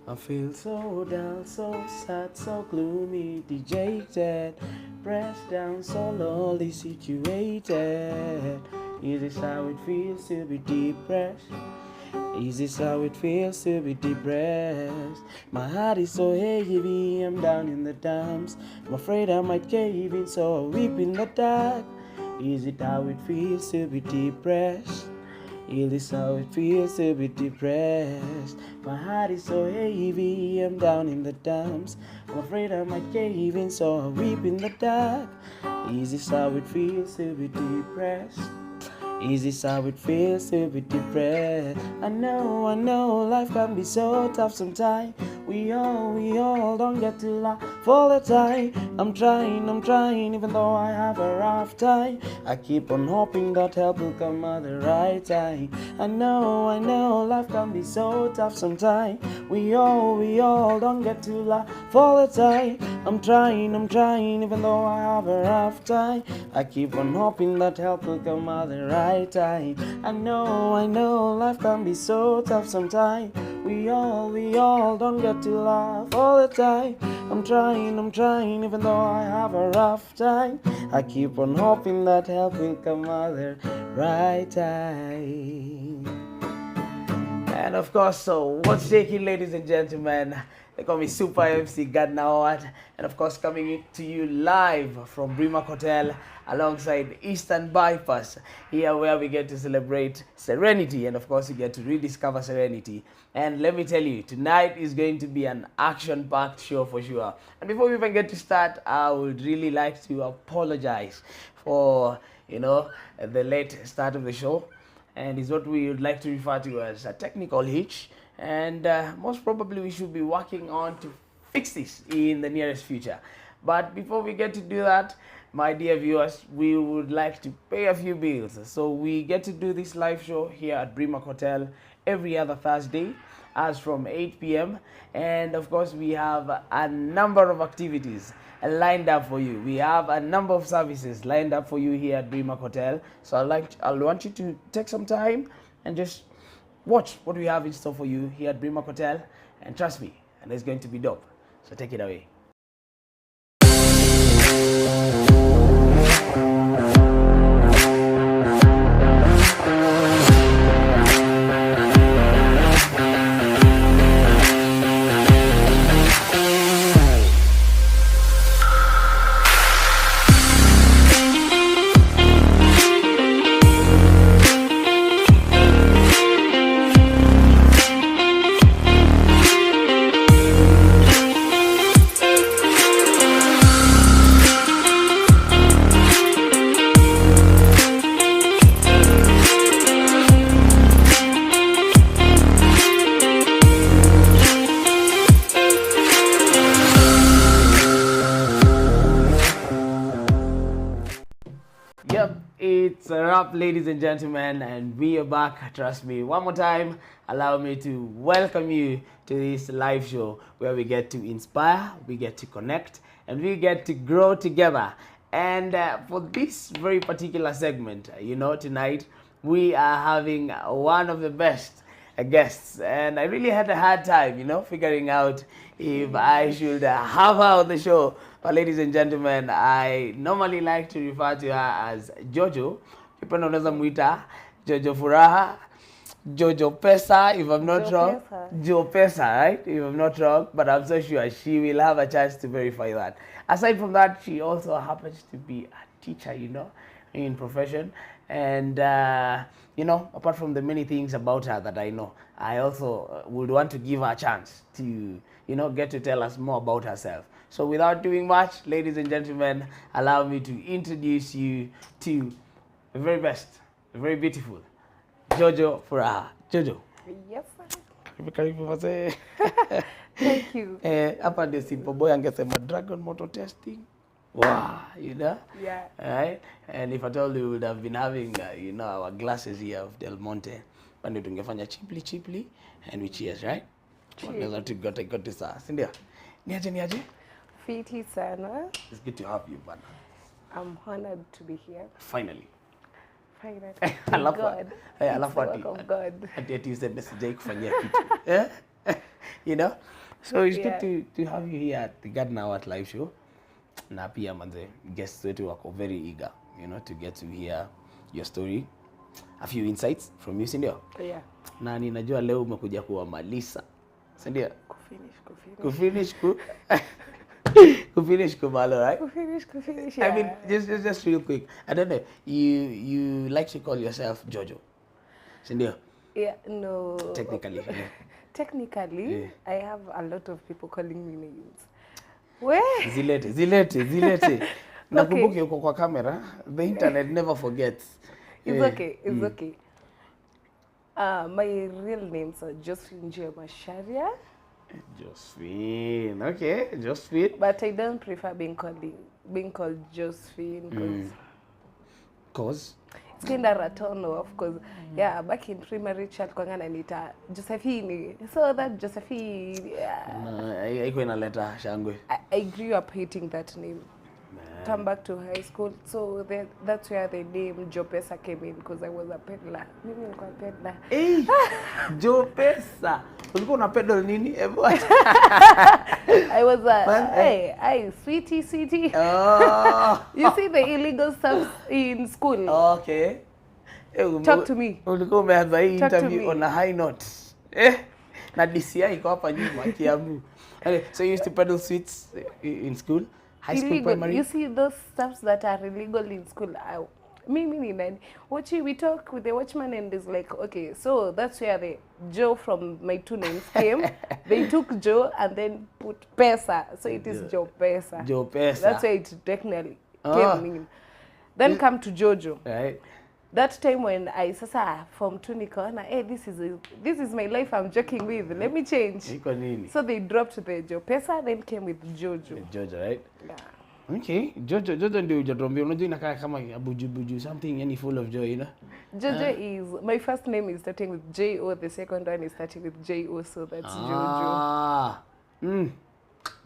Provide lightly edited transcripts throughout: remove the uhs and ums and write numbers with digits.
I feel so down, so sad, so gloomy, dejected, pressed down, so lonely, situated. Is this how it feels to be depressed? Is this how it feels to be depressed? My heart is so heavy, I'm down in the dumps. I'm afraid I might cave in, so I weep in the dark. Is it how it feels to be depressed? Is this how it feels to be depressed? My heart is so heavy, I'm down in the dumps. I'm afraid I might cave in, so I weep in the dark. Is this how it feels to be depressed? Is this how it feels to be depressed? I know, life can be so tough sometimes. We all don't get to laugh all the time. I'm trying, even though I have a rough time. I keep on hoping that help will come at the right time. I know, life can be so tough sometimes. We all don't get to laugh all the time. I'm trying, even though I have a rough time. I keep on hoping that help will come at the right time. I know, life can be so tough sometimes. We all don't get to laugh all the time. I'm trying, even though I have a rough time. I keep on hoping that help will come at the right time. And of course, so what's shaking, ladies and gentlemen? They call me Super MC Gardner, and of course, coming to you live from Brimac Hotel alongside Eastern Bypass, here where we get to celebrate serenity, and of course, you get to rediscover serenity. And let me tell you, tonight is going to be an action-packed show for sure. And before we even get to start, I would really like to apologize for, the late start of the show. And is what we would like to refer to as a technical hitch, and most probably we should be working on to fix this in the nearest future. But before we get to do that, my dear viewers, we would like to pay a few bills. So we get to do this live show here at Brimac Hotel every other Thursday as from 8 p.m. And of course, we have a number of activities lined up for you. We have a number of services lined up for you here at Brimac Hotel. So I'll want you to take some time and just watch what we have in store for you here at Brimac Hotel. And trust me, and it's going to be dope. So take it away. Yep, it's a wrap, ladies and gentlemen, and we are back. Trust me, one more time, allow me to welcome you to this live show where we get to inspire, we get to connect, and we get to grow together. And for this very particular segment, tonight we are having one of the best guests, and I really had a hard time, figuring out if I should have her on the show. But ladies and gentlemen, I normally like to refer to her as Jojo. People know Muita, Jojo Furaha, Jojo Pesa, if I'm not wrong. Joe Pesa, right? If I'm not wrong, but I'm so sure she will have a chance to verify that. Aside from that, she also happens to be a teacher, in profession. And, apart from the many things about her that I know, I also would want to give her a chance to, get to tell us more about herself. So without doing much, ladies and gentlemen, allow me to introduce you to the very best, the very beautiful, Jojo Furaha. Jojo. Yes, Karibu wazee. thank you. Hapa ndio Simple Boy angesema Dragon Motor Testing. Wow, Yeah. Right? And if at all we would have been having, our glasses here of Del Monte, and tungefanya cheaply, and we cheers, right? Cheers. To got this, Cindy. Niaje? Fiti sana. It's good to have you, man. I'm honored to be here. Finally. Finally. I love God. I love what. God. Ati useme sijai kufanyia kitu. You know? So it's Yeah. good to have you here at the Gardner at live show. Na pia manze, guests wetu wako very eager, you know, to get to hear your story. A few insights from you, sindio? Yeah. Na ninajua leo umekuja kuwamaliza. Sindio? Kufinish. Kufinish kumalo, right? Kufinish, yeah. I mean, just real quick. I don't know. You like to call yourself Jojo, sindio? Yeah, no. Technically. Yeah. Technically, Yeah. I have a lot of people calling me names. Where? Zilete. Nakumbuki uko kwa kamera. The internet never forgets. It's okay. It's okay. My real names are Josephine Masharia. Josephine. Okay, Josephine. But I don't prefer being called Josephine Cause? it's kind of a turn off because yeah, back in primary chat kwanga nanita Josephine. So that Josephine, yeah. Haiko inaleta shangwe. I grew up hating that name. Come back to high school, so that's where the name Joe Pesa came in because I was a peddler. Mimi nilikuwa peddler. Hey, Joe Pesa. Ulikuwa una peddle nini? I was hey, sweetie. Oh. You see the illegal stuff in school. Okay. Talk to me. Ulikuwa umeanza hii Talk to interview me. on a high note. Na DCI iko hapa nyuma Kiambu. So you used to peddle sweets in school? High school, Illegal. primary? You see those stuffs that are illegal in school. Mimi ni nani? We talk with the watchman and is like, okay, so that's where the Joe from my two names came. They took Joe and then put Pesa, so it is Joe Pesa. Joe Pesa. That's why it technically came in. Then come to Jojo. Right. That time when I sasa from Tunikona, hey, this is my life I'm joking with. Let me change. Iko nini? So they dropped the Joe Pesa, then came with Jojo. Jojo, right? Yeah. Okay. Jojo ndio hujatuambia. Unajua inakaa kama buju something yani full of joy, you know? Jojo is my first name is starting with J-O, the second one is starting with J-O, so that's Jojo.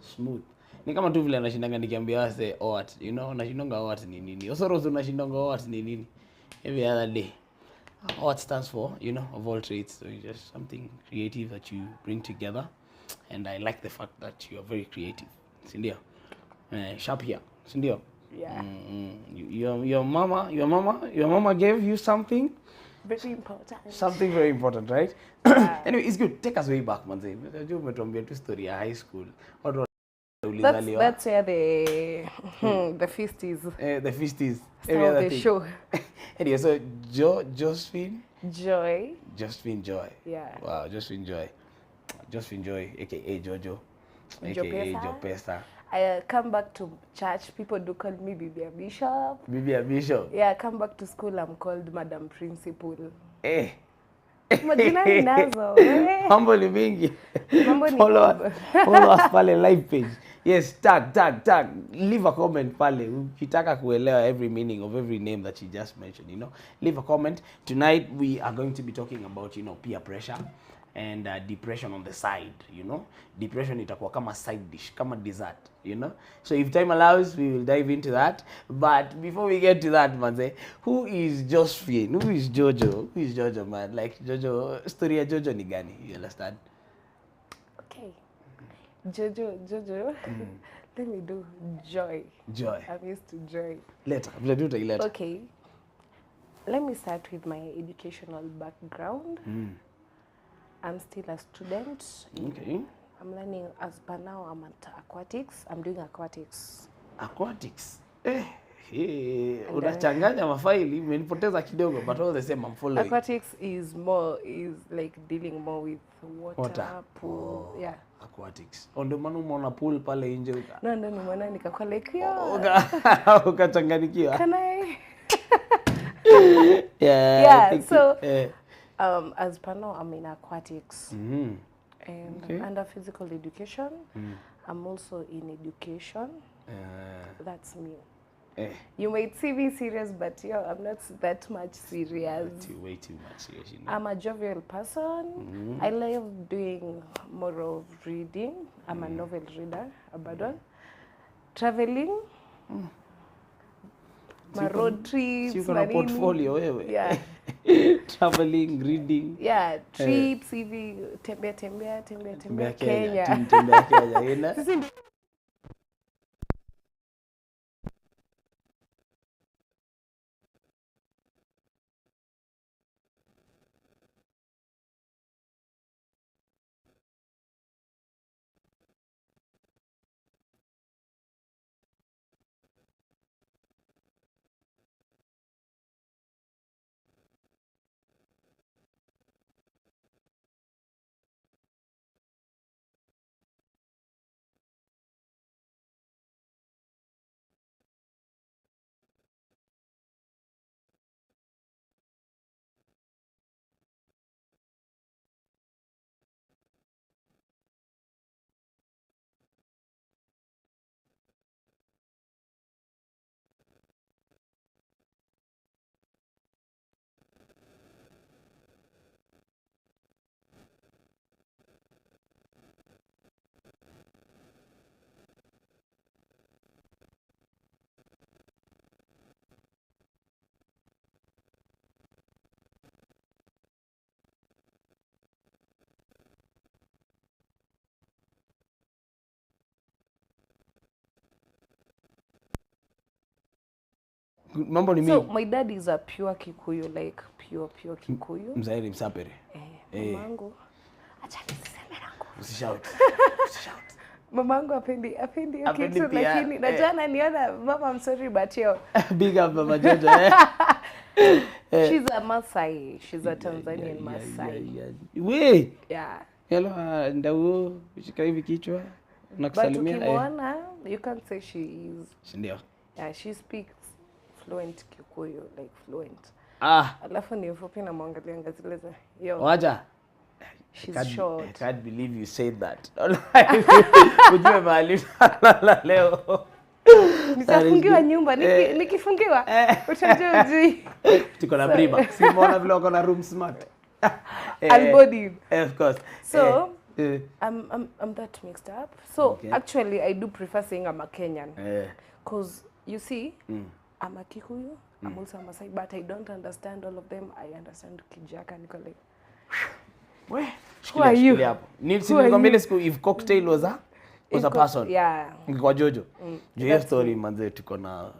Smooth. Ni kama tu vile anashindanga nikiambia wase what, you know, nashindanga what ni nini. Osorozo nashindanga what ni nini. Every other day. What stands for, you know, of all trades. So it's just something creative that you bring together. And I like the fact that you are very creative. Sindio? Sharp here. Sindio? Yeah. Your mama gave you something. Very important. Something very important, right? Yeah. Anyway, it's good. Take us way back, manze. Unajua umetuambia tu story ya high school. That's where the feast is. The feast is. So the show. Anyway, so Josephine? Joy. Josephine Joy. Yeah. Wow, Josephine Joy. Josephine Joy, aka Jojo. Joe Aka Pesa. Joe Pesa. I come back to church. People do call me Bibia Bishop. Bibia Bishop. Yeah, I come back to school. I'm called Madam Principal. Eh. Majina ninazo. Mambo ni mingi. Mambo ni follow us pale live page. Yes, tag. Leave a comment pale. Ukitaka kuelewa every meaning of every name that you just mentioned, you know. Leave a comment. Tonight we are going to be talking about, you know, peer pressure and depression on the side, you know. Depression itakuwa kama side dish, kama dessert, you know. So if time allows, we will dive into that. But before we get to that, manze, who is Josephine? Who is Jojo? Who is Jojo, man? Like Jojo, story ya Jojo ni gani? You understand? Okay. Jojo. Let me do joy. Joy. I'm used to joy. Later. Okay. Let me start with my educational background. I'm still a student. Okay. I'm learning as per now. I'm at aquatics. I'm doing aquatics. Aquatics. Unachanganya mafaili, umenipoteza kidogo, but all the same I'm following. Aquatics is like dealing more with water. Pool. Yeah. Aquatics. Ndio maana umeona pool pale nje. No, ni mwana nikakuwa like yo. Ukachanganikiwa. Can I? Yeah. So as per now I'm in aquatics. And okay. Under physical education. I'm also in education. That's me. You might see me serious, but I'm not that much serious. Way too much serious, you know? I'm a jovial person. I love doing more of reading. I'm a novel reader, Abaddon. Traveling. My road trips. So you got a portfolio, wewe. Yeah. Traveling, reading. Yeah, trips hivi tembea Kenya. Tembea Kenya, you know? Sisi Mambo ni So mingi. my dad is a pure Kikuyu, like pure Kikuyu. Mzairi Msapere. Mamangu. Acha niseme nangu. Usishout. Usishout. Mamangu apendi hiyo Hapendi kitu pia, lakini na jana niona mama, I'm sorry but yo. Big up Mama Jojo. She's a Maasai. She's a Tanzanian Maasai. We. Yeah. Hello, ndau shika hivi kichwa. But Nakusalimia. ukimwona, you can't say she is. Ndio. Yeah, she speaks fluent Kikuyu, like fluent. Alafu ni mfupi na mwangalia zile za yo. Wacha. She's short. I can't believe you said that. Ujue mahali leo. Nitafungiwa nyumba, nikifungiwa utajua ujui. Tuko na Brima. Simona vile uko na room smart. Unbodied. Of course. So, I'm that mixed up. So, actually, I do prefer saying I'm a Kenyan. Because, you see, I'm a Kikuyu, I'm also a Maasai, but I don't understand all of them. I understand Kijaka, niko like, who are you? Nilikwambia siku if cocktail was a person. Yeah. Kwa Jojo. Jojo story manze tuko na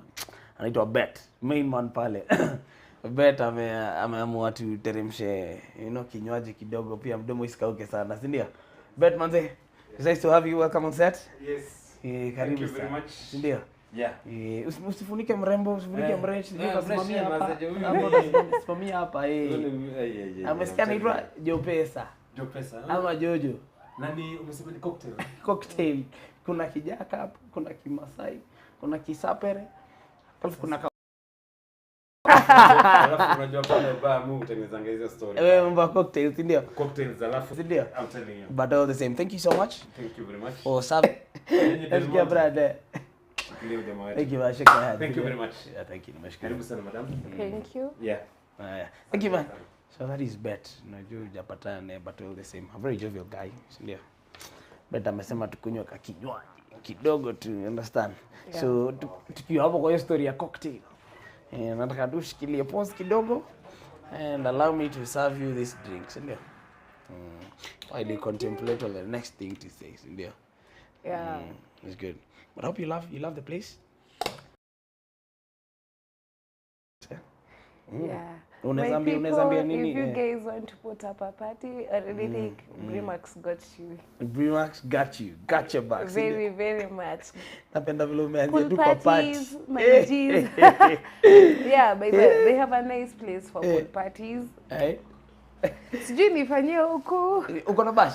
anaitwa Bet, main man pale. Bet ameamua tuteremshe kinywaji kidogo pia mdomo isikauke sana, si ndio? Bet manze, it's nice to have you, welcome on set. Yes. Karibu Thank you very much. Si ndio? Yeah. Usifunike mrembo, usifunike mrechi, nikasimamia hapa. Simamia hapa Amesikia naitwa Jopesa. Jopesa. Ama Jojo. Nani umesema ni cocktail? Cocktail. Kuna Kijaka hapo, kuna Kimasai, kuna Kisapere. Alafu kuna Alafu unajua pale ba mu utengenezanga hizo story. mambo cocktail, si ndio? Cocktails alafu. Si ndio? I'm telling you. But all the same. Thank you so much. Thank you very much. For serving. Let's get brother. Thank you, man. Thank you very much. Yeah, thank you. Karibu sana madam. Thank you. Yeah. Thank you, man. So that is Bet. Najua hujapatana naye but all the same. A very jovial guy, si ndio? Bet amesema tukunywe kinywaji kidogo tu, understand? Yeah. So tukiwa hapo kwa hiyo story ya cocktail. Nataka tushikilie pause kidogo and allow me to serve you this drink, si ndio? While you contemplate on the next thing to say, si ndio? Yeah. It's good. But I hope you love the place. Yeah. Unaweza My ambia people, nini? if you guys want to put up a party, I really think Brimax got you. Brimax got you. Got your back. Very, very much. Napenda vile umeanzia Pool tu kwa party. parties, managers. Yeah, but they have a nice place for pool parties. Sijui nifanyie huku. Uko na bash?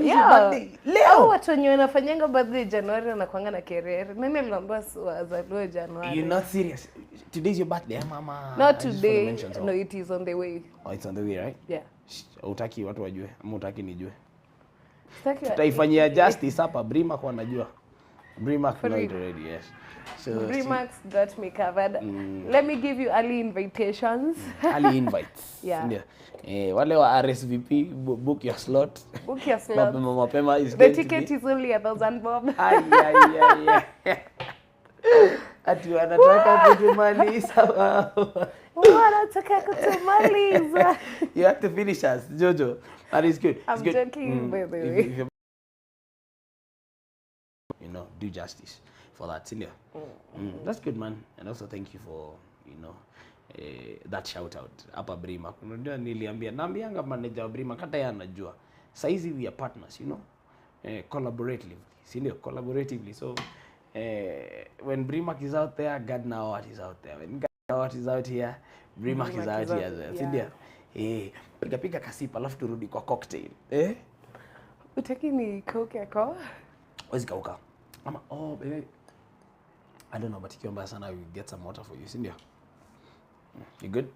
Yeah. Leo. Au watu wenye wanafanyanga birthday January wanakuanga na kerere. Nani aliambiwa wazaliwe January? You're not serious. Today's your birthday, mama. Not today. No, it is on the way. Oh, it's on the way, right? Yeah. Utaki watu wajue, ama utaki nijue? Sitaki Tutaifanyia justice hapa, Brimax wanajua. Brimax For know it real. already, yes. So Brimax got me covered. Let me give you early invitations. early invites. Yeah. Ndio. Wale wa RSVP book your slot. Book your slot. Mapema is The going to ticket be. is only 1,000 bob. Ay. Ati wanataka kutumaliza wao. unataka kutumaliza. You have to finish us, Jojo. That is good. I'm good. joking, by the way. If you know, do justice for that, Celia. That's good, man. And also thank you for, you know, that shout out hapa Brima. Unajua naambianga manager wa Brima kata yeye anajua. Saizi we are partners, you know. Collaboratively, collaboratively. So when Brimac is out there, Gardner is out there. When Gardner is out here, Brimac is out here as well. Yeah. Piga kasipa alafu turudi kwa cocktail. Utaki ni coke yako? Where's kauka? Baby. I don't know, but ikiomba sana we get some water for you, sindio? You good?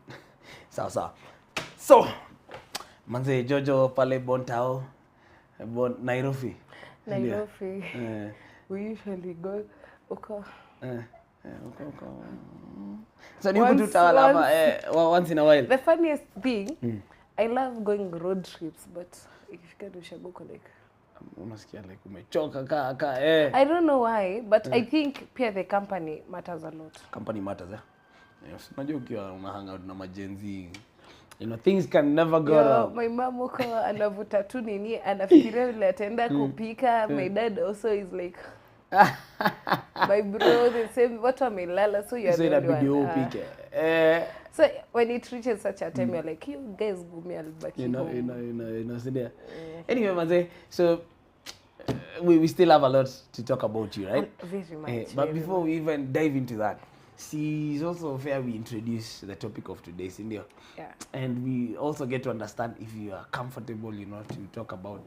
Sawa. So, manze Jojo pale Bontao, Nairobi. We usually go uko. So you do once in a while. The funniest thing, I love going road trips, but if you can do shabuko like unasikia like umechoka I don't know why, but I think pia the company matters a lot. Company matters, Yes. Unajua ukiwa unahang out na majenzi, you know, things can never go wrong. My mom uko anavuta tu nini, anafikiria vile ataenda kupika. My dad also is like my bro, the same, watu wamelala, so you're the only one. So when it reaches such a time, you're like, you guys go me, I'll back you home. You know, anyway, Manze, so we still have a lot to talk about you, right? Very much. But before we even dive into that, it's also fair we introduce the topic of today, Cindy. Yeah. And we also get to understand if you are comfortable, you know, to talk about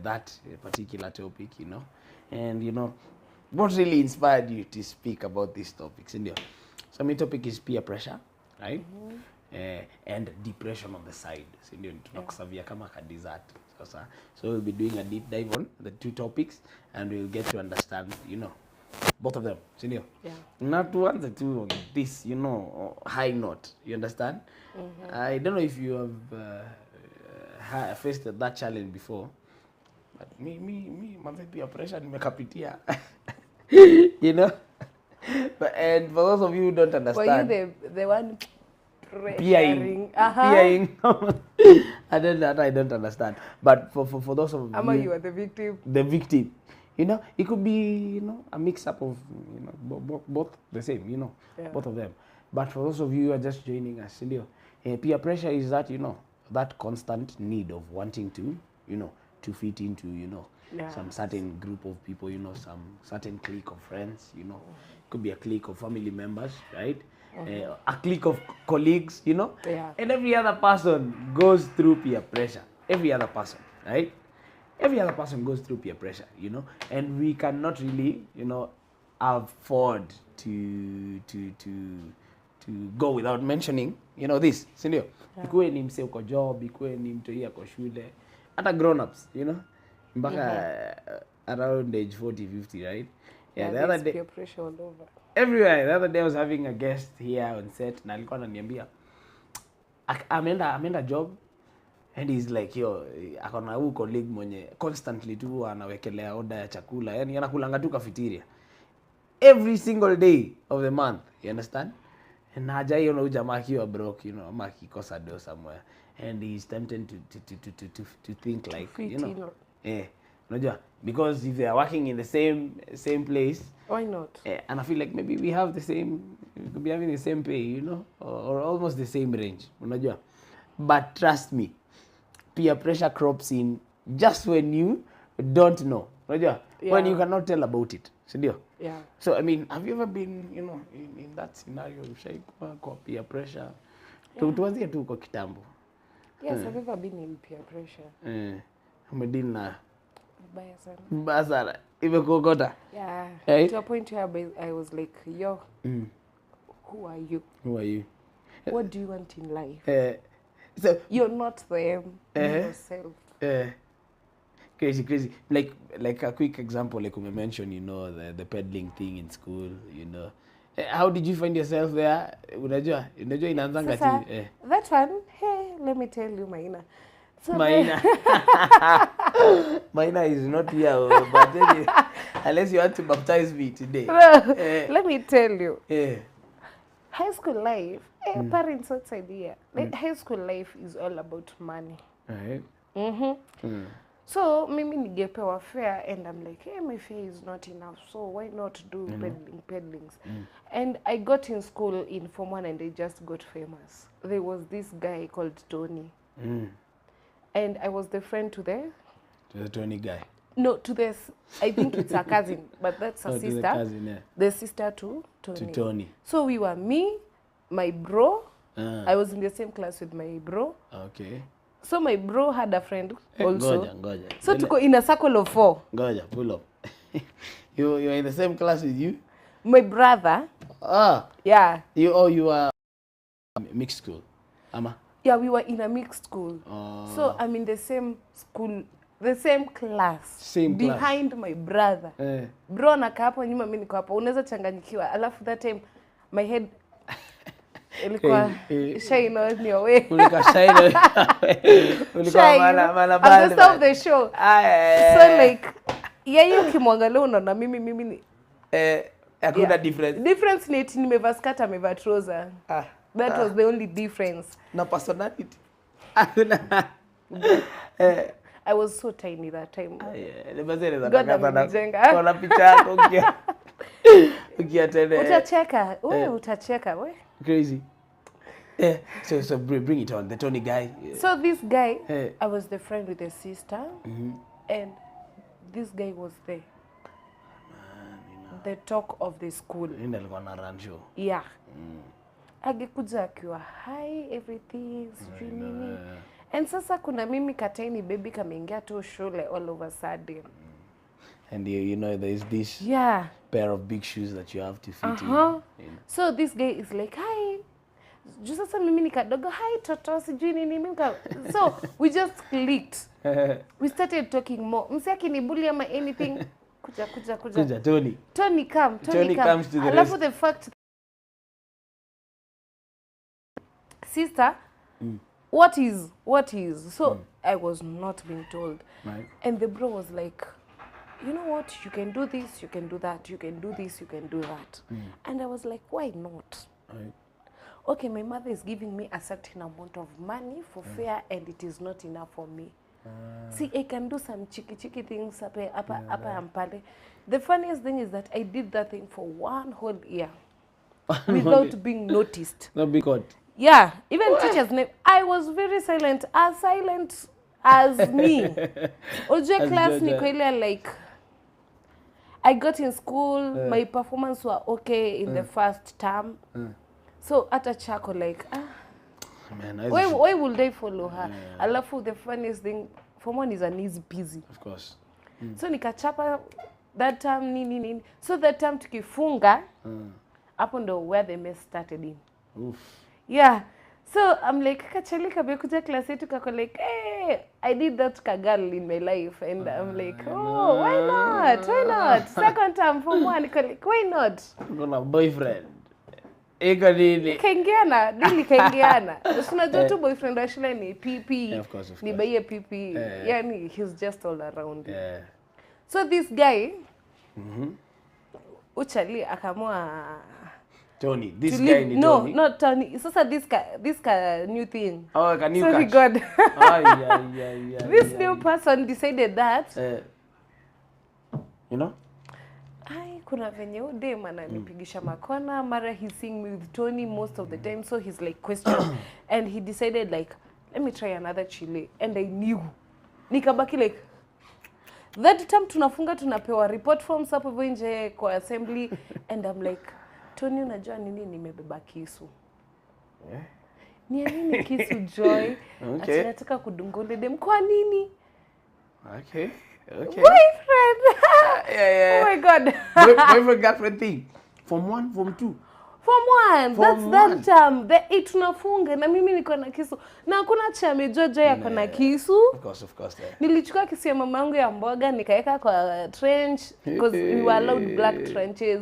that particular topic, you know. And, you know, what really inspired you to speak about this topic, Cindy? So my topic is peer pressure, right? And depression on the side. Cindy, tunakusavia kama ka dessert. So we'll be doing a deep dive on the two topics, and we'll get to understand, you know, both of them, Cindy. Yeah. Not one, the two on this, you know, high note. You understand? I don't know if you have faced that challenge before, but me, peer pressure nimekapitia. You know? But and for those of you who don't understand, were you the one peering? I don't understand. But for those of you are the victim. The victim. You know, it could be, you know, a mix up of, you know, both the same, you know, both of them. But for those of you who are just joining us, peer pressure is that, you know, that constant need of wanting to, you know, to fit into, you know, some certain group of people, you know, some certain clique of friends, you know. It could be a clique of family members, right? A clique of colleagues, you know. Yeah. And every other person goes through peer pressure. Every other person, right? Every other person goes through peer pressure, you know. And we cannot really, you know, afford to go without mentioning, you know, this, sindio? Ikuwe ni mse uko job, ikuwe ni mtoi ako shule, hata grown-ups, you know, mpaka around age 40, 50, right? Yeah, the other day, peer pressure all over. Everywhere. The other day I was having a guest here on set, na alikuwa ananiambia ameenda job, and he's like, yo, akona huyu colleague mwenye constantly tu anawekelea order ya chakula, yani anakulanga tu cafeteria every single day of the month, you understand? And haja hiyo na jamaa akiwa broke, you know, ama akikosa do somewhere, and he's tempted to think like, you know, unajua, because if they are working in the same place, why not? And I feel like maybe we have the same, we could be having the same pay, you know, or almost the same range, unajua. But trust me, peer pressure crops in just when you don't know, unajua, when you cannot tell about it, sindio? Yeah. So I mean, have you ever been, you know, in that scenario, kwa peer pressure? Tuanzie tu kwa kitambo. Yes, I've ever been in peer pressure. Umedili na mbaya sana. Imekukota. Yeah. Right? To a point where I was like, yo, who are you? Who are you? What do you want in life? So you're not them. Yourself. Crazy. Like a quick example, like we mentioned, you know, the peddling thing in school, you know. How did you find yourself there? Unajua inaanzanga tu. That one, hey, let me tell you, Maina. So Maina. Maina is not here, but anyway, unless you want to baptize me today. Let me tell you. high school life, parents outside here, like high school life is all about money. Right. So mimi nigepewa fare and I'm like, hey, my fare is not enough, so why not do peddlings? And I got in school in Form 1 and I just got famous. There was this guy called Tony. And I was the friend to the Tony guy. No, to this, I think it's a cousin, but that's a sister. To the cousin, yeah. The sister to Tony. To Tony. So we were me, my bro. I was in the same class with my bro. Okay. So my bro had a friend also. Ngoja. So to go in a circle of 4. Ngoja, pull up. You're in the same class with you? My brother. Yeah. You are mixed school. Ama? Yeah, we were in a mixed school. So I'm in the same school, the same class. Same class. Behind my brother. Bro anakaa hapo nyuma, mimi niko hapo. Unaweza changanyikiwa. Alafu that time my head ilikuwa shine on your way. Ulikuwa shine. Ulikuwa mala bad. At the start of the show. So like yeye ukimwangalia unaona mimi ni hakuna difference. Difference ni eti nimevaa skirt amevaa trouser. That was the only difference. Na personality. I was so tiny that time. Lebazele za God amenijenga. Kuna picha yako ukiatende. Utacheka. Wewe utacheka wewe. Crazy. So bring it on, the Tony guy. So this guy, I was the friend with the sister, and this guy was the talk of the school. Ndio alikuwa na run show. Yeah. Agekuja akiwa hi everything, nini. And sasa kuna mimi kataini baby kameingia tu shule all of a sudden. And you know there is this pair of big shoes that you have to fit in. So this guy is like, hi. Just sasa mimi ni kadogo, hi toto, sijui nini mimi. So we just clicked. We started talking more. Msi akinibully ama anything. Kuja. Tony come. Tony comes to the Alafu the fact sister, what is? So I was not being told. Right. And the bro was like, you know what? You can do this, you can do that, you can do this, you can do that. And I was like, why not? Right. Okay, my mother is giving me a certain amount of money for fare and it is not enough for me. See, I can do some cheeky things up and pale. The funniest thing is that I did that thing for 1 whole year without being noticed. Not being caught. Yeah, even teachers' name. I was very silent as me. Oje class niko ile like I got in school, my performance were okay in the first term. So at a chako like Man, why would I follow her? Alafu the funniest thing, Form 1 is an easy peasy. Of course. So nikachapa that term nini. So that term tukifunga, hapo ndo where the mess started in. Oof. Yeah. So I'm like, kachali kabekuja class yetu kako like, hey, I did that girl in my life. And I'm like, oh, why not? Second term Form 1, like, why not? I'm gonna boyfriend. Eka nini? Kaingiana. Unajua tu boyfriend wa shule ni PP. Yeah, of course. Ni baie PP. Yani, he's just all around. Yeah. So this guy, uchali akamua Tony. This guy ni Tony. No, not Tony. Sasa this new thing. Oh, a new Sorry, catch. God. Yeah. This new person decided that. You know? Kuna venye udem ananipigisha makona, mara he's seeing me with Tony most of the time, so he's like question. And he decided like, let me try another chile. And I knew. Nikabaki like, that time tunapewa report forms hapo hivyo nje kwa assembly. And I'm like, Tony unajua nini nimebeba kisu? Ni nini kisu Joy? Okay. Nataka kudungole dem kwa nini? Okay. Boyfriend. Yeah. Oh my God. Boyfriend girlfriend thing. Form 1, Form 2. Form 1. That's that term. The tunafunga na mimi niko na kisu. Na hakuna chame Jojo yako na kisu. Of course. Nilichukua kisu ya mamangu ya mboga nikaeka kwa trench because we were allowed black trenches.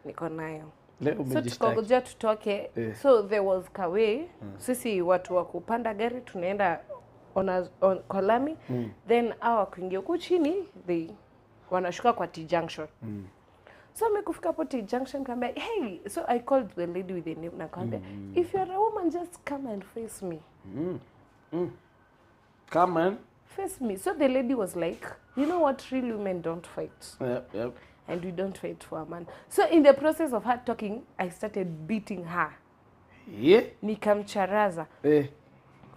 Niko nayo. So tukagoja tutoke. So there was kawe. Sisi watu wa kupanda gari tunaenda kwa lami. Then hawa kuingia huko chini they wanashuka kwa T junction. So mimi kufika hapo T junction kaambia, hey, so I called the lady with the name na kaambia, if you're a woman just come and face me. Come on. Face me. So the lady was like, you know what, real women don't fight. Yep. And we don't fight for a man. So in the process of her talking, I started beating her. Yeah. Nikamcharaza.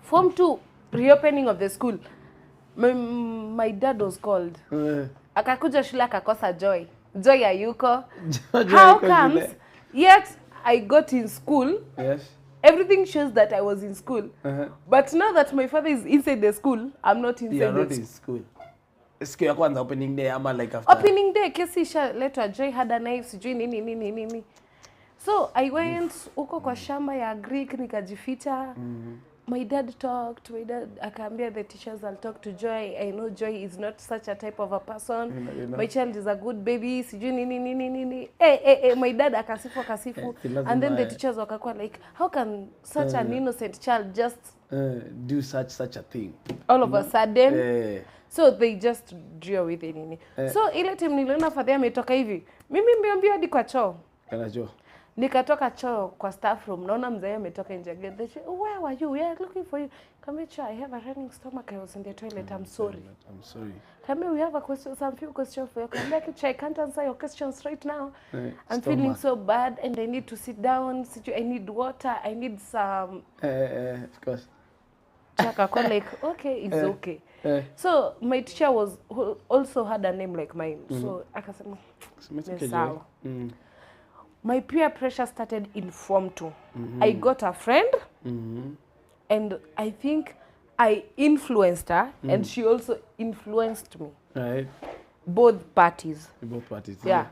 Form 2, reopening of the school. My dad was called. Akakuja shule akakosa Joy. Joy hayuko. How comes? Yet I got in school. Yes. Everything shows that I was in school. But now that my father is inside the school, I'm not inside You're not the in school. Siku ya kwanza opening day ama like after? Opening day, kesi ishaletwa, Joy had a knife, sijui nini. So I went huko kwa shamba ya Greek nikajificha. My dad talked. My dad akaambia the teachers, I'll talk to Joy. I know Joy is not such a type of a person. You know. My child is a good baby. Sijui nini. My dad akasifu. And then the teachers wakakuwa like, how can such an innocent child just do such a thing? All of a sudden. So they just drew with nini. So ile time niliona father ametoka hivi. Mimi mbio hadi kwa choo. Kana choo. Nikatoka choo kwa staff room. Naona mzee ametoka nje again. They say, where were you? We are looking for you. Come here, I have a running stomach. I was in the toilet. I'm sorry. Come here, we have some few questions for you. Come back, I can't answer your questions right now. I'm feeling so bad and I need to sit down. I need water. I need some... Of course. Chaka like, okay, it's okay. So my teacher also had a name like mine. So akasema, sawa. My peer pressure started in Form 2. I got a friend, and I think I influenced her, and she also influenced me. Right. Both parties. Yeah.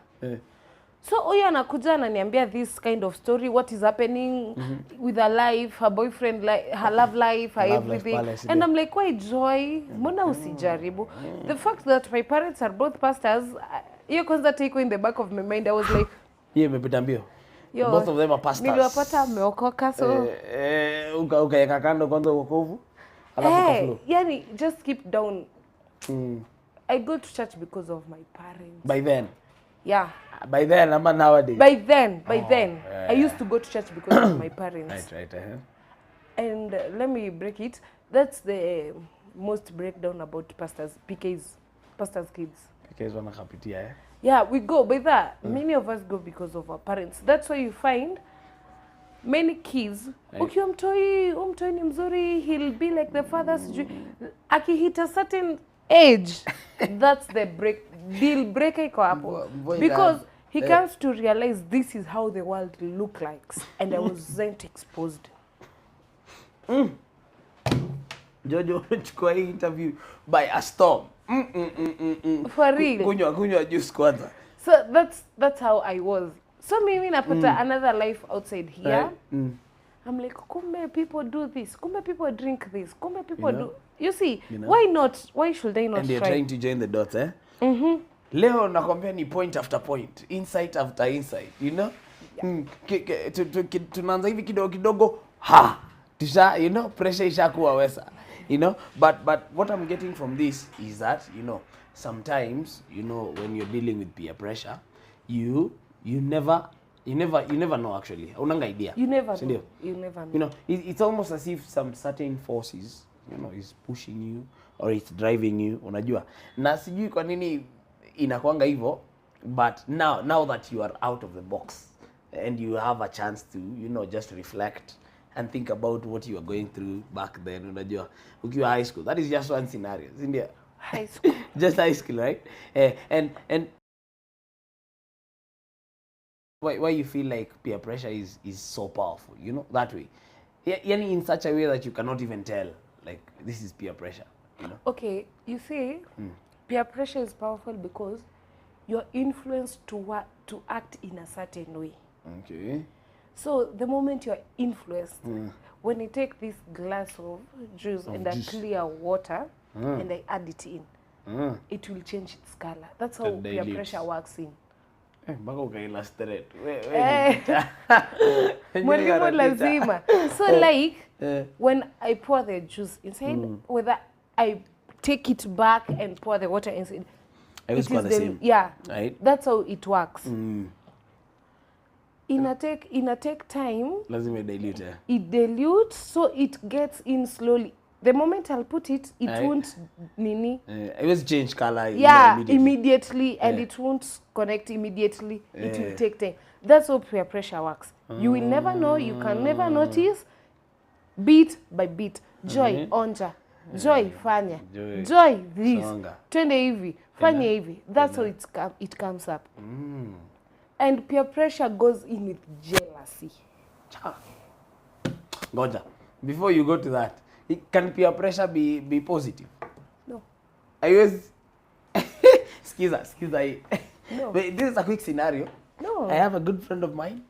So huyo anakuja ananiambia this kind of story, what is happening with her life, her boyfriend, her love life, her everything. And I'm like, why Joy? Mbona usijaribu? The fact that my parents are both pastors, hiyo kwanza take in the back of my mind. I was like, imepita mbio. Both of them are pastors. Niliwapata ameokoka so ukaweka kando kwanza wokovu. Alafu kwa flow. Yani just keep down. I go to church because of my parents. By then. Yeah. By then, I'm nowadays. By then, I used to go to church because of my parents. Right. And let me break it. That's the most breakdown about pastors, pastors' kids. PKs wanakapitia eh? Yeah, we go by that. Many of us go because of our parents. That's why you find many kids. Ukiwa mtoi ni mzuri, he'll be like the fathers. Akihit a certain age, that's the deal breaker iko hapo. Because he comes to realize this is how the world look like, and I wasn't exposed. Jojo chukua hii interview by a storm. For real. Kunywa juice kwanza. So that's how I was. So mimi napata another life outside here. I'm like, kumbe people do this, kumbe people drink this, kumbe people do. You see, why not? Why should I not try? And you're trying to join the dots, eh? Leo nakwambia ni point after point, insight after insight, you know? Tunaanza hivi kidogo, tisha, you know, pressure ishakuwa wesa, you know? But what I'm getting from this is that, you know, sometimes, you know, when you're dealing with peer pressure, you never know actually. Unanga idea. You never know. You never know. You know, it's almost as if some certain forces, you know, is pushing you or it's driving you, unajua. Na sijui kwa nini inakuanga hivyo, but now that you are out of the box and you have a chance to, you know, just reflect and think about what you were going through back then, unajua. Ukiwa high school, that is just one scenario, isn't it? High school. Just high school, right? And why you feel like peer pressure is so powerful, you know, that way. Yani in such a way that you cannot even tell, like, this is peer pressure, you know. Okay, you see, peer pressure is powerful because you're influenced to act in a certain way. Okay. So the moment you're influenced, when I take this glass of juice and I clear water and I add it in, it will change its color. That's how peer pressure works in. Mpaka ukaillustrate. Mwalimu lazima. So like, when I pour the juice inside, whether I take it back and pour the water inside, Haiwezi kuwa the same. Yeah, right? That's how it works. Ina take time. Lazima dilute. It dilutes, so it gets in slowly. The moment I'll put it, it won't nini. It will change color. Yeah, immediately, and it won't connect immediately. It will take time. That's how peer pressure works. You will never know. You can never notice. Beat by beat. Joy, onja. Joy, fanya. Joy, this. Twende hivi. Fanya hivi. That's how it comes up. And peer pressure goes in with jealousy. Goja. Before you go to that, can peer pressure be positive? No. I was Skiza. No. But this is a quick scenario. No. I have a good friend of mine.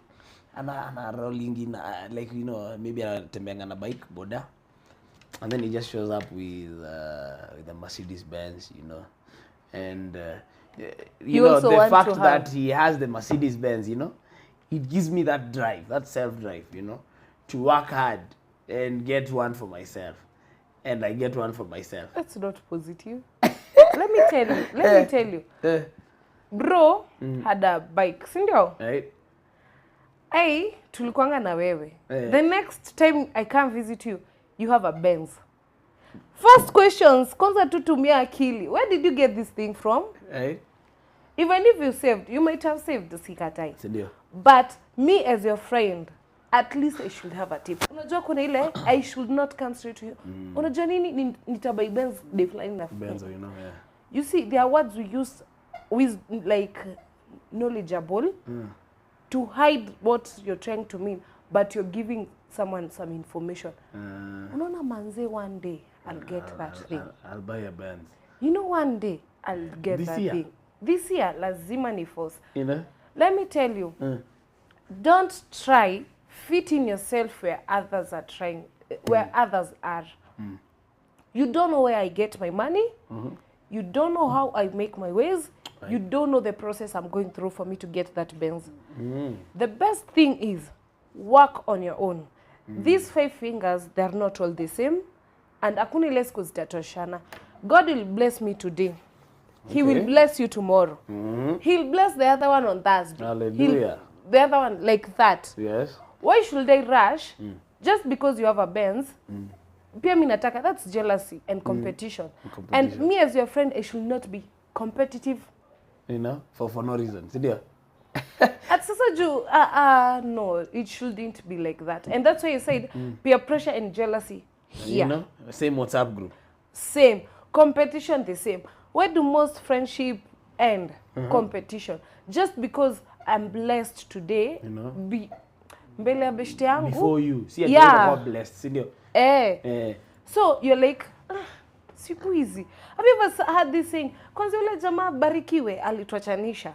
And rolling in, like, maybe tembeanga na bike, boda. And then he just shows up with a Mercedes Benz, And, the fact that he has the Mercedes Benz, it gives me that drive, that self-drive, to work hard and get one for myself. And I get one for myself. That's not positive. Let me tell you. Bro had a bike, sindio? Right. Tulikuanga na wewe. The next time I come visit you, you have a Benz. First questions, kwanza tutumia akili. Where did you get this thing from? Right. Even if you saved, you might have saved the sikatai. Sindio. But me as your friend, at least I should have a tip. Unajua kuna ile, I should not come straight to you. Unajua nini nitabai Benz day flying na Benz, yeah. You see, there are words we use with like knowledgeable to hide what you're trying to mean, but you're giving someone some information. Unaona manze, one day I'll get that thing. I'll buy a Benz. One day I'll get this that year? thing. This year, lazima ni force. Let me tell you, don't try fitting yourself where others are trying, where others are. You don't know where I get my money. You don't know how I make my ways. Right. You don't know the process I'm going through for me to get that Benz. The best thing is work on your own. These 5 fingers, they're not all the same. And akuna ile siku zitatoshana. God will bless me today. He will bless you tomorrow. He'll bless the other one on Thursday. Hallelujah. The other one like that. Yes. Why should I rush just because you have a Benz? Pia mimi nataka, that's jealousy and competition. And me as your friend, I should not be competitive. For no reason. At sasa no, it shouldn't be like that. And that's why you said peer pressure and jealousy here. Same WhatsApp group. Same. Competition the same. Where do most friendship end? Competition. Just because I'm blessed today, mbele ya beshte yangu. Before you. See, you're blessed. So you're like, siku hizi. Have you ever had this saying, kwanza ule jamaa barikiwe alituachanisha?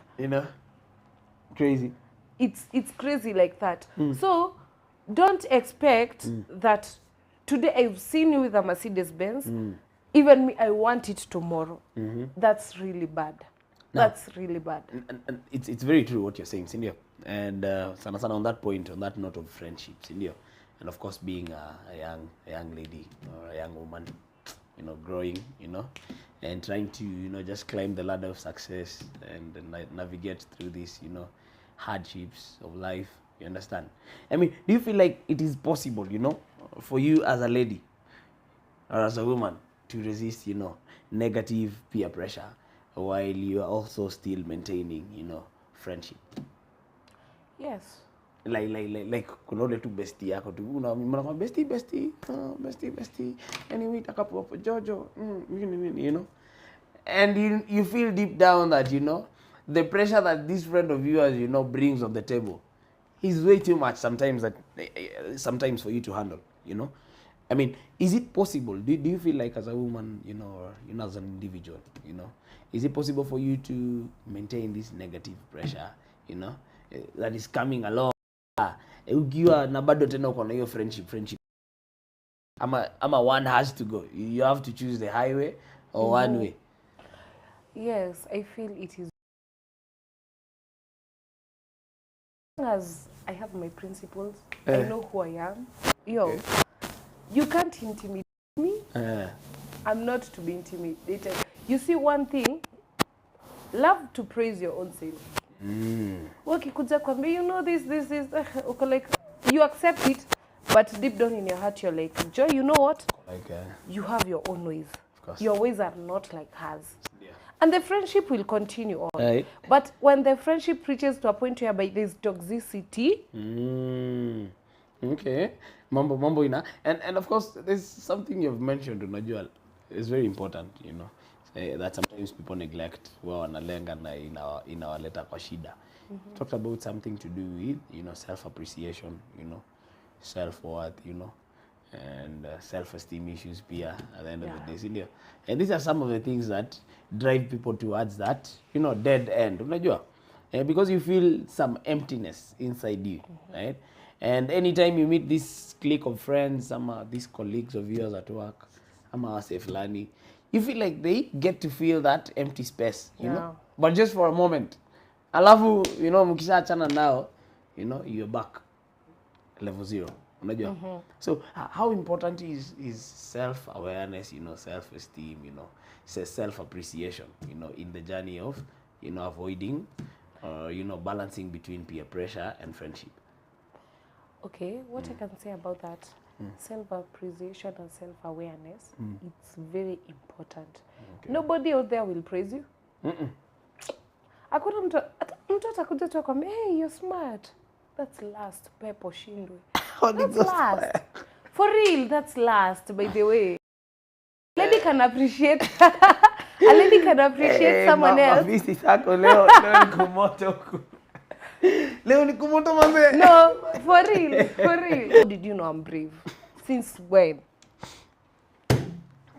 Crazy. It's crazy like that. So don't expect that today I've seen you with a Mercedes Benz. Even me, I want it tomorrow. That's really bad. That's really bad. And it's very true what you're saying, Cindy. And sana on that point, on that note of friendship, Cindy, and of course being a young lady or a young woman, growing, and trying to, just climb the ladder of success and navigate through these, hardships of life. You understand? I mean, do you feel like it is possible, for you as a lady or as a woman to resist, negative peer pressure while you are also still maintaining, friendship? Yes. Like kuna ule tu bestie yako tu mnaona bestie anyway takapo hapo Jojo and you feel deep down that the pressure that this friend of yours brings on the table is way too much sometimes for you to handle. I mean, is it possible? Do you feel like as a woman, or as an individual, is it possible for you to maintain this negative pressure, that is coming along? Ukiwa na bado tena uko na hiyo friendship. Ama one has to go. You have to choose the highway or one way. Yes, I feel it is. As I have my principles, I know who I am. You can't intimidate me. I'm not to be intimidated. You see, one thing, love to praise your own self. Wakikuja kwambia, you know this, okay, like, you accept it, but deep down in your heart, you're like, Joy, you know what? Like, you have your own ways. of course. Your ways are not like hers. Yeah. And the friendship will continue on. Right. But when the friendship reaches to a point whereby there's toxicity, Okay. Mambo ina. And of course, there's something you've mentioned, unajua, it's very important, you know, that sometimes people neglect wao wanalenga na inawaleta kwa shida. Talked about something to do with, you know, self-appreciation, you know, self-worth, you know, and self-esteem issues pia at the end of the day. Sindio? And these are some of the things that drive people towards that, you know, dead end. Unajua? Because you feel some emptiness inside you, right? And anytime you meet this clique of friends, these colleagues of yours at work, wase fulani, you feel like they get to feel that empty space, you know, but just for a moment. Alafu, you know, mkishaachana nao, you know, you're back level 0. Unajua? So how important is self-awareness, you know, self-esteem, you know, self-appreciation, you know, in the journey of, you know, avoiding, you know, balancing between peer pressure and friendship? okay, what I can say about that, self-appreciation and self-awareness, it's very important. Okay. Nobody out there will praise you. Hakuna mtu atakuja tu akwambia, hey, you're smart. That's last, pepo shindwe. That's last. For real, that's last, by the way. Lady can appreciate a lady can appreciate someone else. Visi sako leo nikumoto huku. Leo nikumoto manze. No, for real, for real. How did you know I'm brave? Since when?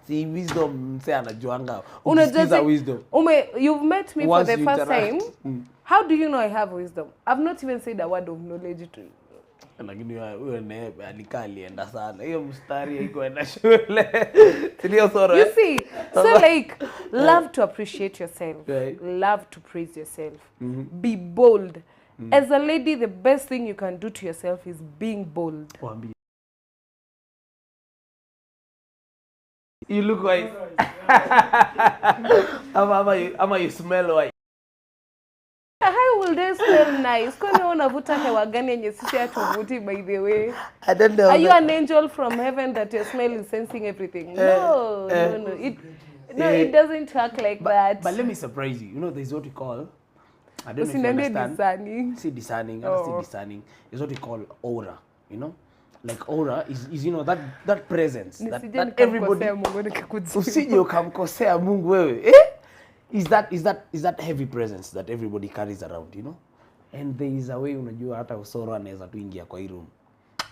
See, wisdom mse anajuanga. Unajua wisdom. You've met me Once for the you first interact. time. How do you know I have wisdom? I've not even said a word of knowledge to you. Lakini wewe naye alikaa alienda sana. Hiyo mstari haikuenda shule. Ndio soro. You see, so like, love to appreciate yourself. Right. Love to praise yourself. Be bold. As a lady, the best thing you can do to yourself is being bold. Wambie. You look white. Ama you smell white. How will they smell nice? Kwani unavuta hewa gani yenye sisi hatuvuti, by the way? I don't know. Are you an angel from heaven that your smell is sensing everything? No. It doesn't work like that. But let me surprise you. You know, there's what we call, I don't know if you understand. Discerning. See discerning. Discerning. It's what we call aura. You know, like aura is you know that presence that everybody. Usije ukamkosea Mungu wewe. Is that heavy presence that everybody carries around, you know? And there is a way, unajua, hata usoro anaweza tu ingia kwa hii room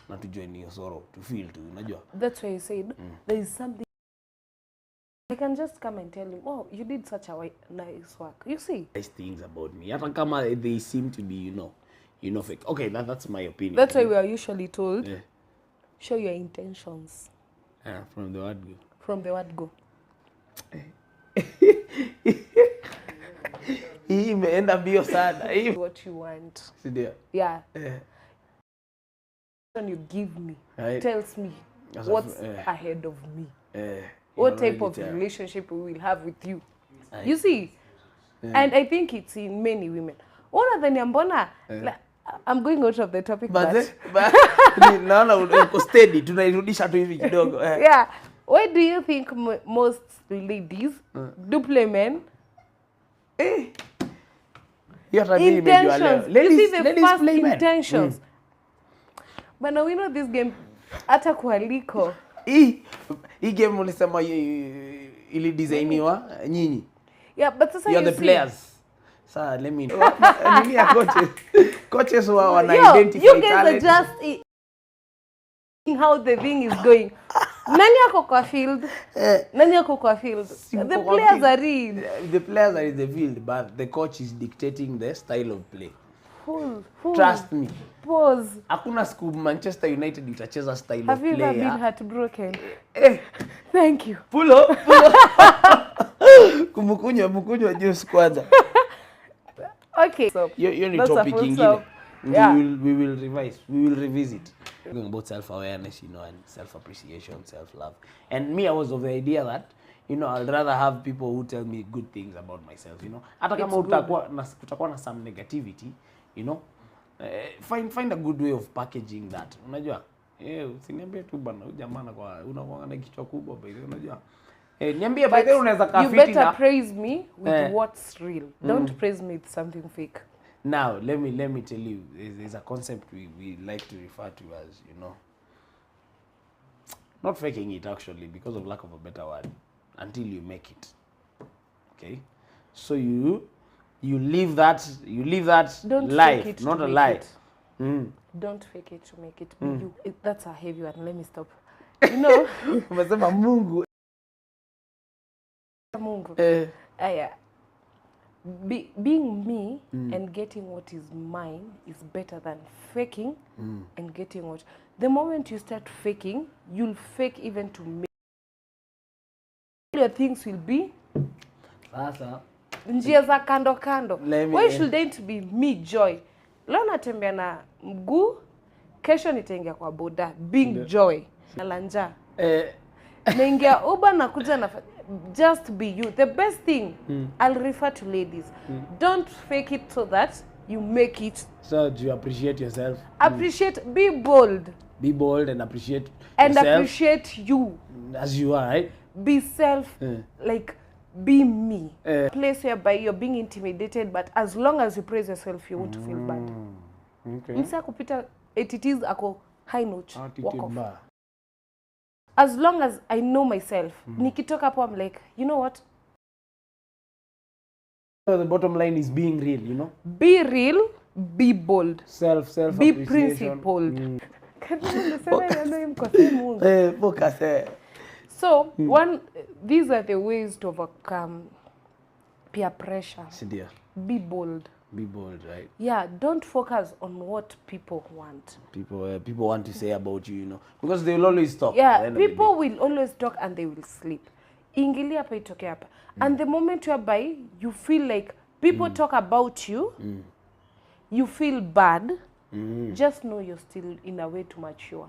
na tujue ni usoro to feel tu, unajua. That's why you said there is something. I can just come and tell him, oh, you did such a nice work. You see? Nice things about me. Hata kama they seem to be, you know, fake. Okay, that's my opinion. That's why we are usually told, show your intentions. From the word go. From the word go. Hii imeenda mbio sana. What you want. Sindio? Yeah. When you give me, tells me what's ahead of me. What type of relationship we will have with you. You see? And I think it's in many women. One of the mbona, I'm going out of the topic, but naona uko steady, tunairudisha tu hivi kidogo. Yeah. Why do you think most ladies do play men? Intentions. You see the first intentions. But now we know this game hata kualiko. Hii game ulisema ili designiwa nyinyi. Yeah, but sasa you're the players. Sir, let me nini ya coaches who wana identify you guys talent. Are just how the thing is going. Nani ako kwa field? Nani ako kwa field? The players are real. The players are in the field, but the coach is dictating the style of play. Fool. Trust me. Pause. Hakuna siku Manchester United itacheza style of play. Have you ever been heartbroken? Thank you. Pull up. Kumukunywa juice kwanza. Okay. So, you need topic ingine. We will revise. We will revisit. Talking about self-awareness, you know, and self-appreciation, self-love. And me, I was of the idea that, you know, I'd rather have people who tell me good things about myself, you know. Hata kama kutakuwa na some negativity, you know, find a good way of packaging that. Unajua? Usiniambie tu bana, huyu jamaa unakuwa na kichwa kubwa by the way, unajua? Niambie by the way unaweza kafiti na. You better praise me with what's real. Don't praise me with something fake. Now, let me tell you, there's a concept we like to refer to as, you know, not faking it actually, because of lack of a better word, until you make it. Okay? So you live that Don't life, fake it not to a make lie. it. Don't fake it to make it. That's a heavy one. Let me stop. You know, Umesema Mungu. Yeah. Being me and getting what is mine is better than faking and getting what. The moment you start faking, you'll fake even to make. Your things will be Sasa njia za kando kando. Why shouldn't be me Joy? Leo natembea na mguu, kesho nitaingia kwa boda. Being Joy. Nalanja. Naingia Uber na kuja na just be you. The best thing, I'll refer to ladies. Don't fake it so that you make it. So do you appreciate yourself? Appreciate, be bold. Be bold and appreciate and yourself. Appreciate you. As you are, right? Be self, like, be me. Place whereby you're being intimidated, but as long as you praise yourself, you won't feel bad. Okay. Msa kupita attitudes ako high note, walk off. Bar. As long as I know myself, nikitoka hapo I'm like, you know what? So the bottom line is being real, you know? Be real, be bold. Self be appreciation. Principled. Focus. So, these are the ways to overcome peer pressure. Sidia. Be bold. Be bold, right? Yeah, don't focus on what people want. People want to say about you, you know, because they will always talk. Yeah, people will always talk and they will sleep. Ingilia hapa itoke hapa. And the moment whereby you feel like people talk about you, you feel bad, just know you're still in a way to mature.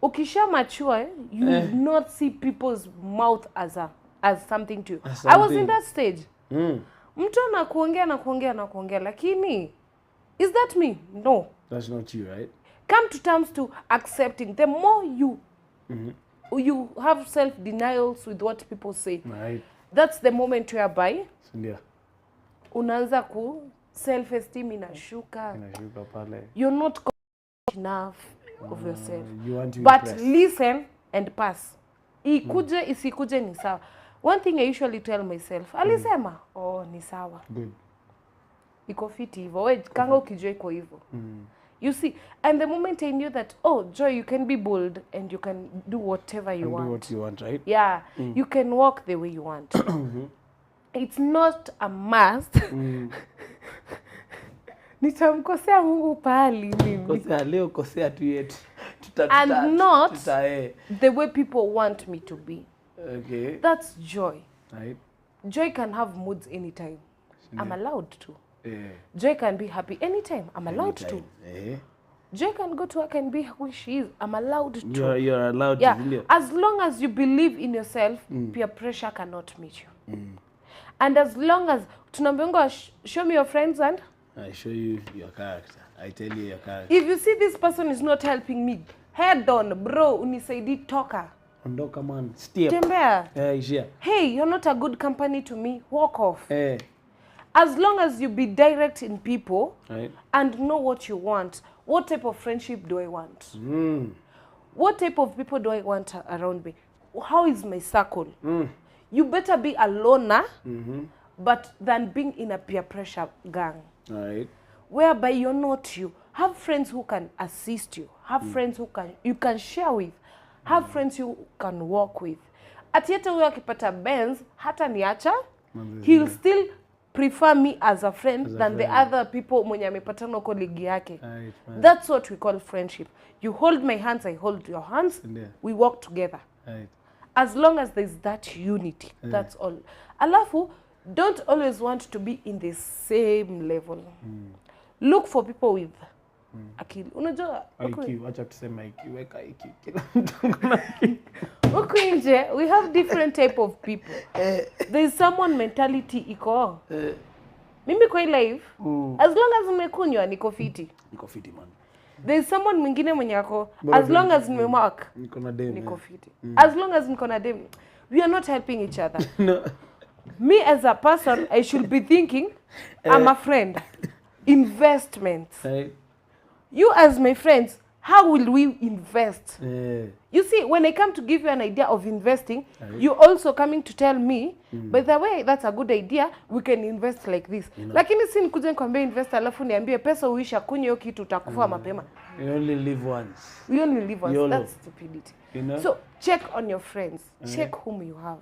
Ukisha mature, you will not see people's mouth as something to you. I was in that stage. Mtu anakuongea lakini is that me? No. That's not you, right? Come to terms to accepting. The more you have self-denials with what people say. Right. That's the moment whereby Sidia. unaanza ku self-esteem inashuka. Pale. You're not confident enough of yourself. You want to But impress. listen and pass. Ikuje isikuje ni sawa. One thing I usually tell myself, alisema, ni sawa. Good. Iko fiti hivyo. Wewe kanga ukijua iko hivyo. You see, and the moment I knew that, Joy, you can be bold and you can do whatever you want. Do what you want, right? Yeah, you can walk the way you want. It's not a must. Nitamkosea Mungu pahali mimi. Kosea leo, kosea tu yetu. And not the way people want me to be. Okay. That's joy. Right. Joy can have moods anytime. I'm allowed to. Yeah. Joy can be happy anytime. I'm allowed to. Yeah. Joy can go to work and be who she is. I'm allowed to. You're allowed yeah. to. As long as you believe in yourself, peer pressure cannot meet you. And as long as tunambiwa show me your friends and I show you your character. I tell you your character. if you see this person is not helping me, head on, bro, unisaidi toka. Ondoka man. Step. Tembea. Yeah. Hey, you're not a good company to me. Walk off. Eh. As long as you be direct in people, Right. and know what you want. What type of friendship do I want? What type of people do I want around me? How is my circle? You better be a loner, but than being in a peer pressure gang. Right. Whereby you're not you. Have friends who can assist you. Have friends who you can share with. Have friends you can walk with. Atieta huyo akipata Benz, hata niacha, he'll still prefer me as a friend than the other people mwenye amepatana uko ligi yake. Right. That's what we call friendship. You hold my hands, I hold your hands. Yeah. We walk together. Right. As long as there's that unity, that's all. Alafu, don't always want to be in the same level. Look for people with akili. Unajua IQ, acha tuseme IQ, weka IQ. Kila mtu kuna IQ. huku nje we have different type of people. There is someone mentality iko. Mimi kwa life as long as nimekunywa niko fiti. Niko fiti man. There is someone mwingine mwenye ako as long as nimemark Niko na dem. niko fiti. As long as niko na dem, we are not helping each other. No. Me as a person, I should be thinking I'm a friend. Investments. Right. You as my friends, how will we invest? You see, when I come to give you an idea of investing, you're also coming to tell me, by the way, that's a good idea, we can invest like this. Lakini si nikuje nikwambie invest alafu niambie pesa uisha kunywa hiyo kitu utakufa mapema. You only live once. We only live once. YOLO. That's stupidity. You know? So check on your friends. Check whom you have.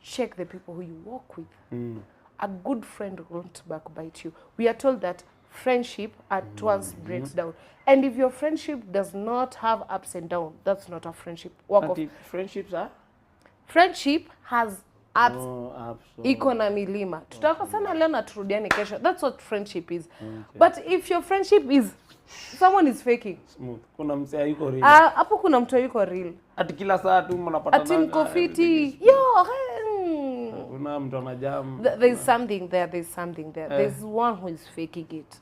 Check the people who you walk with. A good friend won't backbite you. We are told that friendship at once breaks down. And if your friendship does not have ups and downs, that's not a friendship. Walk off. Friendships are? Friendship has ups. Ups. Iko na milima. Tutakosana leo na turudiane kesho. That's what friendship is. But if your friendship is someone is faking. Smooth. Kuna msea yuko real. Hapo kuna mtu yuko real. Ati kila saa tu mnapatana. Ati mko fiti. Yo, kuna mtu anajam. there's something there. There's something there. There's one who is faking it.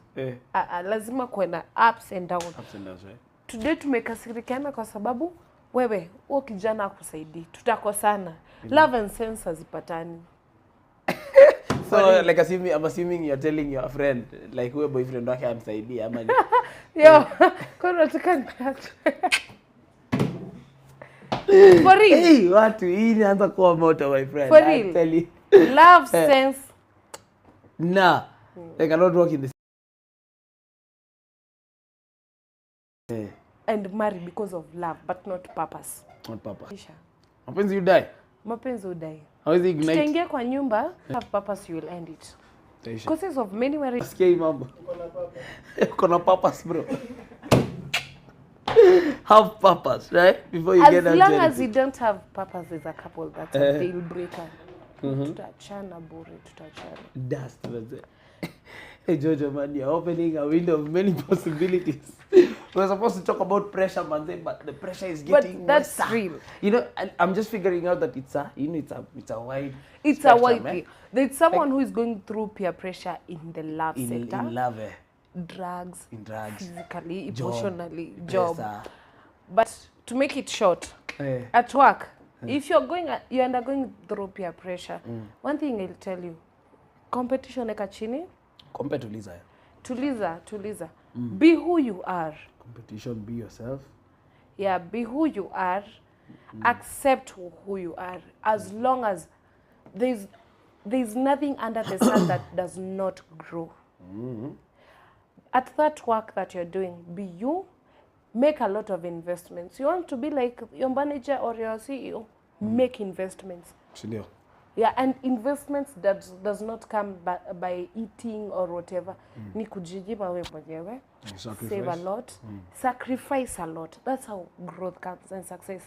Lazima kuwe na ups and downs. Ups and downs, right? Today tumekasirikiana kwa sababu wewe huo kijana akusaidii. Tutakosana. Love and sense hazipatani. So like I'm assuming you're telling your friend like who boyfriend wake amsaidie ama ni. Yo, kwa nataka niache. For real. Hey, watu hii inaanza kuwa moto my friend. For real. I tell you. Love sense. Nah. They cannot work in this. And marry because of love but not purpose. Not purpose. Isha. Mapenzi you die. Mapenzi udai. How is it ignite? Tutaingia kwa nyumba, have purpose you will end it. Taisha. Causes of many marriages. Sikia hii mambo. Kuna purpose bro. Have purpose, right? Before you As get out long as you don't have purpose as a couple, that's a deal breaker. Tutachana bure, tutachana. Dust. Hey Jojo man, you're opening a window of many possibilities. We're supposed to talk about pressure, man, but the pressure is getting But that's worse. real. You know, I'm just figuring out that it's a wide. It's spectrum, a wide eh? thing. There's someone who is going through peer pressure in the love sector. In love, Drugs. in drugs, Physically, job, emotionally, job. pesa. But to make it short, at work, if you're undergoing through peer pressure, one thing I'll tell you, competition eka chini. Compare to Lisa. Tuliza. Be who you are. Competition, be yourself. Yeah, be who you are. Accept who you are. As long as there's nothing under the sun that does not grow. At that work that you're doing, be you. Make a lot of investments. You want to be like your manager or your CEO? Make investments. Sindio. Yeah, and investments that does not come by eating or whatever. Ni kujijipa wewe mwenyewe. Save a lot. Sacrifice a lot. That's how growth comes and success.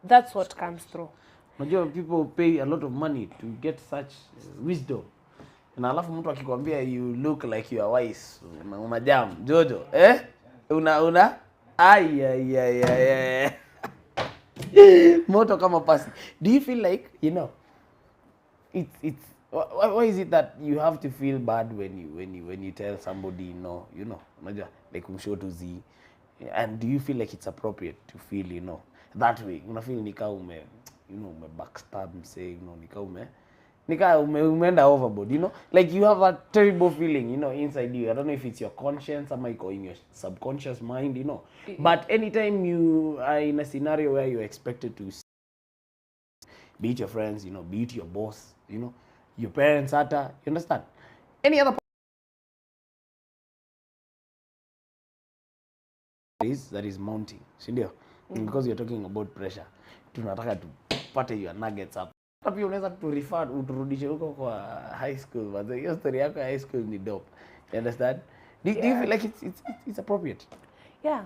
That's what comes through. Unajua people pay a lot of money to get such wisdom. Na alafu mtu akikwambia you look like you are wise. Unajam, Jojo, Una? Ay. Moto kama pasi. Do you feel like, you know, it's why is it that you have to feel bad when you tell somebody no, you know, unajua like umshow to z, and do you feel like it's appropriate to feel, you know, that way? Una feel nika ume backstab say, you know, nika umeenda overboard, you know, like you have a terrible feeling, you know, inside you. I don't know if it's your conscience or in your subconscious mind, you know, but anytime you are in a scenario where you're expected to beat your friends, you know, beat your boss, you know, your parents, you understand? Any other that is mounting, sindio? Because you're talking about pressure, tunataka tupate your nuggets up. Tapi unaweza uturudishe huko kwa high school, but hiyo story yako high school ni dope. You understand? Do you feel like it's appropriate? Yeah.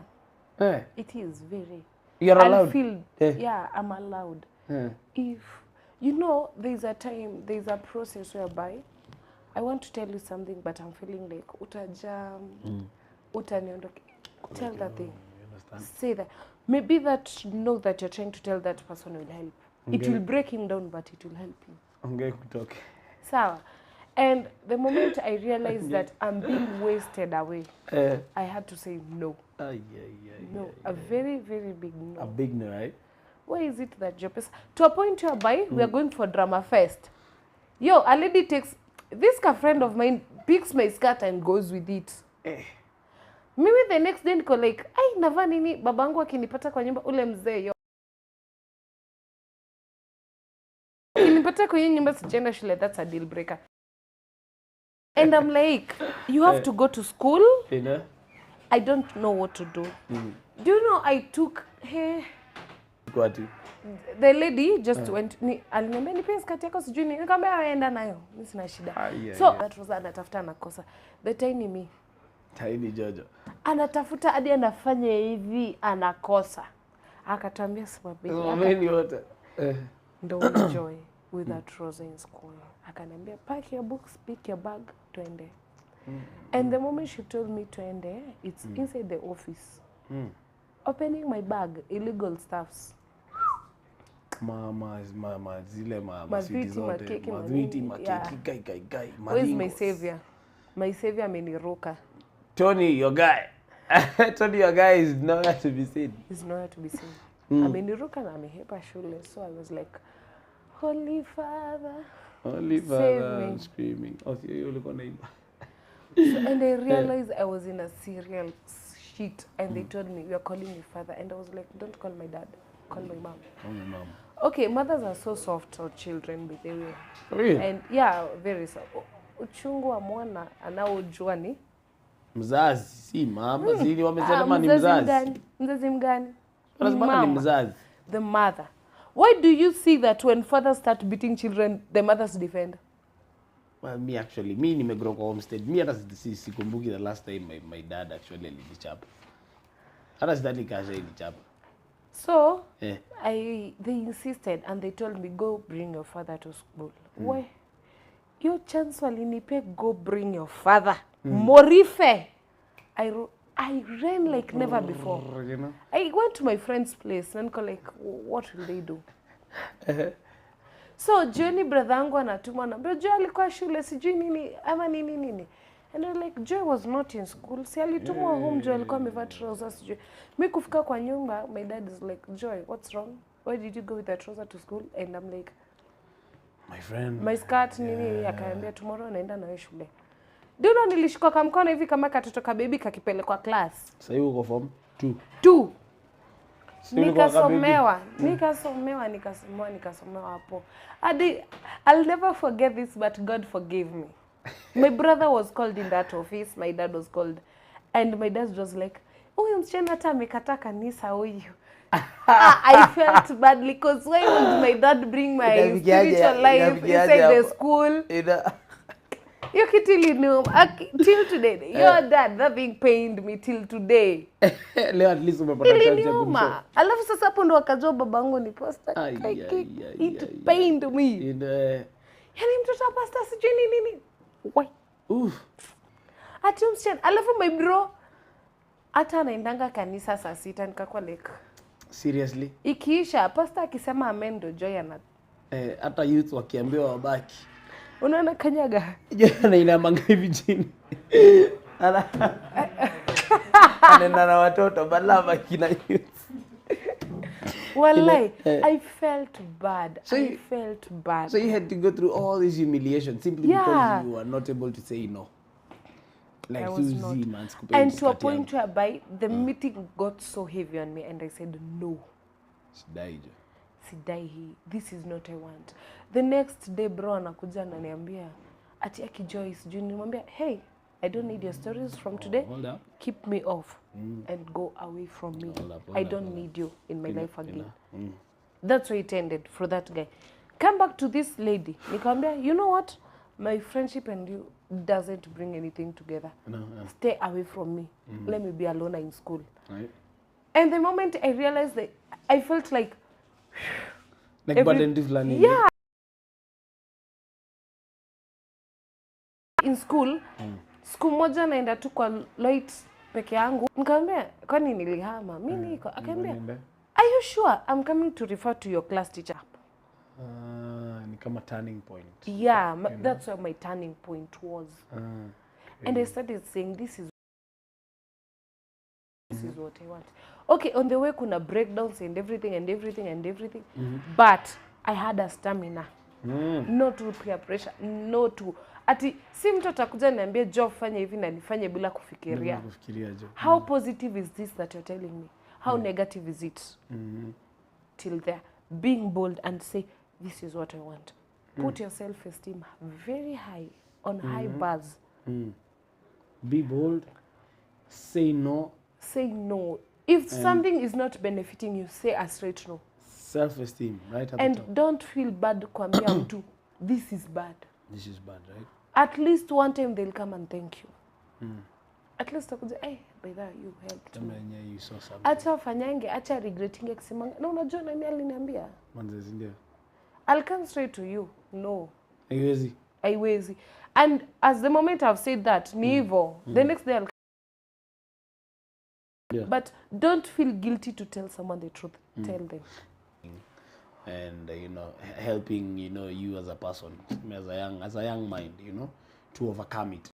It is very. You're allowed. Yeah, I'm allowed. If you know, there's a process whereby I want to tell you something, but I'm feeling like utajam. utaniondoke. Tell that thing. Say that. Maybe that no that you're trying to tell that person will help. It will break him down, but it will help him. Ongea kutoke. Sawa. And the moment I realized that I'm being wasted away, I had to say no. No, a very, very big no. A big no, right? Why is it that job is to a point whereby we are going for drama fest? Yo, a lady takes this friend of mine picks my skirt and goes with it. Maybe the next day niko like, ai navaa nini babangu akinipata kwa nyumba ule mzee yo. Akinipata kwa nyumba sijaenda shule, that's a deal breaker. And I'm like, you have to go to school. You know? I don't know what to do. Do you know I took What? the lady just went aliniambia nipe skati yako sijui nini, nikamwambia aenda nayo, mimi sina shida. So that was anatafuta anakosa. The tiny me. Tiny Jojo. Anatafuta hadi anafanya hivi anakosa. Akatambia sababu. Mimi wote. Ndo enjoy with that Rose in school. Akaniambia pack your books, pick your bag, tuende. And the moment she told me tuende, it's inside the office. Opening my bag, illegal stuffs. Mama, zile Maswiti, zote. makeki, Maswiti, manini, gai. Where's my savior? My savior ameniruka. Tony, your guy. Tony, your guy is nowhere to be seen. He's nowhere to be seen. Ameniruka na amehepa shule. So I was like, Holy Father, Father, I'm screaming. Oh, you look on name. And I realized I was in a serial shit. And they told me, we are calling you father. And I was like, don't call my dad. Call my mom. Oh, my mom. Okay, mothers are so soft on children, by the way. Really? And yeah, very soft. Uchungu wa mwana anaojua ni mzazi, si mama. Zili wamesema ni mzazi. Mzazi mgani? Wanasema ni mzazi. The mother. Why do you see that when fathers start beating children, the mothers defend? Well, me actually, me nimegrow kwa homestead. Me hata sikumbuki the last time my dad actually alinichapa. Hata sidhani kasha ilichapa. So, they insisted and they told me, go bring your father to school. Why? Your chance walinipe, go bring your father. Morife. I ran like never before. You know? I went to my friend's place and like, what will they do? So, Johnny brother angu anatuma na, bro, Joy alikuwa shule, sijui nini, ama nini. And I'm like, Joy was not in school. Si alitumwa home, Joy alikuwa amevaa trousers, sijui. Mi kufika kwa nyumba, my dad is like, Joy, what's wrong? Why did you go with that trouser to school? And I'm like, my friend. My skirt, nini, akaniambia tomorrow naenda nawe shule. Duno nilishikwa kwa mkono hivi kama katoto ka baby kakipelekwa class. Sasa hiyo uko form 2. Nikasomewa hapo. I'll never forget this, but God forgave me. My brother was called in that office, my dad was called. And my dad was like, huyu msichana hata amekataa kanisa huyu. I felt badly because why would my dad bring my spiritual life inside the school? You can tell you know, till today, your dad, that thing pained me till today. Leo at least umepata chance ya kumshow. Alafu sasa hapo ndo akajua babangu ni pastor. It pained me. Yani mtoto wa pastor sijui nini. Why? Ati msichana. Alafu my bro hata anaendanga kanisa saa 6 nikakuwa like seriously? Ikiisha pastor akisema amen ndo Joy ana hata youth wakiambiwa wabaki. Unaona kanyaga? Jana inamanga hivi chini. Anaenda na watoto balava kina youth. Wallahi, I felt bad. I felt bad. So you had to go through all this humiliation simply because you were not able to say no. Like Suzy, man. And to a point whereby the meeting got so heavy on me and I said no. Sidai hii. This is not I want. The next day bro anakuja ananiambia ati aki Joy sijui nimwambia hey, I don't need your stories from today. Keep me off and go away from me. I don't need you in my life again. That's why it ended for that guy. Come back to this lady. Nikamwambia, you know what? My friendship and you doesn't bring anything together. Stay away from me. Let me be alone in school. Right. And the moment I realized that, I felt like burden is learning. Yeah. In school, siku moja naenda tu kwa Lloyd peke yangu. Nikamwambia kwani nilihama? Mimi niko. Akaambia, "Are you sure? I'm coming to refer to your class teacher." Ni kama turning point. Yeah, that's where my turning point was. And I started saying this is what I want. Okay, on the way kuna breakdowns and everything. But I had a stamina. No to peer pressure, no to ati si mtu atakuja niambie Jo fanya hivi na nifanye bila kufikiria. How positive is this that you're telling me? How negative is it? Till there, being bold and say this is what I want. Put your self-esteem very high, on high bars. Be bold. Say no. Say no. If something is not benefiting you, say a straight no. Self-esteem, right at and the top. Don't feel bad kuambia mtu this is bad. This is bad, right? At least one time they'll come and thank you. At least takuja, by that you helped me. You saw something. Acha fanyange, acha regretting akisema, na unajua nani aliniambia? Manzezi ndio. I'll come straight to you. No. Haiwezi. Haiwezi. And as the moment I've said that, ni hivyo, the next day I'll But don't feel guilty to tell someone the truth. Tell them. And helping you as a person, as a young mind, to overcome it.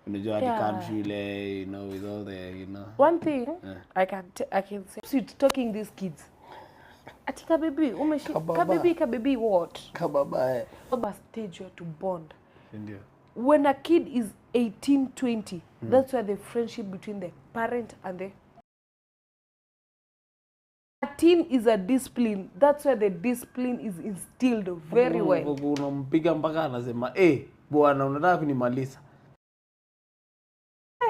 Unajua shule, with all the One thing I can say, sweet talking these kids. Atika baby, kababy what? Kababa. A stage where to bond. India. When a kid is 18, 20, that's where the friendship between the parent and the teen is a discipline. That's where the discipline is instilled very well. Unampiga mpaka anasema, bwana unataka kunimaliza.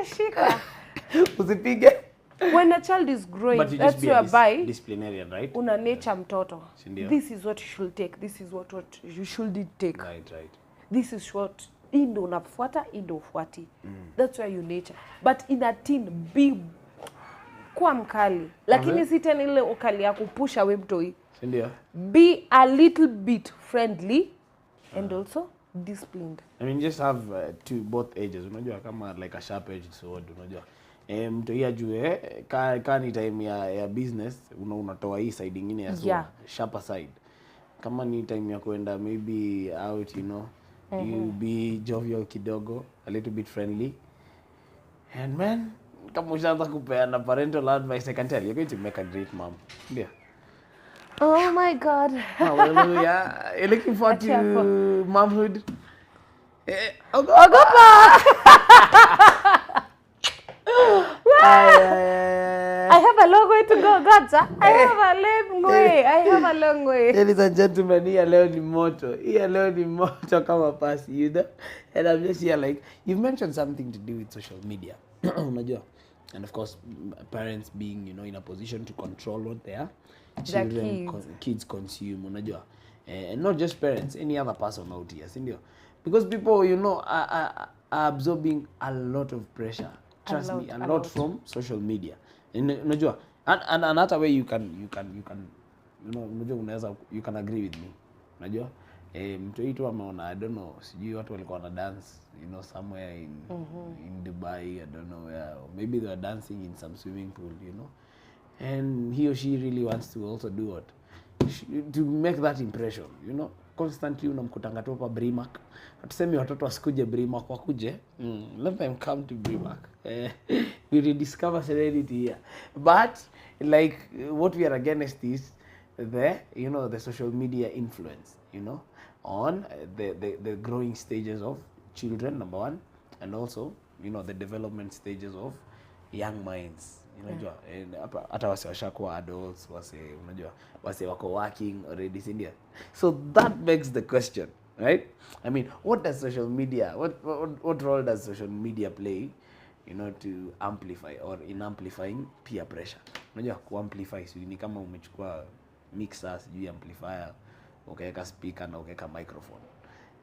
Shika. Usipige. When a child is growing, that's where disciplinarian, right? Una nature mtoto. This is what you should take. This is what you should take. Right. This is what indo unafuata, indo ufuati. That's where you nature. But in a teen, be kwa mkali. Lakini si tena ile ukali ya kupusha we mtoi. Ndio. Be a little bit friendly and also disciplined. I mean, just have both ages. Unajua kama like a sharp edged sword, unajua. Mtoi ajue ka ni time ya business, unatoa hii side nyingine ya sword, sharper side. Kama ni time ya kwenda maybe out, you be jovial kidogo, a little bit friendly. And man, kama ushaanza kupeana parental advice, I can tell you're going to make a great mom. Yeah. Oh my God. Hallelujah. You're looking forward to momhood? Ogopa! I have a long way to go, Gaza. I have a long way. Ladies and gentlemen, hii leo ni moto kama pasi, And I'm just here like, you've mentioned something to do with social media. Unajua? And of course, parents being, in a position to control what their children, kids consume, unajua? And not just parents, any other person out here, sindio? Because people, are absorbing a lot of pressure. Trust me, a lot from social media. Unajua? And another way you can unajua you can agree with me. Unajua? Mtu tu ameona, I don't know, sijui watu walikuwa na dance, somewhere in Dubai, I don't know where, or maybe they were dancing in some swimming pool, and he or she really wants to also do what? To make that impression, constantly unamkutanga tu hapa Brimac. Hatusemi watoto wasikuje Brimac, wakuje. Let them come to Brimac. We rediscover serenity here. But like what we are against is the social media influence, on the growing stages of children, number one, and also, the development stages of young minds. Hata wase washakuwa adults, wase wako working already, India. So that begs the question, right? I mean, what does social media, what role does social media play, to amplify or in amplifying peer pressure? Unajua kuamplify ni kama umechukua mixer, sijui amplifier, ukaweka speaker na ukaweka microphone.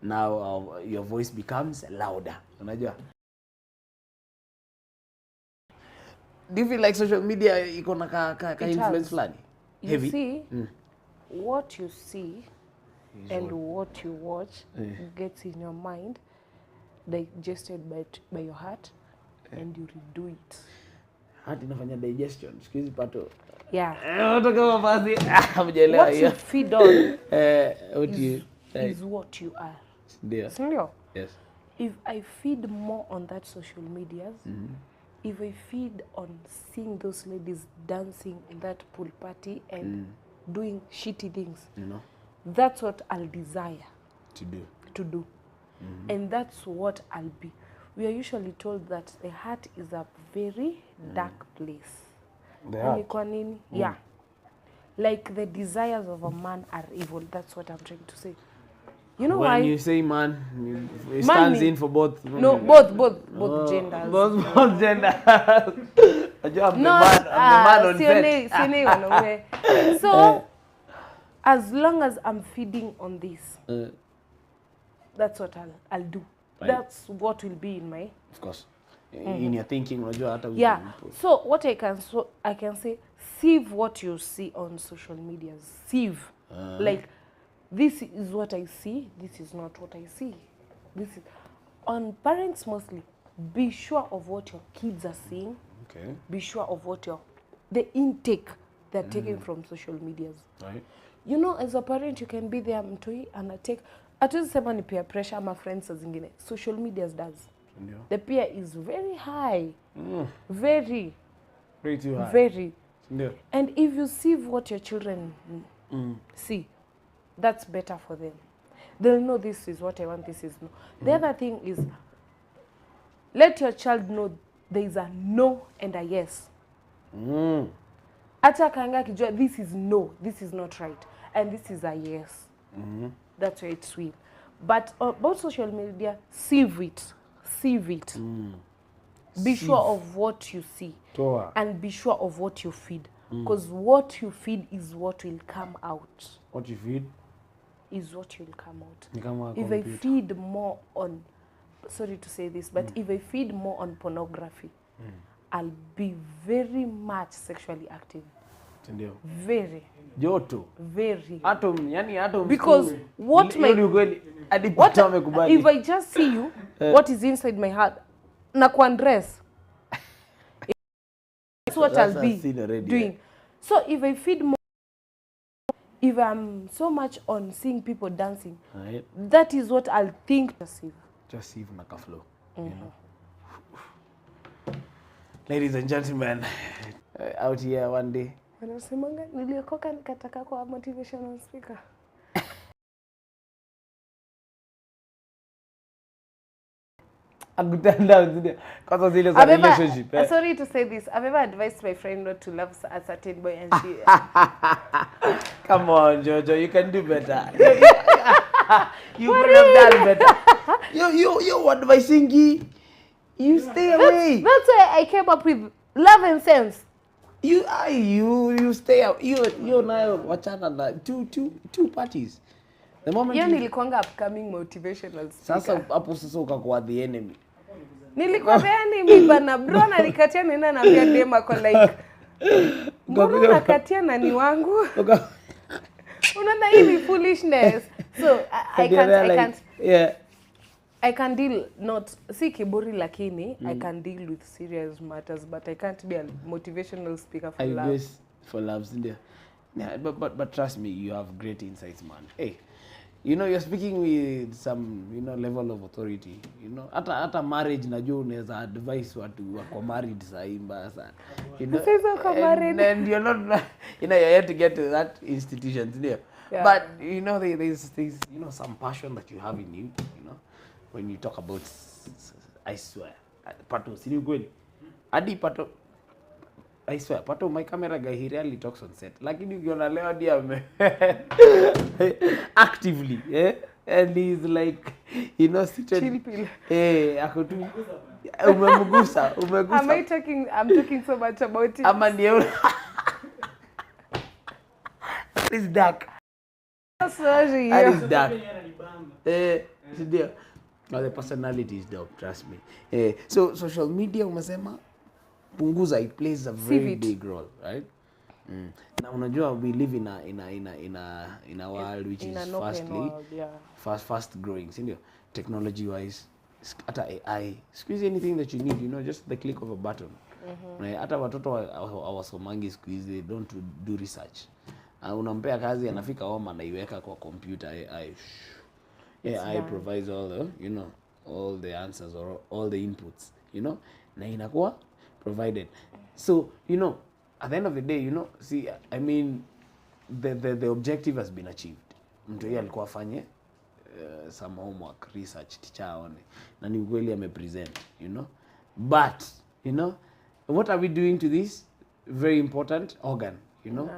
Now your voice becomes louder. Unajua? Do you feel like social media iko na ka influence flani? You see, what you see and what you watch gets in your mind. digested by your heart and you redo it. Hati inafanya digestion. Siku hizi pato. Yeah. Watu kama basi hamjaelewa What hiyo. you feed on is is what you are. ndio. Sindio? Yes. If I feed more on that social medias, if I feed on seeing those ladies dancing in that pool party and doing shitty things, You know, that's what I'll desire to do. and that's what I'll be. We are usually told that the heart is a very dark place. The Yaani heart. kwa nini? Yeah. Like the desires of a man are evil. That's what I'm trying to say. You know When why? you say man, it stands in for both. No, both genders. Both genders. I'm the man on set. Sione wanaume. So, as long as I'm feeding on this, that's what I'll do. Right. That's what will be in my... Of course. In your thinking, unajua hata Yeah. So what I can say, sieve what you see on social media. Sieve. Like, this is what I see. This is not what I see. This is on parents mostly. Be sure of what your kids are seeing. Okay. Be sure of what the intake they're taking from social medias. Right. You know, as a parent, you can be there mtoi and take. Hatuwezi sema ni peer pressure ama friends saa zingine. Social medias does. Ndio. The peer is very high. Very. Way too high. Very. Ndio. And if you see what your children see, that's better for them. They'll know this is what I want, this is no. The other thing is, let your child know there is a no and a yes. Acha kaanga kijua, this is no, this is not right, and this is a yes. That's where it's sweet. But about social media, sieve it. Sieve it. Be sure of what you see. Toa. And be sure of what you feed. Because what you feed is what will come out. What you feed? Is what will come out. Ni kama If I computer. feed more on, sorry to say this, but if I feed more on pornography, I'll be very much sexually active. Ndio. Very. Joto. Very. Atom, yani atom. Because what my... If I just see you, what is inside my heart, na kuandress. That's what I'll be doing. So if I feed more, if I'm so much on seeing people dancing, Right. that is what I'll think. Just see na ka flow. You know. Ladies and gentlemen, out here one day. Wanasemanga niliokoka nikataka kwa motivational speaker. Relationship. Sorry to say this. I've ever advised my friend not to love a certain boy and she... Come on, Jojo, you can do better. You could have done better. You advising me. You stay away. That's why I came up with love and sense. You stay out. You now wachana na two parties. The moment Yo nilikuanga upcoming motivational speaker. sasa hapo sasa ukakuwa the enemy. Nilikuwa the enemy bana bro na nikatia nina na pia dem ako like mbona nakatia nani wangu? Unaona hii ni foolishness. So I can't Yeah. I can deal not si kiburi lakini I can deal with serious matters but I can't be a motivational speaker for love. Advice for love, India. Yeah, but trust me, you have great insights, man. Hey, you know, you're speaking with some, you know, level of authority. You know, hata marriage najua unaweza advice watu wako married sahi mbaya sana. You know, and you're not, you know, you're yet to get to that institution, yeah. But you know, there's you know some passion that you have in you. You know, when you talk about, I swear, Pato, sini kweli, hadi Pato. I swear, Pato, my camera guy, he rarely talks on set. Lakini ukiona leo dia actively, and he's like, you know, seated. Chill pill. Ako tu. Umemugusa. I'm talking so much about it. Ama ndio. It's dark. Sorry. That is dark. Ndio. No, the personality is dope, trust me. So social media umesema punguza, it plays a very big role, right? Na unajua we live in a world which is fast growing, si ndio? Technology wise, hata AI, squeeze anything that you need, you know, just the click of a button. Hata watoto hawasomangi siku hizi, they don't do research. Unampea kazi anafika home anaiweka kwa computer. AI provides all the, you know, all the answers or all the inputs, you know, na inakuwa provided. So, you know, at the end of the day, you know, see, I mean, the objective has been achieved. Mtu yeye alikuwa afanye some homework, research, teacher aone. Na ni ukweli amepresent, you know. But, you know, what are we doing to this very important organ, you know,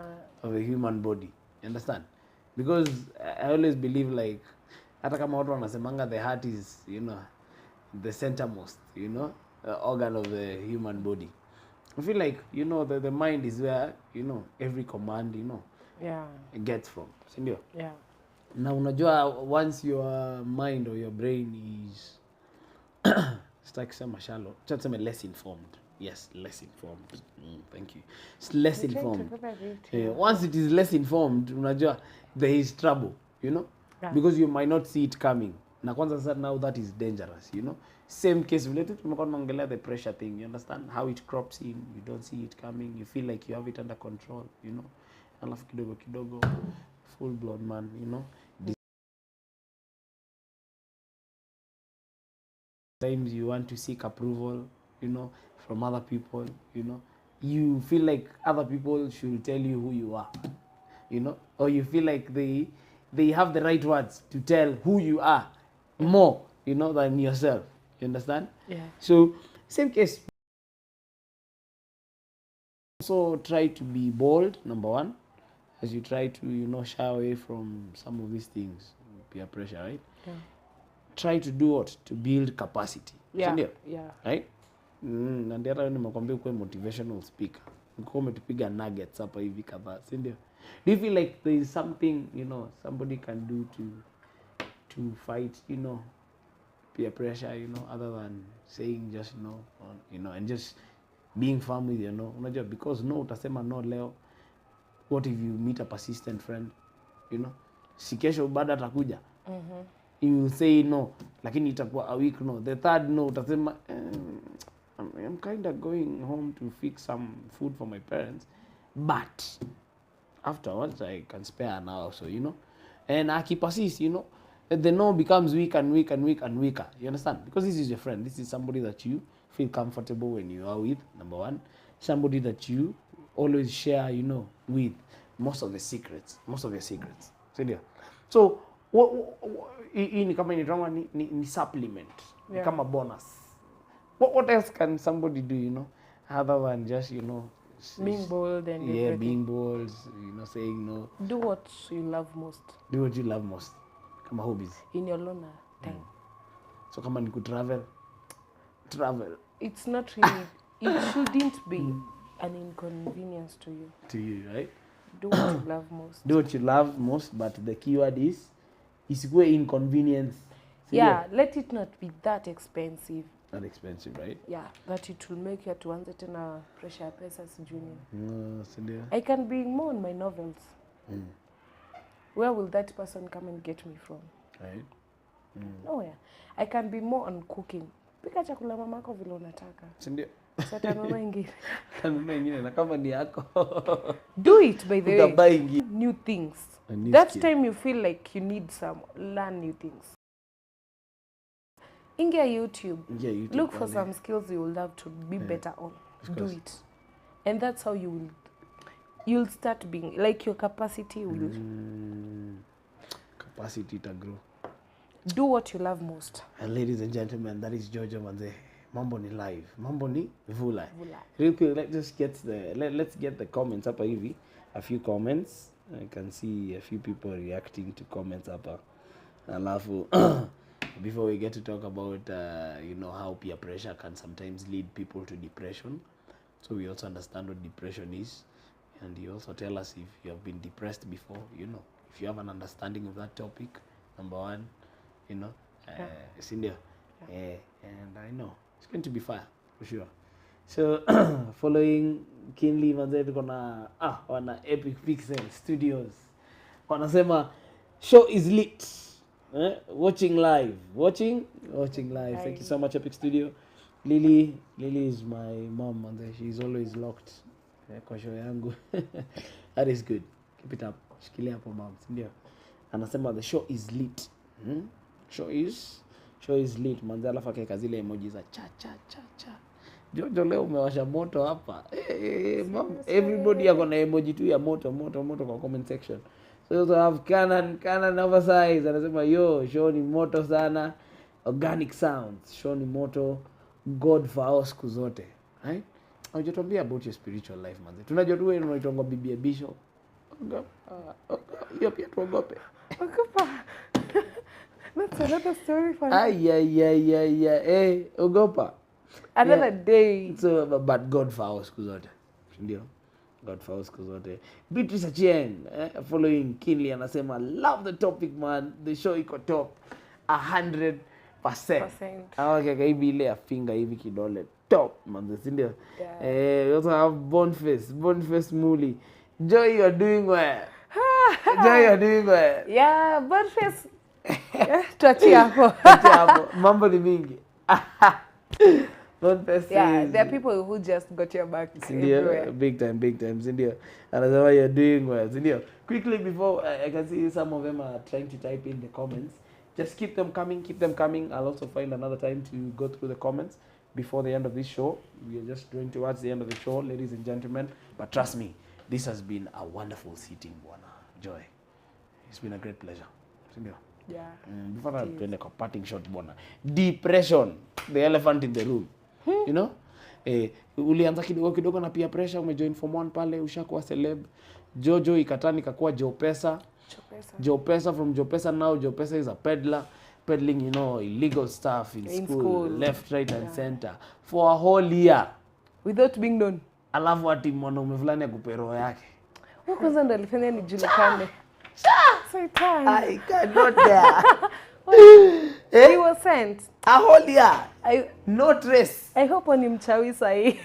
of the human body? You understand? Because I always believe, like, hata kama watu wanasemanga the heart is, you know, the centermost, you know, organ of the human body. I feel like, you know, the mind is where, you know, every command, you know, gets from. Sindio? Yeah. Na unajua, once your mind or your brain is sitaki kusema shallow, tuseme less informed. Yes, less informed. Thank you. It's less informed. Once it is less informed, unajua, there is trouble, you know, because you might not see it coming. Na kwanza sasa, now that is dangerous, you know. Same case related, tumekuwa tunaongelea the pressure thing, you understand how it crops in, you don't see it coming, you feel like you have it under control, you know. Alafu kidogo kidogo, full blown man, you know. Times you want to seek approval, you know, from other people, you know. You feel like other people should tell you who you are, you know, or you feel like they have the right words to tell who you are more, you know, than yourself. You understand? Yeah. So, same case. Also try to be bold, number one, as you try to, you know, shy away from some of these things, peer pressure, right? Yeah. Try to do what? To build capacity. Yeah. Sindio? Yeah. Right? Na ndio hata nimekwambia kuwa motivational speaker. Niko umetupiga nuggets hapa hivi kadhaa, si ndio? Do you feel like there is something, you know, somebody can do to fight, you know, peer pressure, you know, other than saying just no, or, you know, and just being firm with your no? Unajua, because no utasema no leo, what if you meet a persistent friend, you know? Si kesho baada atakuja. You will say no, lakini itakuwa a week no. The third no utasema I'm kind of going home to fix some food for my parents, but afterwards I can spare an hour or so, you know. And I persist, you know. The no becomes weak and weak and weak and weaker. You understand? Because this is your friend. This is somebody that you feel comfortable when you are with, number one. Somebody that you always share, you know, with most of your secrets. So, hii ni kama inaitwa ni supplement, ni kama bonus. What else can somebody do, you know, other than just, you know, being bold and everything. being bold, you know, saying no. Do what you love most. Do what you love most. Kama hobbies. In your loner time. So kama ni travel. It's not really, it shouldn't be an inconvenience to you. To you, right? Do what you love most. Do what you love most, but the keyword is isikuwe inconvenience. Yeah, let it not be that expensive. Not expensive, right? Yeah, that it will make you tuanze tena pressure pesa sijuni. Sindio. I can be more on my novels. Where will that person come and get me from? Right. Nowhere. I can be more on cooking. Pika chakula mamako vile unataka. Sindio. Sasa nunua ingine. Kanunua ingine na kama ni yako. Do it, by the way. Utabuy ingine. New things. New That skill. time you feel like you need learn new things. Ingia YouTube. Look for some skills you will have to be better on. Do it. And that's how you'll start being, like, your capacity will capacity to grow. do what you love most. And ladies and gentlemen, that is Jojo Manze. Mambo ni live. Mambo ni Vula. Vula. Real quick, let's get the comments hapa hivi. A few comments. I can see a few people reacting to comments hapa. Alafu before we get to talk about you know, how peer pressure can sometimes lead people to depression. So we also understand what depression is, and you also tell us if you have been depressed before, you know, if you have an understanding of that topic, number one, you know, it's in there. And I know it's going to be fire for sure. So following Kinley Manze, tuko na wana Epic Pixel Studios wanasema show is lit. Watching live. Watching live. Thank you so much, Epic Studio. Lily is my mom, and she's always locked kwa show yangu. That is good. Keep it up. Shikilia hapo mom, ndio. Anasema the show is lit. Show is lit. Manze alafu akaweka zile emoji za cha cha cha cha. Jojo leo umewasha moto hapa. Mom, everybody yako na emoji tu ya moto kwa comment section. So to have Canon oversize anasema yo show ni moto sana. Organic sounds, show ni moto. God for our siku zote. Right? Hujatuambia about your spiritual life manze. Tunajua tu wewe unaitwa bibi ya bishop. Hiyo pia tuogope. Ogopa. That's another story for me. Ogopa. Another day. So but God for our siku zote. Ndio. God for us siku zote. Beatrice Achien, following keenly anasema love the topic man. The show iko top 100%. Okay, hivi ile ya finger hivi kidole top man, ndio. We also have Boniface Muli. Joy, you are doing well. Yeah, Boniface. Tuachie hapo. Mambo ni mingi. Yeah, there are people who just got your back everywhere. Big time, Sindio. And that's why you're doing well, Sindio. Quickly before, I can see some of them are trying to type in the comments. Just keep them coming. I'll also find another time to go through the comments before the end of this show. We are just going towards the end of the show, ladies and gentlemen. But trust me, this has been a wonderful sitting, Bwana. Joy. It's been a great pleasure, Sindio. Yeah. Before that, tuende kwa parting shot, Bwana. Depression, the elephant in the room. You know? Ulianza kidogo na peer pressure, umejoin form 1 pale, ushakuwa celeb. Jojo ikatani kakuwa Jopesa. From Jopesa now, Jopesa is a peddler, peddling, you know, illegal stuff in school, left, right and center for a whole year without being known. Alafu ati mwanaume fulani akupe roho yake. Wewe kwanza ndo alifanya nijulikane. Satan. I cannot dare. He was sent. A whole year. No trace. I hope ni mchawi sahi.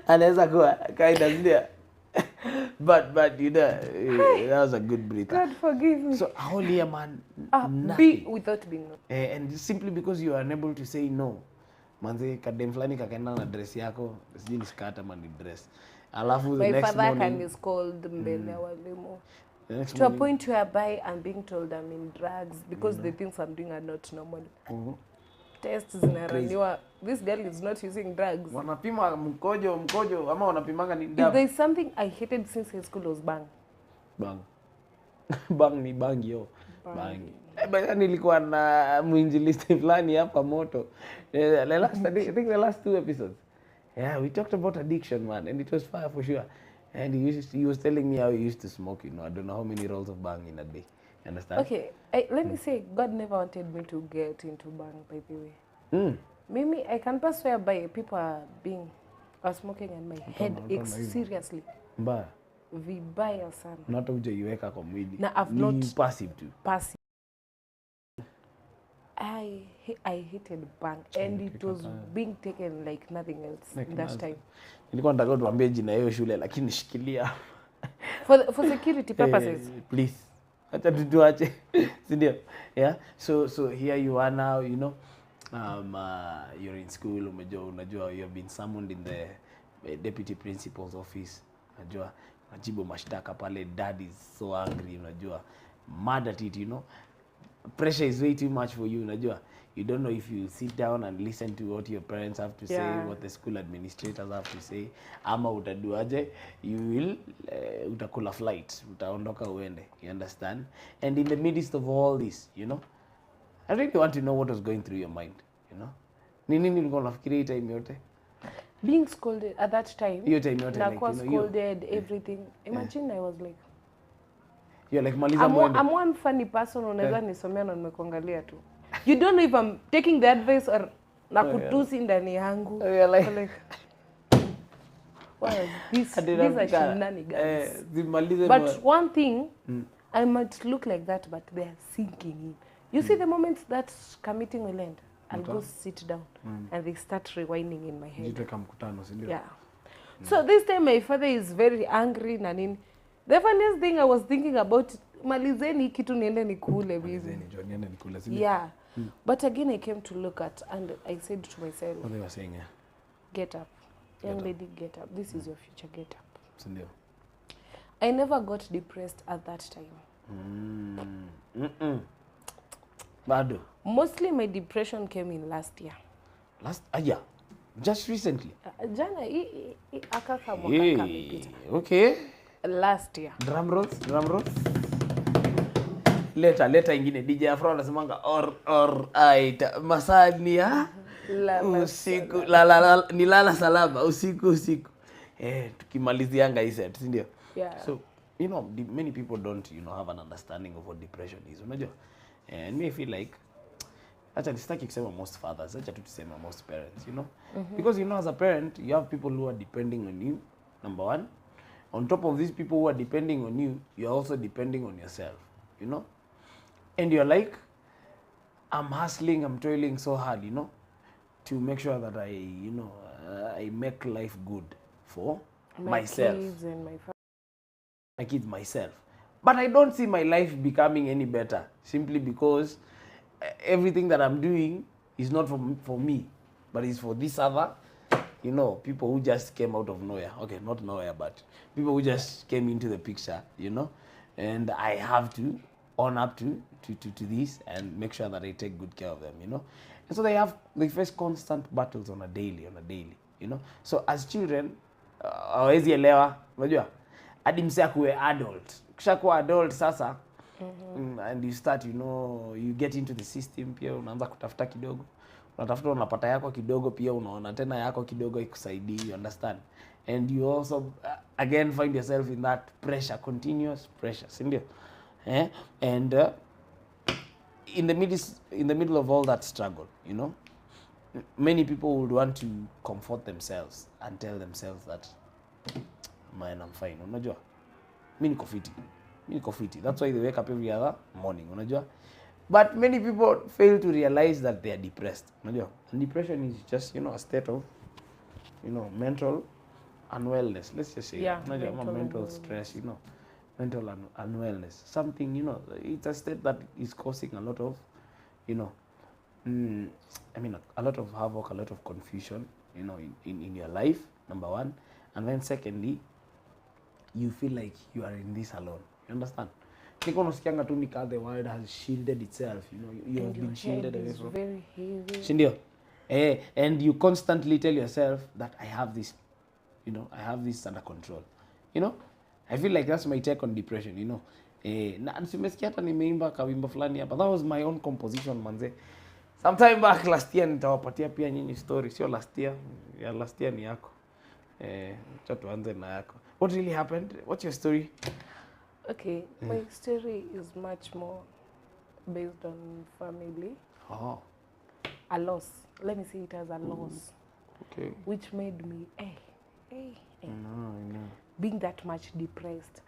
Anaweza kuwa kaida ndio. But you know, that was a good breather. God forgive me. So a whole year man, be without being known. And simply because you are unable to say no. Manze kadem fulani kakaenda na dress yako, sijui ni skirt ama ni dress. Alafu the next morning. My father is called mbele ya walimu. To a point whereby I'm being told I'm in drugs because the things I'm doing are not normal. Tests zinaraniwa. This girl is not using drugs. Wanapima mkojo ama wanapimanga ni damu. If there is something I hated since high school was bang. Bang ni bangi yo. Bangi. Baya nilikuwa na mwinjilisti fulani hapa moto. I think the last 2 episodes. Yeah, we talked about addiction, man, and it was fire for sure. And he was telling me how he used to smoke, you know. I don't know how many rolls of bang in a day. You understand? Okay, let me say, God never wanted me to get into bang, by the way. Maybe I can pass whereby people are smoking and my head aches seriously. Mbaya. Vibaya sana. Not hujaiweka kwa mwili. Na I've not passive too. Passive. I hated bang and it was being taken like nothing else in that time. Nilikuwa nataka tuambie jina hiyo shule lakini shikilia. For security purposes. Please. Acha tuache. Sindio? Yeah. So here you are now, you know. You're in school, unajua you have been summoned in the deputy principal's office. Unajua majibu mashtaka pale, dad is so angry, unajua. Mad at it, you know. Pressure is way too much for you, unajua. You don't know if you sit down and listen to what your parents have to say, what the school administrators have to say. Ama utaduaje, you will utakula flight, utaondoka uende, you understand? And in the midst of all this, you know, I really want to know what was going through your mind, you know? Nini nilikuwa nafikiria time yote? Being scolded at that time. Hiyo time yote like, you know, scolded, everything. Imagine I was like, you're like maliza mwende. I'm one funny person, unaweza nisomea na nimekuangalia tu. You don't know if I'm taking the advice or nakutusi ndani yangu. You're like what is this? These are shenanigans. But one thing, I might look like that, but they are sinking in. You see the moments that committing will end, I'll go sit down and they start rewinding in my head. Yeah. So this time my father is very angry. The funniest thing I was thinking about, malizeni kitu niende nikule bibi. Malizeni jo niende nikule si Yeah. But again I came to look at and I said to myself, what they were saying get up. Young lady, get up. This is your future, get up. si ndio? I never got depressed at that time. Bado. Mostly my depression came in last year. Yeah. Just recently. Jana akaka mwaka kamepita. Okay. Last year. Drum rolls. Leta ingine DJ Afro anasemanga or aita masani ya usiku ni lala salama usiku. Tukimalizianga hii set, si ndio? Yeah. So, you know, many people don't, you know, have an understanding of what depression is. Unajua? And me I feel like acha nisitaki kusema most fathers, acha tu tuseme most parents, you know? Because you know as a parent, you have people who are depending on you, number one. On top of these people who are depending on you, you're also depending on yourself, you know? And you're like, I'm hustling, I'm toiling so hard, you know, to make sure that I make life good for myself. Kids and My kids, myself. But I don't see my life becoming any better simply because everything that I'm doing is not for me, but it's for this other, you know, people who just came out of nowhere. Okay, not nowhere, but people who just came into the picture, you know, and I have to own up to this and make sure that I take good care of them, you know. And so they face constant battles on a daily, you know. So as children, hawezi elewa, unajua, hadi msee akuwe adult. Ukishakuwa adult sasa, and you start, you know, you get into the system, pia unaanza kutafuta kidogo. Unatafuta unapata yako kidogo, pia unaona tena yako kidogo ikusaidii, you understand? And you also again find yourself in that pressure, continuous pressure, si ndio? And in the middle of all that struggle, you know, many people would want to comfort themselves and tell themselves that, man, I'm fine. Unajua? Mimi niko fiti. That's why they wake up every other morning. Unajua? But many people fail to realize that they are depressed. Unajua? And depression is just, you know, a state of, you know, mental unwellness. Let's just say, yeah, mental stress, you know. Mental unwellness, something, you know, it's a state that is causing a lot of, you know, a lot of havoc, a lot of confusion, you know, in your life, number one. And then secondly, you feel like you are in this alone. You understand? Niko nasikianga tu nika the world has shielded itself, you know, you have been shielded away from. Very heavy. Sindio? And you constantly tell yourself that I have this, you know, I have this under control, you know. I feel like that's my take on depression, you know. Na nimesikia hata nimeimba kawimbo fulani hapa. That was my own composition, manze. Sometime back last year nitawapatia pia nyinyi story. Sio last year. Ya last year ni yako. Acha tuanze na yako. What really happened? What's your story? Okay, my story is much more based on family. Oh. A loss. Let me say it as a loss. Okay. Which made me, I know. being that much depressed.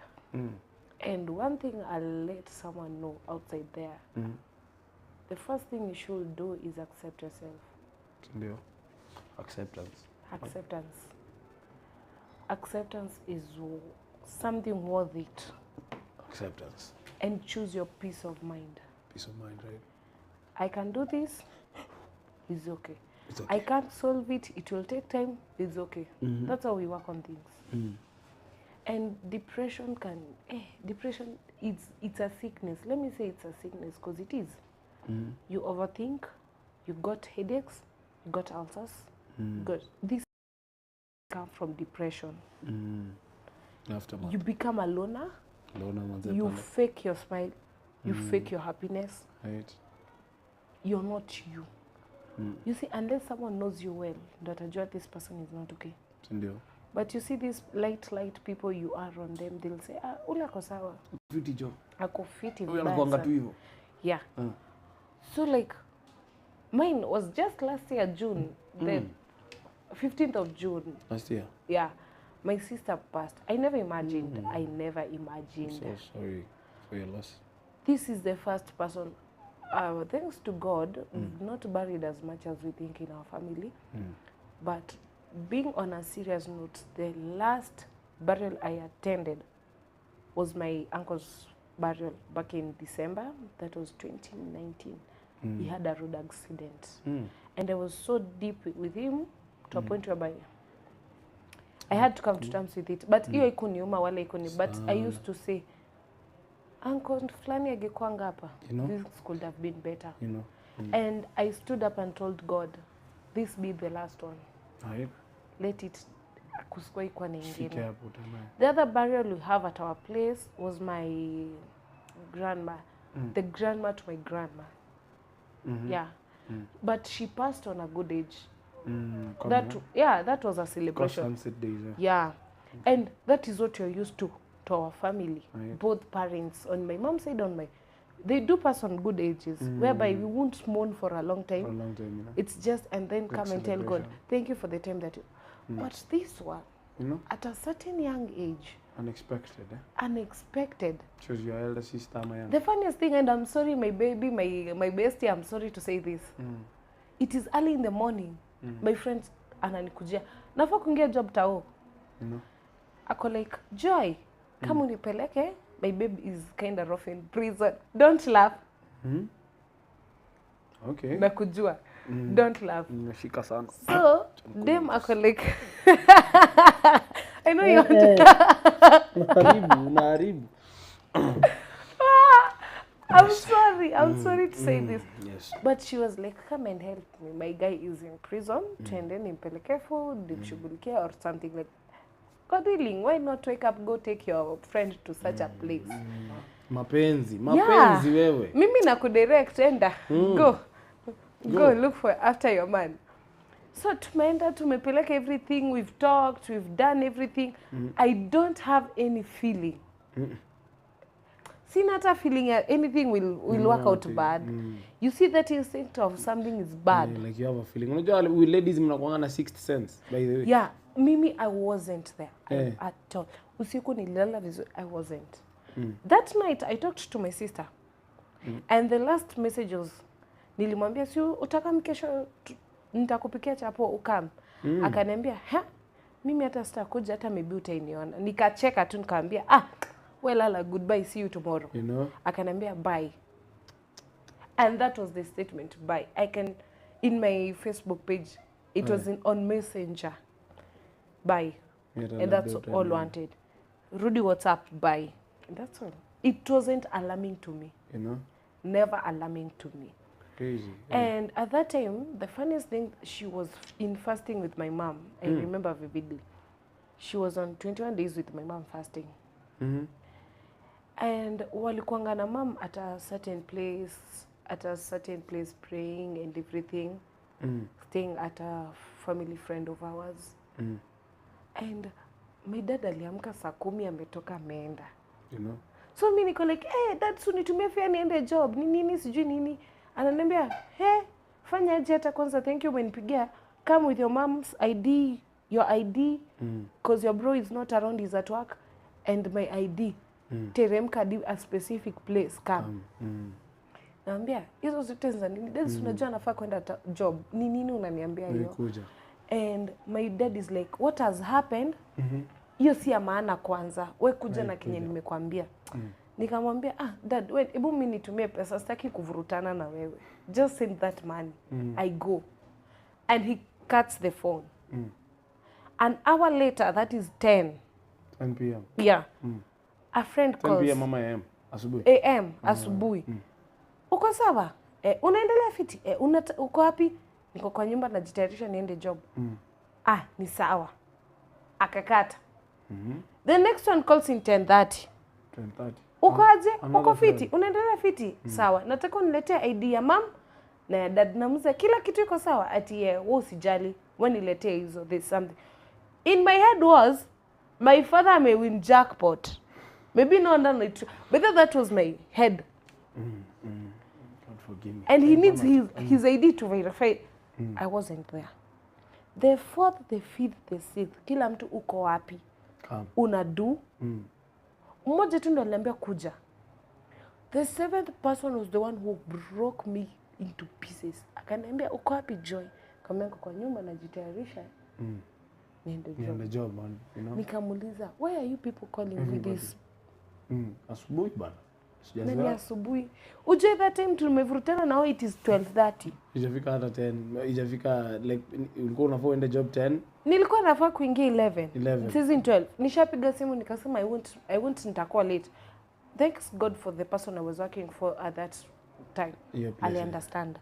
And one thing I'll let someone know outside there, the first thing you should do is accept yourself. Acceptance is something worth it. Acceptance. And choose your peace of mind. Peace of mind, right? I can do this, it's okay. It's okay. I can't solve it, it will take time, it's okay. That's how we work on things. And depression it's a sickness. Let me say it's a sickness because it is. You overthink, you got headaches, you got ulcers, this come from depression. You become a loner, you fake your smile, you fake your happiness. Right. You're not you. You see, unless someone knows you well, that this person is not okay. But you see these light people you are on them, they'll say, ule ako sawa. Fiti jo. Ako fiti vibaya sana. Yeah. So like, mine was just last year, June, the 15th of June. Last year? Yeah. My sister passed. I never imagined. I'm so sorry for your loss. This is the first person, thanks to God, we've not buried as much as we think in our family. But being on a serious note, the last burial I attended was my uncle's burial back in December. That was 2019. He had a road accident. And I was so deep with him to a point whereby I had to come to terms with it. But hiyo ikuniuma wala ikuni. But I used to say, Uncle fulani angekuanga hapa, this could have been better. You know. And I stood up and told God, this be the last one. Let it kusikoi kwa nyingine. The other burial we have at our place was my grandma. The grandma to my grandma. Yeah. But she passed on a good age. That was a celebration. Yeah. And that is what you're used to our family. Both parents on my mom's side, they do pass on good ages, whereby we won't mourn for a long time. You know? It's just, and then come and tell God, thank you for the time that you... But this one, at a certain young age, unexpected. Chose your elder sister, the funniest thing, and I'm sorry, my baby, my bestie, I'm sorry to say this. It is early in the morning. My friend ananikujia, nafaa kuingia job tao. Ako like, Joy, kama unipeleke, my baby is kind of rough in prison. Don't laugh. Okay. Nakujua. Don't laugh. Nashika sana. So, them ako like, I know you want Unaharibu. I'm sorry to say this. Yes. But she was like, come and help me. My guy is in prison. Tuende nimpeleke food, nimshughulikie or something like. God willing, why not wake up, go take your friend to such a place? Mapenzi wewe. Mimi nakudirect, enda. Go look for after your man. So tumeenda, tumepeleka everything, we've talked, we've done everything. I don't have any feeling. Sina hata feeling anything will work out bad. You see that instinct of something is bad. Yeah, like you have a feeling. Unajua we ladies mnakuanga na sixth sense, by the way. Yeah, Mimi, I wasn't there at all. Usiku nilala vizuri, I wasn't. That night I talked to my sister. And the last message was, nilimwambia si utakam kesho nitakupikia chapo ukam. Akaniambia, mimi hata sitakuja, hata maybe utainiona. Nikacheka tu nikamwambia, well, goodbye, see you tomorrow. You know? Akaniambia, bye. And that was the statement, bye. I can, in my Facebook page, it was on Messenger, bye. And that's all wanted. Rudy, what's up, bye. And that's all. It wasn't alarming to me. You know? Never alarming to me. Crazy. And at that time, the funniest thing, she was in fasting with my mom. I remember vividly. She was on 21 days with my mom fasting. And walikuanga na mom at a certain place praying and everything, staying at a family friend of ours. And my dad aliamka saa 10 ametoka ameenda. You know? So mimi niko like, dad, unitumie fare niende job. Nini sijui nini. Ananiambia, fanya aje hata kwanza, thank you umenipigia. Come with your mom's ID, your ID, because your bro is not around, he's at work, and my ID. Teremka a specific place, come. Naambia, hizo zote za nini? Dad, unajua nafaa kwenda job. Ni nini unaniambia hiyo? And my dad is like, what has happened? Hiyo si ya maana kwanza. Wewe kuja na kenye nimekwambia. Nikamwambia, dad, wait, hebu mimi nitumie pesa, sitaki kuvurutana na wewe. Just send that money. I go. And he cuts the phone. An hour later, that is 10 p.m. Yeah. A friend calls. 10 p.m. mama AM. Asubuhi. AM. Asubuhi. Uko sawa? Unaendelea fiti? Uko wapi? Niko kwa nyumba najitayarisha niende job. Ni sawa. Akakata. The next one calls in 10:30. 10:30. Uko aje? Uko fiti? Unaendelea fiti? Sawa. Nataka uniletee ID ya mom na ya dad, namuza kila kitu iko sawa. Ati wewe usijali, wewe niletee hizo, there's something. In my head was, my father may win jackpot. Maybe not on it, but that was my head. God forgive me. And he needs his ID to verify. I wasn't there. The 4th, the 5th, the 6th, kila mtu uko wapi? Unadu. Mmoja tu ndo aliniambia kuja. The 7th person was the one who broke me into pieces. Akaniambia uko wapi Joy? Kama kwa nyumba najitayarisha. Niende job man, you know. Nikamuuliza, why are you people calling me this? Asubuhi bana. Nani asubuhi. Ujue that time tumevurutana nao it is 12:30. Ijafika hata 10. Ijafika like ulikuwa unafaa uende job 10. Nilikuwa nafaa kuingia 11. 11. Season 12. Nishapiga simu nikasema I won't nitakuwa late. Thanks God for the person I was working for at that time. I understand.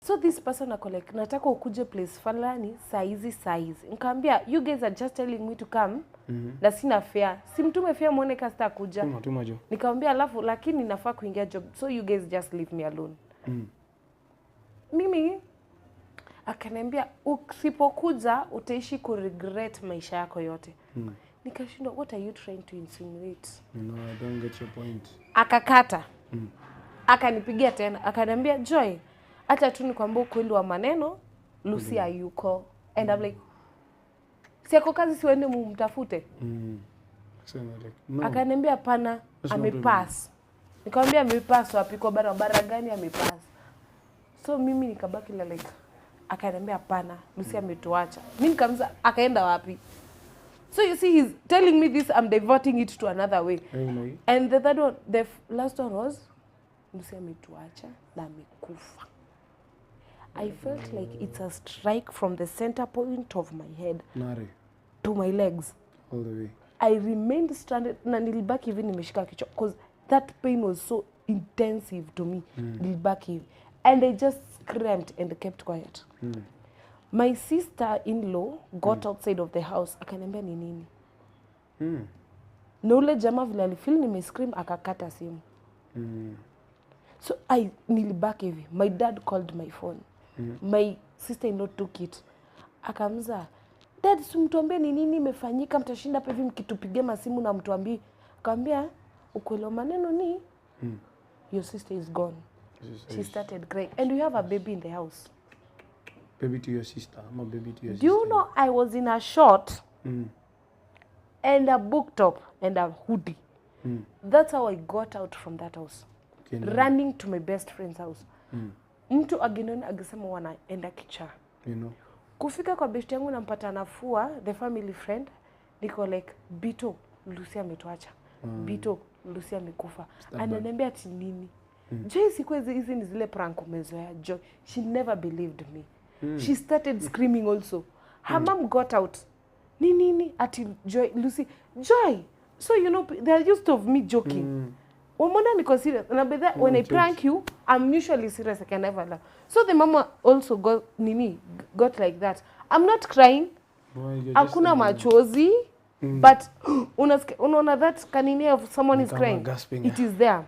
So this person ako like, nataka ukuje place fulani saa hizi. Nikamwambia you guys are just telling me to come. Na sina fare. Simtume fare muone kama sitakuja. Tuma jo. Nikamwambia alafu lakini nafaa kuingia job. So you guys just leave me alone. Mimi akaniambia usipokuja utaishi ku regret maisha yako yote. Nikashindwa, what are you trying to insinuate? No, I don't get your point. Akakata. Akanipigia tena. Akaniambia Joy, acha tu nikwambie ukweli wa maneno, Lucy hayuko. And I'm like, siako kazi siwende mumtafute. So like, no. Akaniambia hapana, amepass. Nikamwambia amepass wapi, kwa barabara gani amepass? So mimi nikabaki like, akaniambia hapana, Lucy ametuacha. Mimi nikamza akaenda wapi? So you see, he's telling me this, I'm diverting it to another way. And the third one, the last one was, Lucy ametuacha na amekufa. I felt like it's a strike from the center point of my head to my legs. All the way. I remained stranded na nilibaki hivi nimeshika kichwa because that pain was so intensive to me. Nilibaki hivi. And I just screamed and kept quiet. My sister-in-law got outside of the house. Akaniambia ni nini? Na ule jamaa vile alifeel nimescream akakata simu. So nilibaki hivi. My dad called my phone. My sister-in-law took it. Akamza, Dad, simtuambie ni nini imefanyika, mtashinda hapa hivi mkitupigia masimu na mtuambie. Akamwambia ukweli maneno ni your sister is gone. She started crying. And we have a baby in the house. Baby to your sister. I'm a baby to your sister. Do you know I was in a short and a book top and a hoodie. That's how I got out from that house. Okay, running to my best friend's house. Mtu aginoni agisema wanaenda kicha. You know. Kufika kwa best yangu nampata nafua, the family friend, niko like, Bito, Lucy ametuacha. Bito, Lucy amekufa. Ananiambia ati nini? Joy sikuwa hizi ni zile prank umezoea. Joy, she never believed me. She started screaming also. Her mom got out. Nini ati Joy, Lucy, Joy. So you know they are used to me joking. Wamona niko serious. Na by that when I prank you, I'm usually serious. I can never laugh. So the mama also got like that. I'm not crying. Hakuna machozi. But unaona that kanini of someone is crying. Gasping, it is there.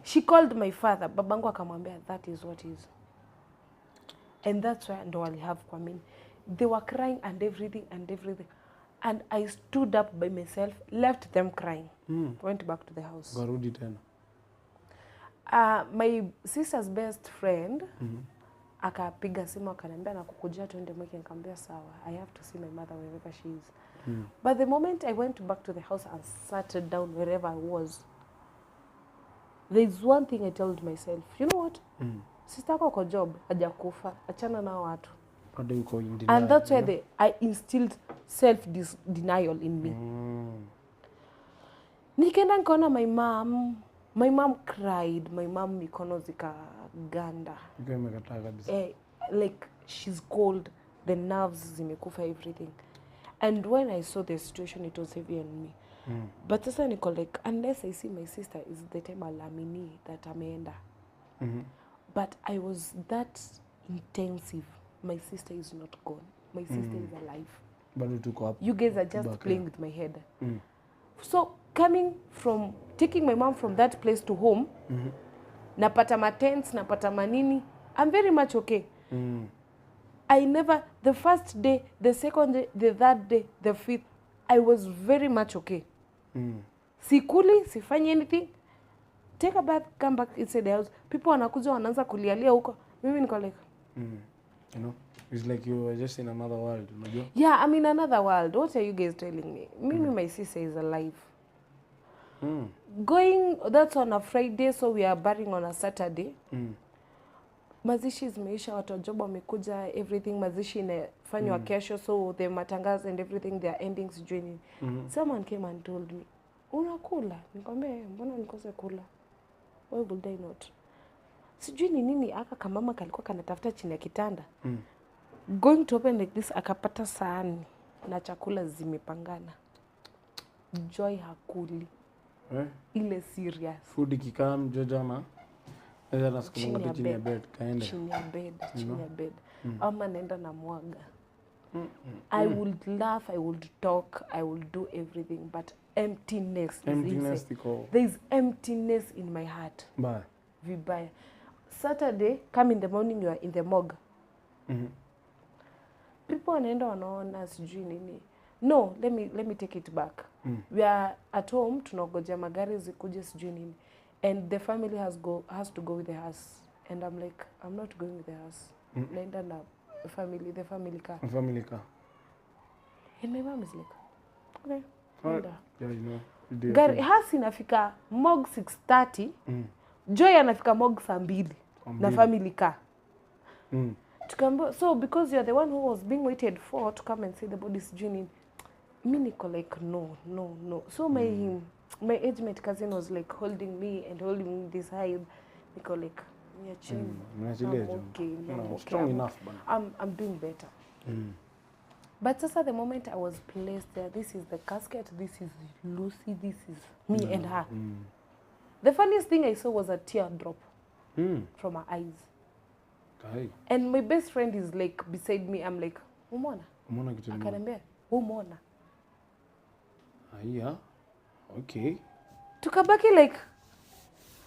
She called my father. Babangu akamwambia that is what is. And that's why ndo walihave kwa mimi. They were crying and everything. And I stood up by myself, left them crying. Went back to the house. Garudi tena. My sister's best friend akapiga simu akaniambia nakukujia tuende mweke, nikamwambia sawa. I have to see my mother wherever she is. But the moment I went back to the house and sat down wherever I was, there's one thing I told myself. You know what? Sister yako kwa job hajakufa, achana na watu. And that's why I instilled self-denial in me. Nikaenda nikaona my mom cried. My mom mikono zikaganda. Like she's cold, the nerves zimekufa, everything. And when I saw the situation, it was heavy on me. But sasa niko like, unless I see my sister, is the time alamini that ameenda. But I was that intensive. My sister is not gone. My sister is alive. You guys are just playing with my head. So coming from, taking my mom from that place to home, napata ma tents, napata manini, I'm very much okay. I never, the first day, the second day, the third day, the fifth, I was very much okay. Sikuli, sifanyi anything. Take a bath, come back inside the house. People wanakuja wanaanza kulialia huko. Mimi niko like, you know, it's like you were just in another world. Yeah, I'm in another world. What are you guys telling me? Mimi, my sister is alive. Going, that's on a Friday, so we are burying on a Saturday. Mazishi zimeisha, watu wa job wamekuja, everything, mazishi inafanywa kesho, so the matangazo and everything, they are ending sijui. Someone came and told me, unakula? Nikamwambia mbona nikose kula? Why would I not? Sijui ni nini aka kamama kalikuwa kanatafuta chini ya kitanda. Going to open like this akapata sahani na chakula zimepangana. Joy hakuli. Ile serious. Food ikikam Jojo ama chini ya bed kaenda. Chini ya bed. Ama naenda na mwaga. I would laugh, I would talk, I would do everything, but emptiness is there is emptiness in my heart. Vibaya. Saturday, come in the morning, you are in the morgue. People wanaenda wanaona sijui nini. No, let me take it back. We are at home, tunagoja magari zikuje sijui nini. And the family has to go with the hearse. And I'm like, I'm not going with the hearse. Naenda na the family car. And my mom is like, okay. Yeah, you know. Gari hasi inafika morgue 6:30. Joy anafika morgue 2:00 na family car. Tukambo, so because you're the one who was being waited for to come and see the bodies joining, me niko like no. So my age mate cousin was like holding me this high. Niko like I'm okay. Strong enough, man. I'm doing better. But just at the moment I was placed there, this is the casket, this is Lucy, this is me and her. The funniest thing I saw was a tear drop from her eyes. And my best friend is like beside me. I'm like, umona? Akanambia, umona? Yeah, okay. Tukabaki like,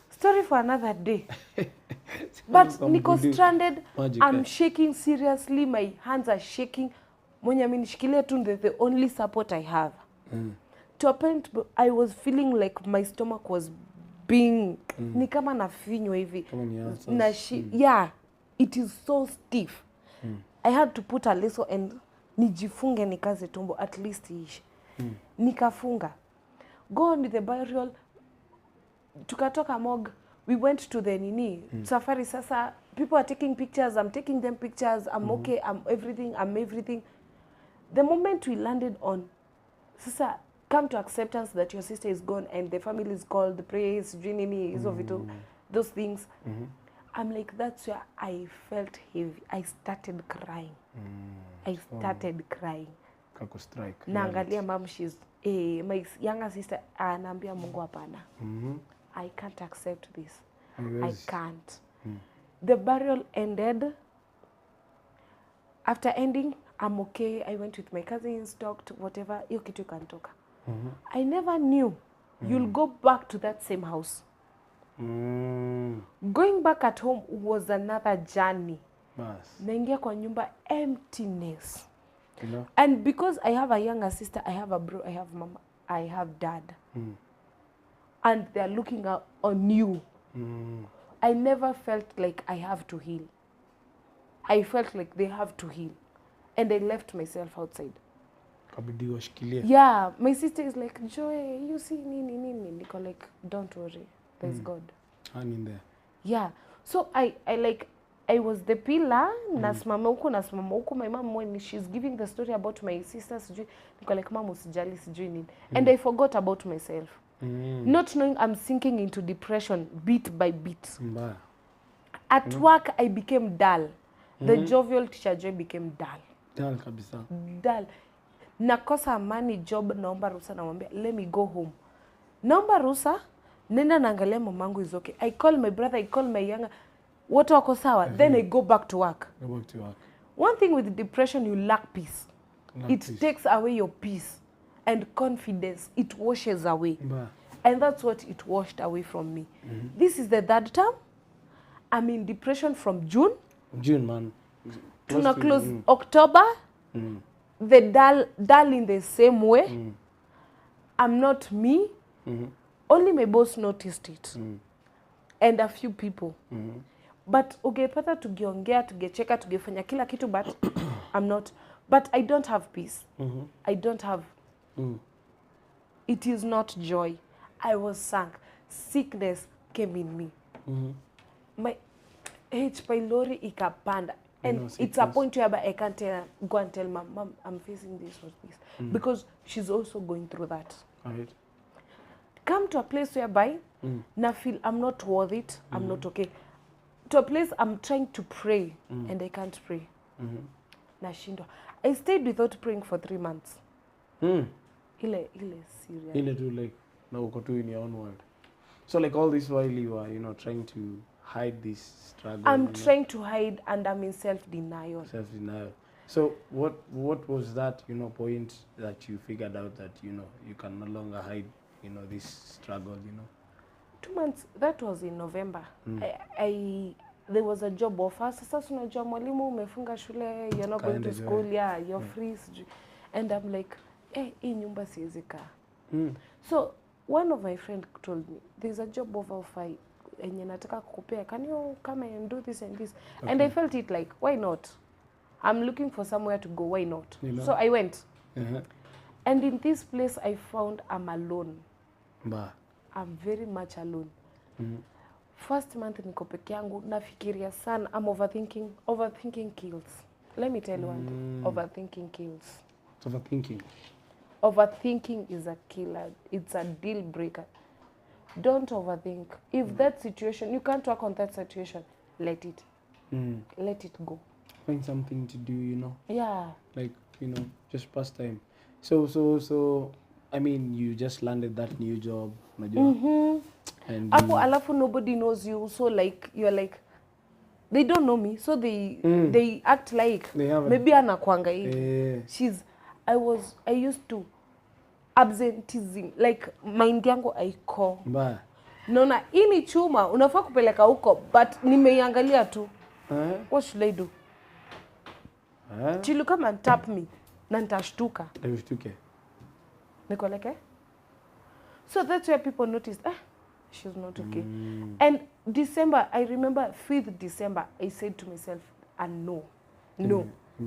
story for another day. But niko stranded. I'm shaking seriously. My hands are shaking. Mwenye amenishikilia tu the only support I have. To a point, I was feeling like my stomach was being, ni kama nafinywa hivi. Yeah, it is so stiff. I had to put a lasso and nijifunge nikaze tumbo at least ishi. Nikafunga. Go on with the burial. Tukatoka morgue. We went to the safari sasa. People are taking pictures. I'm taking them pictures. I'm okay. I'm everything. The moment we landed on, sasa, come to acceptance that your sister is gone and the family is called, the praise, those things. I'm like, that's where I felt heavy. I started crying. Kako strike. Naangalia mom, she's my younger sister anaambia Mungu hapana. I can't accept this. I can't. The burial ended. After ending, I'm okay. I went with my cousins, talked, whatever. Hiyo kitu ikanitoka. I never knew you'll go back to that same house. Going back at home was another journey. Naingia kwa nyumba, emptiness. You know? And because I have a younger sister, I have a bro, I have mama, I have dad. And they're looking on you. I never felt like I have to heal. I felt like they have to heal. And I left myself outside. Yeah, my sister is like, Joy, you see, Niko like, don't worry, there's God. I'm in there. Yeah, so I was the pillar, nasimama huku, my mom, when she's giving the story about my sisters, Niko like, mama usijali sijui nini. And I forgot about myself. Not knowing I'm sinking into depression bit by bit. At work, I became dull. The jovial teacher Joy became dull. Dull kabisa. Dull. Nakosa amani job, naomba ruhusa, namwambia let me go home. Naomba ruhusa, nenda naangalia mamangu is okay. I call my brother, I call my younger, wote wako sawa. Then I go back to work. One thing with depression, you lack peace. Takes away your peace and confidence. It washes away. And that's what it washed away from me. This is the third term. I'm in depression from June, man. Tuna close October. The dull in the same way. I'm not me. Only my boss noticed it. And a few people. But ungepata tugiongea, tugecheka, tugefanya kila kitu, but I'm not. But I don't have peace. I don't have. It is not joy. I was sunk. Sickness came in me. My H. pylori ikapanda. And it's a point where I can't go and tell mom, I'm facing this or this. Because she's also going through that. come to a place whereby na feel I'm not worth it, I'm not okay. To a place I'm trying to pray and I can't pray. Nashindwa. I stayed without praying for 3 months. Ile serious. Ile too, like, now uko tu in your own world. So like all this while you are, trying to hide this struggle. I'm trying to hide and I'm in self-denial. Self-denial. So what was that, point that you figured out that, you can no longer hide, this struggle, 2 months, that was in November. There was a job offer. Sasa unajua mwalimu umefunga shule, you're not going to school, you're free. And I'm like, hii nyumba siwezi kaa. So one of my friend told me, there's a job offer enye nataka kukupea. Can you come and do this and this? Okay. And I felt it like, why not? I'm looking for somewhere to go, why not? So I went. And in this place I found I'm alone. I'm very much alone. First month niko peke yangu, nafikiria sana. I'm overthinking. Overthinking kills. Let me tell you one thing. Overthinking kills. Overthinking. Overthinking is a killer. It's a deal breaker. Don't overthink. If that situation, you can't work on that situation, let it. Let it go. Find something to do, Yeah. Like, just pastime. So, I mean, you just landed that new job. And alafu nobody knows you, so like you're like, they don't know me, so they act like maybe anakuanga hivi. I used to absenteeism, like mind yangu haiko. Naona hii ni chuma unafaa kupeleka huko, but nimeiangalia tu. What should I do? Chill, come and tap me na nitashtuka. Niko like So that's where people noticed, she's not okay. And December, I remember 5th December, I said to myself, no,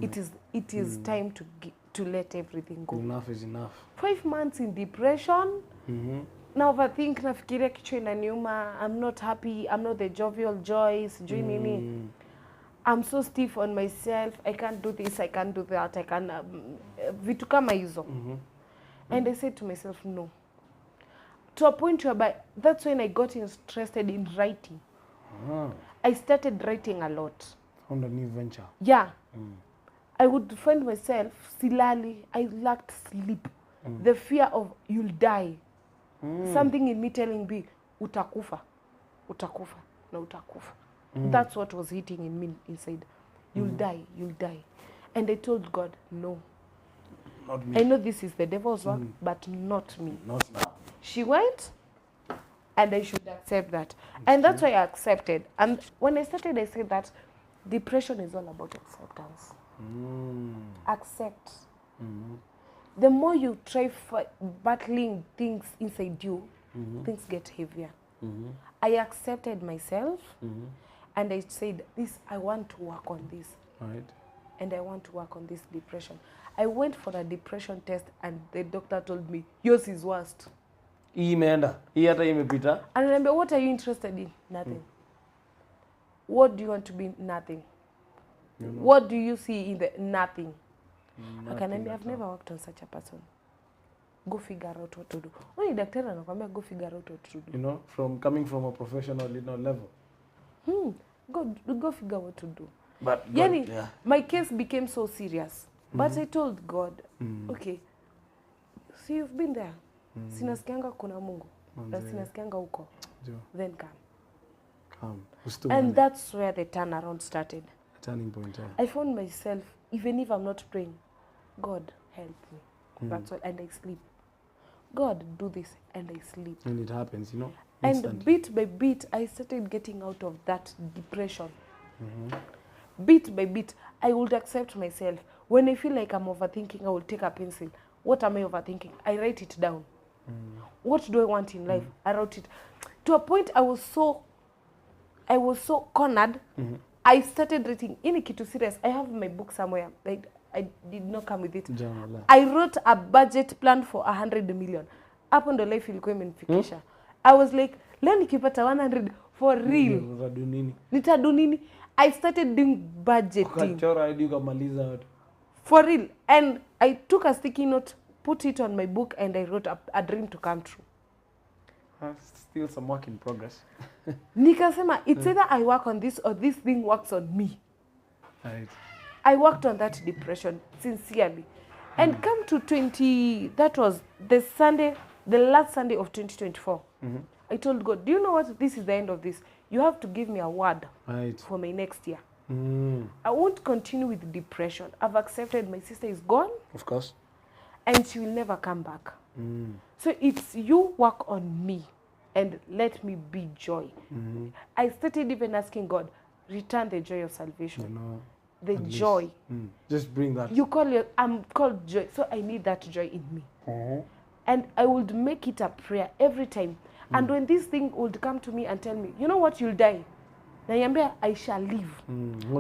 it is time to let everything go. Enough is enough. 5 months in depression. Now overthink, nafikiria kichwa inaniuma. I'm not happy. I'm not the jovial Joyce. I'm so stiff on myself. I can't do this. I can't do that. I can't. Vitu kama hizo. And I said to myself, no. To a point whereby, that's when I got interested in writing. I started writing a lot. Found a new venture. Yeah. I would find myself, silali, I lacked sleep. The fear of you'll die. Something in me telling me, utakufa, na utakufa. That's what was hitting in me inside. You'll die. And I told God, no. Not me. I know this is the devil's work, but not me. Not now. She went, and I should accept that. And that's why I accepted. And when I started, I said that depression is all about acceptance. Accept. The more you try battling things inside you, things get heavier. I accepted myself, and I said, I want to work on this. Right. And I want to work on this depression. I went for a depression test, and the doctor told me, yours is worst. Imeenda. Hii hata imepita. And I remember, what are you interested in? Nothing. What do you want to be? Nothing. What do you see in the nothing? I've never worked on such a person. Go figure out what to do. Only daktari anakuambia go figure out what to do. From coming from a professional level. Go figure what to do. But my case became so serious. But I told God, okay, so you've been there. Sinasikianga kuna Mungu. Na sinasikianga huko. Then come. And that's where the turnaround started. A turning point. I found myself, even if I'm not praying, God help me. That's all. And I sleep. God, do this, and I sleep. And it happens, And instantly. bit by bit, I started getting out of that depression. Bit by bit, I would accept myself. When I feel like I'm overthinking, I will take a pencil. What am I overthinking? I write it down. What do I want in life? I wrote it. To a point, I was so cornered. I started writing. Ini kitu serious. I have my book somewhere. I did not come with it. I wrote a budget plan for 100 million. Hapo ndo life ilikuwa imenifikisha. I was like, leo nikipata 100 for real. Nitadu nini? I started doing budgeting. Ukachora hadi ukamaliza. For real. And I took a sticky note, put it on my book, and I wrote a dream to come true. Still some work in progress. Nikasema, it's either I work on this or this thing works on me. Right. I worked on that depression sincerely. And come to that was the last Sunday of 2024. I told God, do you know what? This is the end of this. You have to give me a word for my next year. I won't continue with depression. I've accepted my sister is gone. Of course. And she will never come back. So it's you work on me and let me be joy. I started even asking God, return the joy of salvation. You know, the joy. Just bring that. I'm called joy, so I need that joy in me. And I would make it a prayer every time. And when this thing would come to me and tell me, you know what, you'll die. Nayambia, I shall live.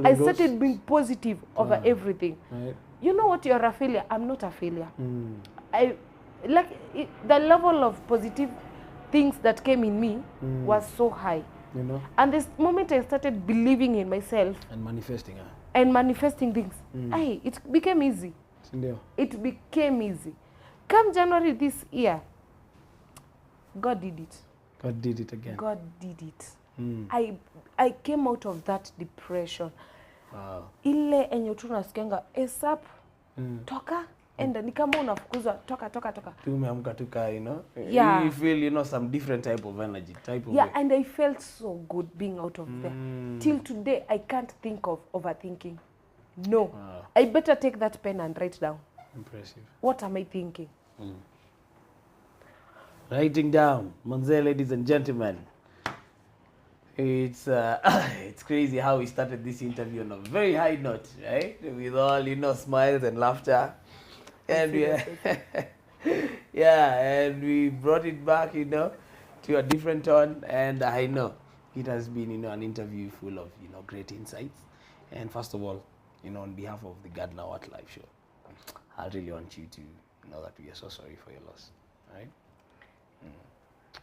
I started being positive over everything. Right. You know what, you're a failure. I'm not a failure. The level of positive things that came in me was so high. You know. And this moment I started believing in myself And manifesting. and manifesting things, it became easy. It became easy. Come January this year, God did it. God did it again. God did it. I came out of that depression. Wow. Ile enye tu nasikianga ASAP toka enda ni kama unafukuzwa toka. Tumeamka tuka, you know. Yeah. You feel, you know, some different type of energy, and I felt so good being out of there. Till today I can't think of overthinking. No. Wow. I better take that pen and write down. Impressive. What am I thinking? Writing down, Manze, ladies and gentlemen. It's it's crazy how we started this interview on a very high note, right? With all, you know, smiles and laughter. And and we brought it back, you know, to a different tone. And I know it has been, you know, an interview full of, you know, great insights. And first of all, you know, on behalf of the Gardner Live Show, I really want you to know that we are so sorry for your loss, right?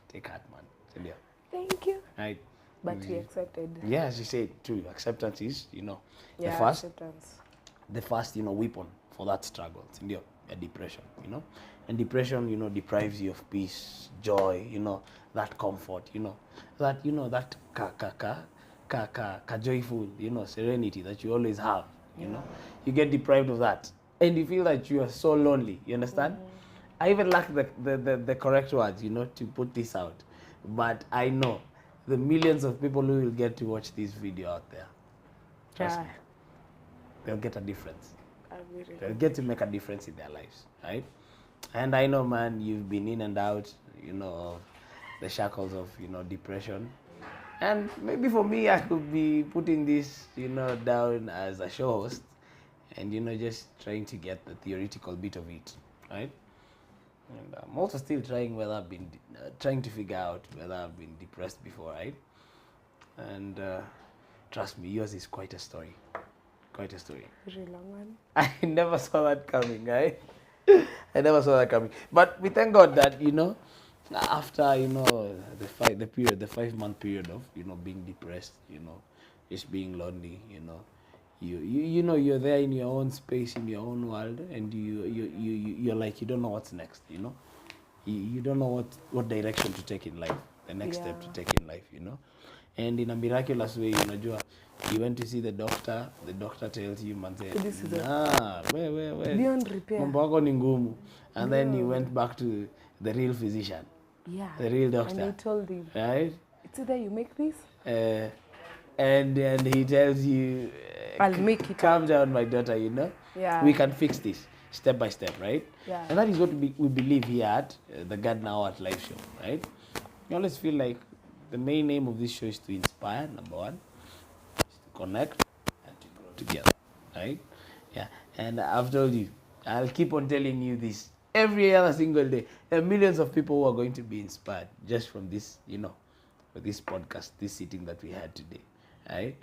Take heart, man. Celia. Thank you. Right. But we accepted. Yeah, as you said, true. Acceptance is, you know, Acceptance. the first, you know, weapon for that struggle. It's in a depression, you know. And depression, you know, deprives you of peace, joy, you know, that comfort, you know, that joyful, you know, serenity that you always have, you know. You get deprived of that. And you feel that you are so lonely, you understand? I even lack the correct words, you know, to put this out. But I know the millions of people who will get to watch this video out there, trust me, they'll get a difference. They'll get to make a difference in their lives, right? And I know, man, you've been in and out, you know, of the shackles of, you know, depression. And maybe for me, I could be putting this, you know, down as a show host and, you know, just trying to get the theoretical bit of it, right? And I'm also still trying whether I've been trying to figure out whether I've been depressed before, right? And trust me, yours is quite a story. Quite a story. Very long one. I never saw that coming, right? I never saw that coming. But we thank God that, you know, after, you know, the 5-month period of, you know, being depressed, you know, just being lonely, you know, you know, you're there in your own space, in your own world, and you're like, you don't know what's next, you know. You don't know what direction to take in life, the next step to take in life, you know. And in a miraculous way, you went to see the doctor tells you, Manze, beyond repair. Mambo yako ni ngumu. And then you went back to the real physician. Yeah. The real doctor. And I told him, right? It's either you make this. And he tells you, I'll make it. Calm down, my daughter, you know. Yeah. We can fix this step by step, right? Yeah. And that is what we believe here at the Gardner Live Show, right? We always feel like the main aim of this show is to inspire, number one, is to connect and to grow together, right? Yeah. And I've told you, I'll keep on telling you this every other single day. There are millions of people who are going to be inspired just from this, you know, for this podcast, this sitting that we had today, right?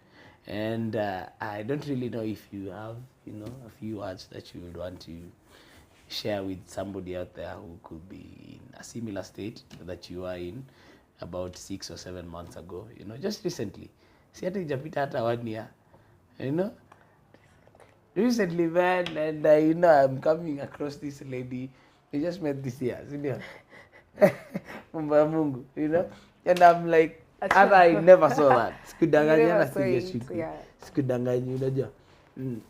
And I don't really know if you have, you know, a few words that you would want to share with somebody out there who could be in a similar state that you are in about 6 or 7 months ago, you know, just recently. See, hata ijapita hata 1 year, you know. Recently, man, and you know, I'm coming across this lady. We just met this year, mambo ya Mungu, you know. And I'm like, I never saw that. Sikudanganya singeshuku. Sikudanganyi, unajua.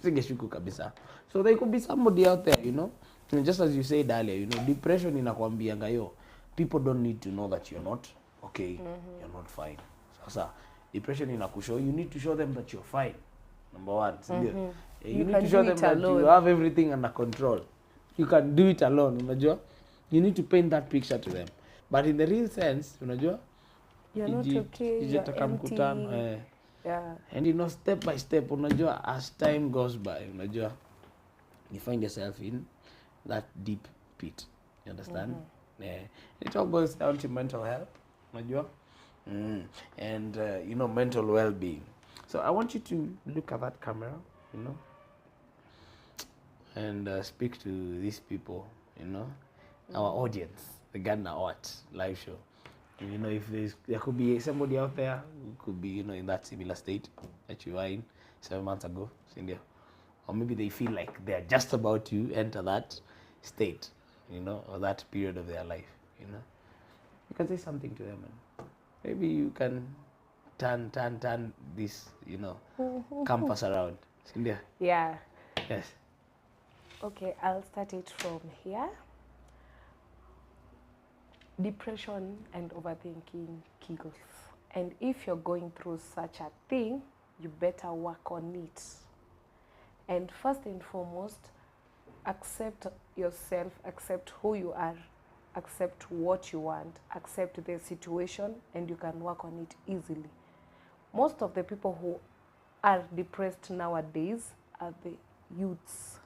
Singeshuku kabisa. So there could be somebody out there, you know. And just as you said earlier, you know, depression inakwambianga yo. People don't need to know that you're not okay, you're not fine. Sasa depression inakushow, you need to show them that you're fine. Number one, you need to show them that you have everything under control. You can do it alone, unajua. You need to paint that picture to them. But in the real sense, unajua, you're not okay, you're empty. Yeah. And you know, step by step, unajua, as time goes by, unajua, you find yourself in that deep pit. You understand? It all goes down to mental health, unajua. And you know, mental well-being. So I want you to look at that camera, you know, and speak to these people, you know, our audience, the Gardner live show. You know, if there could be somebody out there who could be, you know, in that similar state that you were in 7 months ago, Cindy, or maybe they feel like they are just about to enter that state, you know, or that period of their life, you know, you can say something to them, and maybe you can turn this, you know, campus around. Cindy? Yeah. Yes. Okay, I'll start it from here. Depression and overthinking kills. And if you're going through such a thing, you better work on it. And first and foremost, accept yourself, accept who you are, accept what you want, accept the situation, and you can work on it easily. Most of the people who are depressed nowadays are the youths.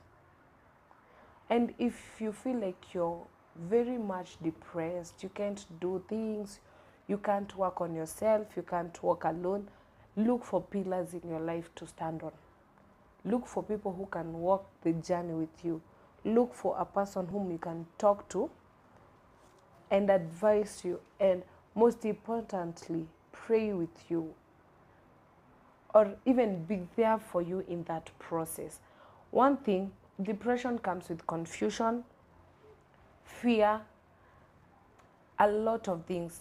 And if you feel like you're very much depressed, you can't do things, you can't work on yourself, you can't walk alone, look for pillars in your life to stand on. Look for people who can walk the journey with you. Look for a person whom you can talk to and advise you, and most importantly, pray with you, or even be there for you in that process. One thing, depression comes with confusion, fear, a lot of things,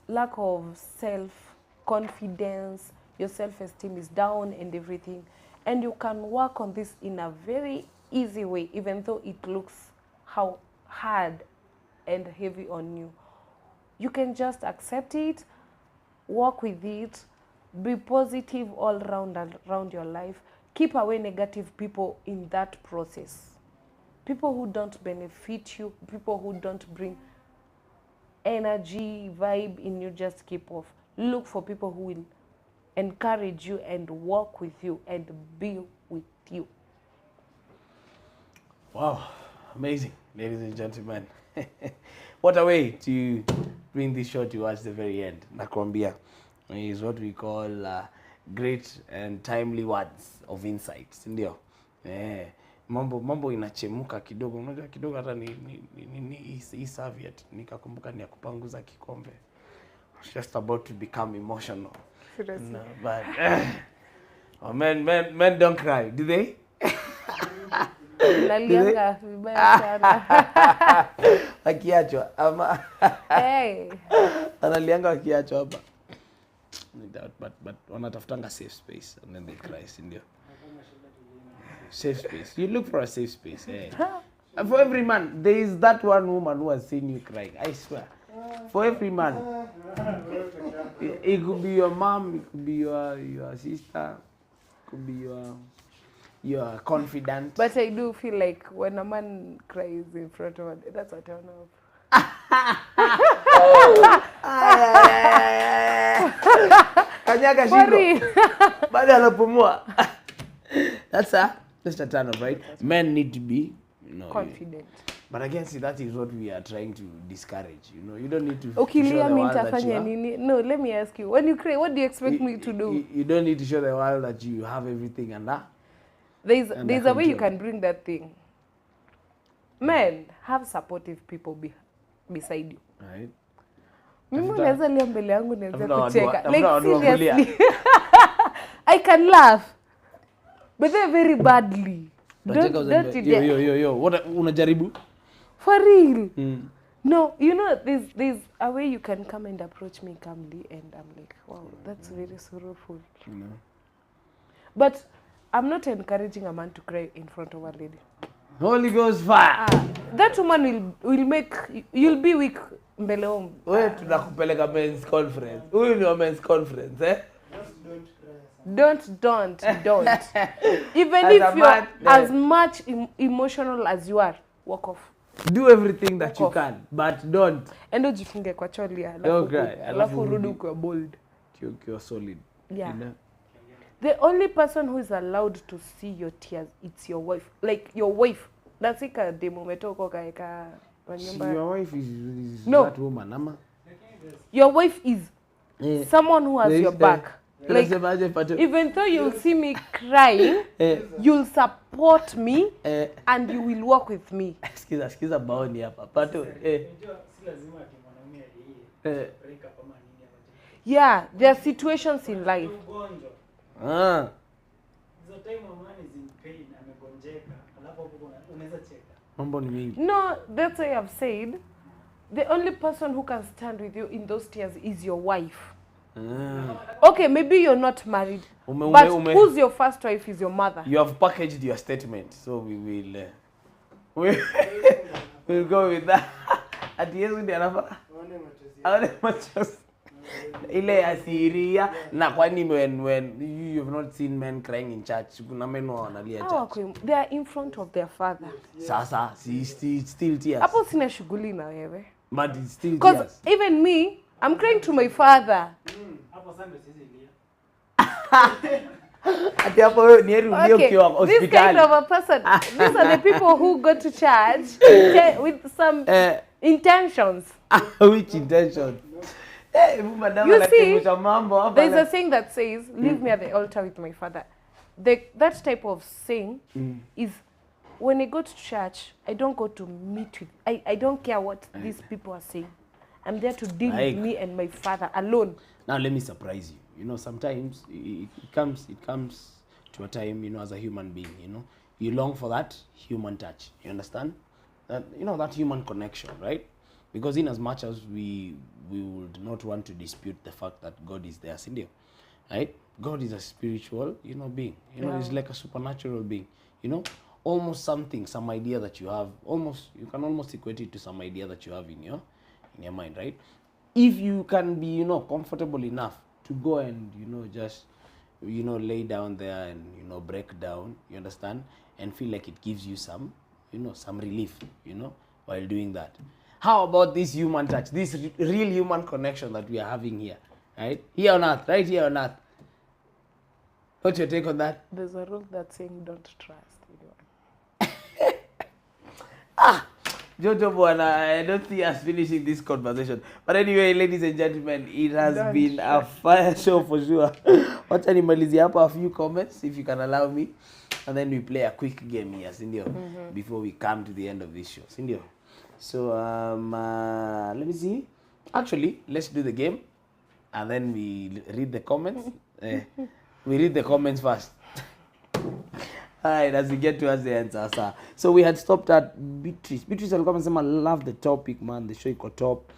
lack of self-confidence, your self-esteem is down and everything. And you can work on this in a very easy way, even though it looks how hard and heavy on you. You can just accept it, work with it, be positive all around your life. Keep away negative people in that process. People who don't benefit you, people who don't bring energy, vibe in you, just keep off. Look for people who will encourage you and walk with you and be with you. Wow, amazing, ladies and gentlemen. What a way to bring this show towards the very end. Nakwambia is what we call great and timely words of insights, ndio. Mambo inachemuka kidogo, unajua kidogo hata ni serviette nikakumbuka ni ya kupanguza kikombe. It's just about to become emotional. Seriously. No, but oh, men don't cry, do they? Nalianga vibaya sana. Wakiachwa ama Hey. analianga wakiachwa hapa. But wanatafutanga safe space and then they cry, ndio. Safe space. You look for a safe space. And for every man, there is that one woman who has seen you crying. I swear. For every man. It could be your mom, it could be your sister, it could be your confidant. But I do feel like when a man cries in front of me, that's a turn off. Kanyaga shingo. Baada anapumua. That's a turn off, right? Men need to be, confident. But again, see, that is what we are trying to discourage. You know, you don't need to okay, show the world that you are. No, let me ask you. When you cry, what do you expect me to do? You don't need to show the world that you have everything under. There's a way you can bring that thing. Men, have supportive people beside you. Right. Mimi naweza lia mbele yangu naweza kucheka. Like seriously. I can laugh. But they're very badly. Don't Yo, what unajaribu? For real. No, you know, there's a way you can come and approach me calmly, and I'm like, wow, that's very sorrowful. You know. But I'm not encouraging a man to cry in front of a lady. Holy Ghost fire. That woman will make you'll be weak mbele home. Wewe tunakupeleka men's conference. Huyu ni men's conference, eh? Don't. Even As if you're as much emotional as you are, walk off. Do everything that you can, but don't. Endo jifunge kwa cholia. Don't cry. Alafu urudi ukiwa bold. You're solid. Yeah. You know? The only person who is allowed to see your tears, it's your wife. Like your wife. That's like a demo metoko kaeka nyumba. Your wife is no. That woman, ama? Your wife is someone who has your back. Like, even though you'll see me crying, you'll support me and you will walk with me. Skiza baoni hapa. Pato yeah, there are situations in life. No, that's why I've said the only person who can stand with you in those tears is your wife. Okay, maybe you're not married, but who's your first wife is your mother. You have packaged your statement, so we will we'll go with that. At the end anafa aone machos ile asiria na kwani when you have not seen men crying in church, kuna men wanalia church. They are in front of their father. Sasa still tears. Hapo sina shughuli na wewe. But it's still tears. Because even me, I'm crying to my father. Ati hapo ni heri ulie ukiwa hospitali. This kind of a person, these are the people who go to church with some intentions. Which intentions? You see, there's a saying that says, leave me at the altar with my father. That type of saying is, when I go to church, I don't go to meet with, I don't care what these people are saying. I'm there to deal with me and my father alone. Now let me surprise you. You know, sometimes it comes to a time, you know, as a human being, you know, you long for that human touch. You understand? That, you know, that human connection, right? Because in as much as we would not want to dispute the fact that God is there, Cindy, right? God is a spiritual, you know, being. You know, he's like a supernatural being. You know, almost something, some idea that you have, you can almost equate it to some idea that you have in your mind, right? If you can be, you know, comfortable enough to go and, you know, just, you know, lay down there and, you know, break down, you understand, and feel like it gives you some, you know, some relief, you know, while doing that. How about this human touch, this real human connection that we are having here, right? Here on earth, right here on earth. What's your take on that? There's a rule that's saying don't trust anyone. Jojo Bwana, I don't see us finishing this conversation. But anyway, ladies and gentlemen, it has been a fire show for sure. Wacha nimalizie hapa a few comments, if you can allow me. And then we play a quick game here, Sindio, before we come to the end of this show, Sindio. So, let me see. Actually, let's do the game. And then we read the comments. We read the comments first. Alright, as we get towards the answer, sir. So we had stopped at Beatrice. Beatrice alikuwa amesema love the topic, man. The show iko top.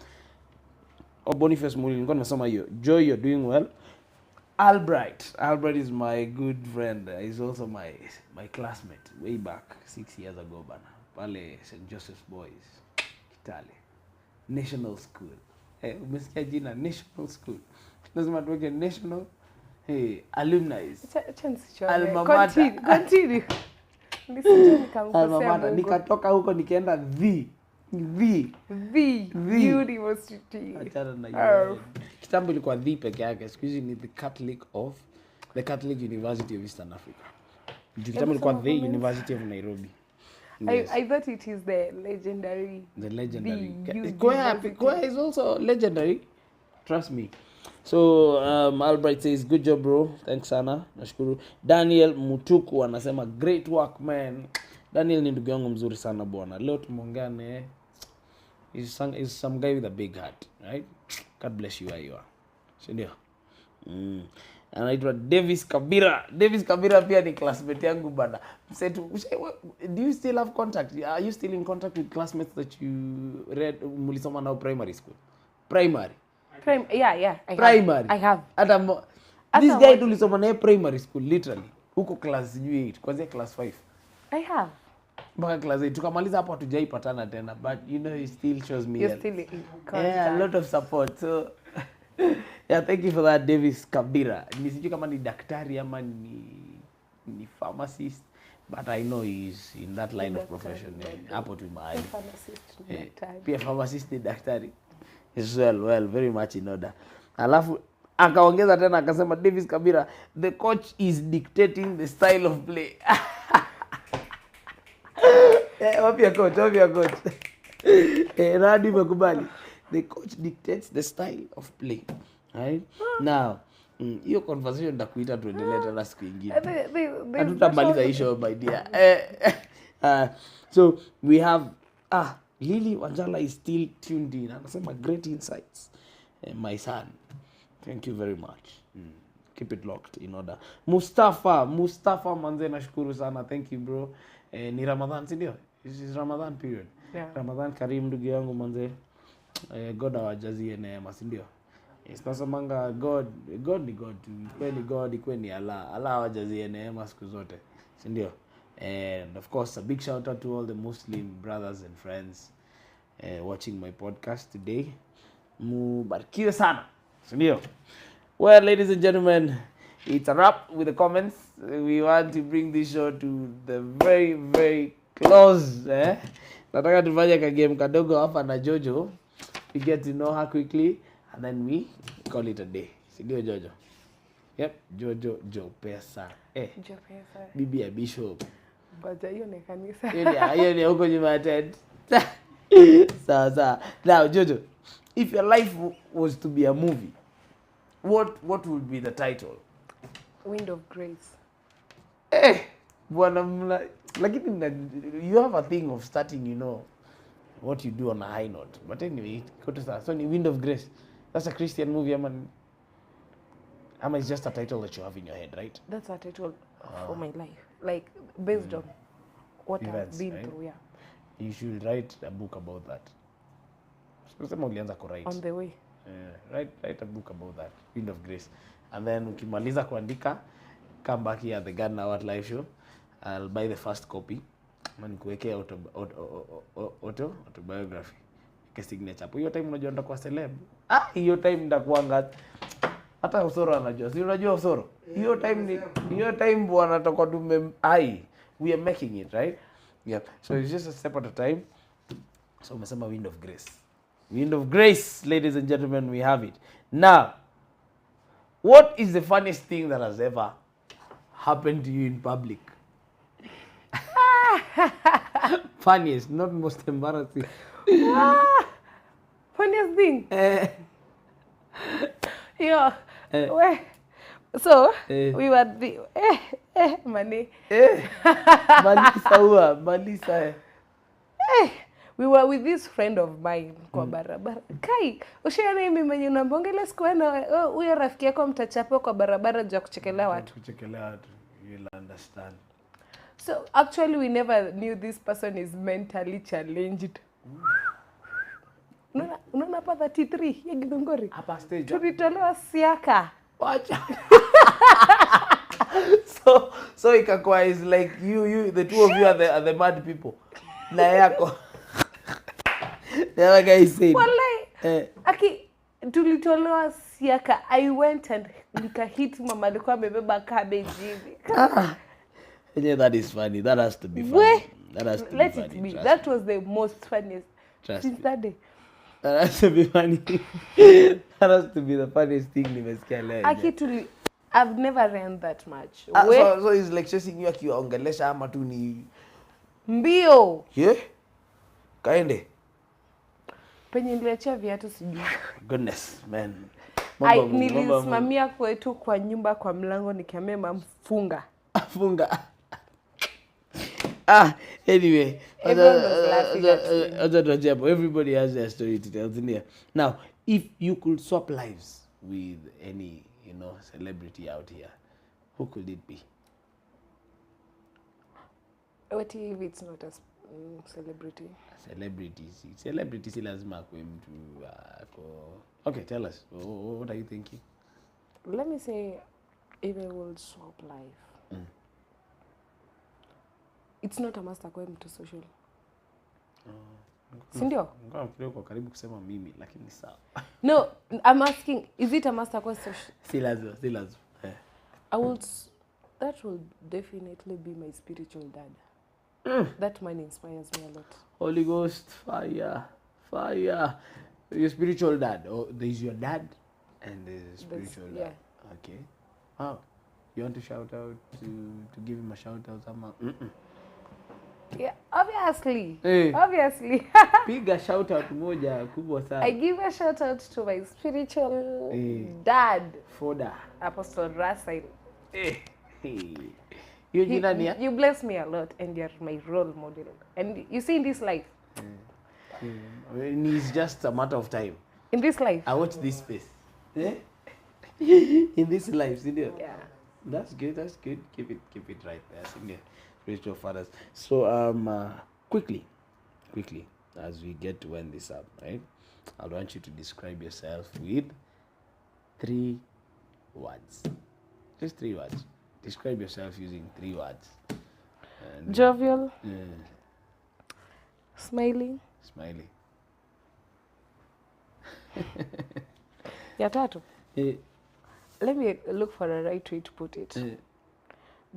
Boniface Muli nilikuwa nimesoma hiyo. Joy, you're doing well. Albright is my good friend. He's also my classmate way back 6 years ago bana. Pale St. Joseph's Boys, Kitale. National School. Umesikia jina National School. Lazima tuweke National alumni. Alma mater. Continue. Alma mater. Nikatoka huko nikaenda the university. Achana na hiyo. Kitambo ilikuwa the peke yake. Siku hizi ni the Catholic University of Eastern Africa. Kitambo ilikuwa the University of Nairobi. Yes. I thought it is the legendary. Kwea is also legendary. Trust me. So Albright says good job bro, thanks sana, nashukuru. Daniel Mutuku anasema great work man. Daniel ni ndugu yangu mzuri sana bwana. Leo tumeongea naye. He's some guy with a big heart, right? God bless you where you are. Sindio? anaitwa Davis Kabira. Davis Kabira pia ni classmate yangu bana. Do you still have contact? Are you still in contact with classmates that you read mulisoma nao primary school? Primary. Yeah, Primary. I have. This guy tulisoma naye primary school literally. Huko class 8, kwanza class 5. I have. Mpaka class 8 tukamaliza hapo hatujaipatana tena, but you know he still shows me You're still in contact. yeah, a lot of support. So yeah, thank you for that Davis Kabira. Nisijui kama ni daktari ama ni pharmacist, but I know he's in that line of profession. Hapo tu mahali. Pia pharmacist ni daktari. Is well, very much in order. Alafu akaongeza tena akasema Davis Kabira, the coach is dictating the style of play. Wapia coach. Radi umekubali. The coach dictates the style of play. Right? Now, hiyo conversation ndakuita tuendelee tena siku nyingine. Hatutamaliza hii show my dear. So we have Lily Wanjala is still tuned in. Anasema great insights. My son. Thank you very much. Keep it locked in order. Mustafa manze nashukuru sana. Thank you bro. Ni Ramadan si ndio? This is Ramadan period. Yeah. Ramadan Karim ndugu yangu manze. God awajazie neema si ndio? Tunasemanga God ni God. Kweli God kweli Allah. Allah awajazie neema siku zote. Si ndio? And of course a big shout out to all the Muslim brothers and friends watching my podcast today. Mubarikiwe sana. Si ndio? Well, ladies and gentlemen, it's a wrap with the comments. We want to bring this show to the very, very close. Nataka tufanye ka game kadogo hapa na Jojo. We get to know her quickly and then we call it a day. Si ndio Jojo? Yep, Jojo Pesa. Jo Pesa. Bibi ya Bishop. Baja hiyo ni kanisa. Hiyo ni huko nyuma tent. Sawa. Now Jojo, if your life was to be a movie, what would be the title? Wind of Grace. Bwana lakini you have a thing of starting, you know, what you do on a high note. But anyway, go to start. So Wind of Grace. That's a Christian movie, ama it's just a title that you have in your head, right? That's a title for my life. Like based on what Events, I've been right? through, yeah. You should write a book about that. Sema ulianza ku-write. On the way. Write a book about that, Wind of Grace. And then ukimaliza kuandika, come back here at the Gardner What Live Show. I'll buy the first copy. Nikuwekea autobiography. Ke signature hapo. Hiyo time unajua nitakuwa celeb. Hiyo time nitakuanga hata Usoro anajua. Si unajua Usoro? Hiyo time bwana tutakuwa we are making it, right? Yeah. So it's just a step at a time. So umesema Wind of Grace. Wind of Grace, ladies and gentlemen, we have it. Now, what is the funniest thing that has ever happened to you in public? Funniest, not most embarrassing. Funniest thing? So, we were money. Malisa. We were with this friend of mine kwa barabara. Kai, ushaona mimi mwenye unambongela siku huyo rafiki yako mtachapo kwa barabara juu kuchekelea watu. You'll understand. So actually we never knew this person is mentally challenged. Unaona hapa 33 ya Githunguri? Hapa stage. Tulitolewa siaka. Wacha. So ikakuwa is like you the two of you are the mad people. Na yako. The other guy said. Wallahi. Tulitolewa siaka. I went and nikahit mama alikuwa amebeba cabbage hivi. Yeah, that is funny. That has to be funny. Let it be. That was the most funniest since that day. That has to be funny. That has to be the funniest thing nimesikia leo. I've never ran that much. So he's like chasing you akiongelesha ama tu ni mbio. Yeah? Kaende. Penye niliachia viatu sijui. Goodness, man. Nilisimamia kwetu kwa nyumba kwa mlango nikiambia mfunga. Funga. Anyway. Everybody has their story to tell. Now, if you could swap lives with any celebrity out here, who could it be? What if it's not a celebrity? Celebrity si lazima akwe mtu Okay, tell us. What are you thinking? Let me say, if I will swap life, it's not a must akwe mtu social. Sindio? Kwa karibu kusema mimi, lakini sawa. No, I'm asking, is it a must akwe social? Si lazima. That will definitely be my spiritual dad. That man inspires me a lot. Holy Ghost, fire. Your spiritual dad. Oh, there's your dad and there's spiritual dad. Yeah. Okay. Wow. You want to shout out to give him a shout out? Yeah, obviously. Hey. Obviously. Piga shout out moja kubwa sana. I give a shout out to my spiritual dad, Foda. Apostle Russell. Hey. You bless me a lot and you're my role model. And you see in this life. It's just a matter of time. In this life. I watch this space. In this life, see there? Yeah. That's good. Keep it right there. See, spiritual fathers. So quickly, as we get to end this up, right? I want you to describe yourself with 3 words. Just 3 words. Describe yourself using 3 words. And jovial. Smiley. Ya tatu. Let me look for a right way to put it.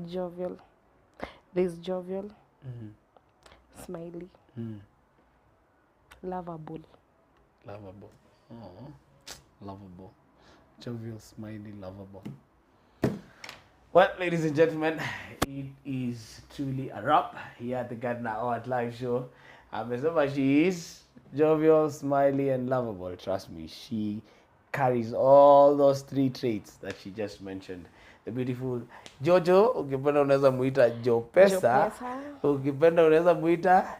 Jovial. There's jovial. Smiley. Lovable. Oh, lovable. Jovial, smiley, lovable. Well, ladies and gentlemen, it is truly a wrap here at the Gardner Award Live Show. Amesema she is jovial, smiley, and lovable. Trust me, she carries all those 3 traits that she just mentioned. The beautiful Jojo, ukipenda unaweza muita Jopesa. Ukipenda unaweza muita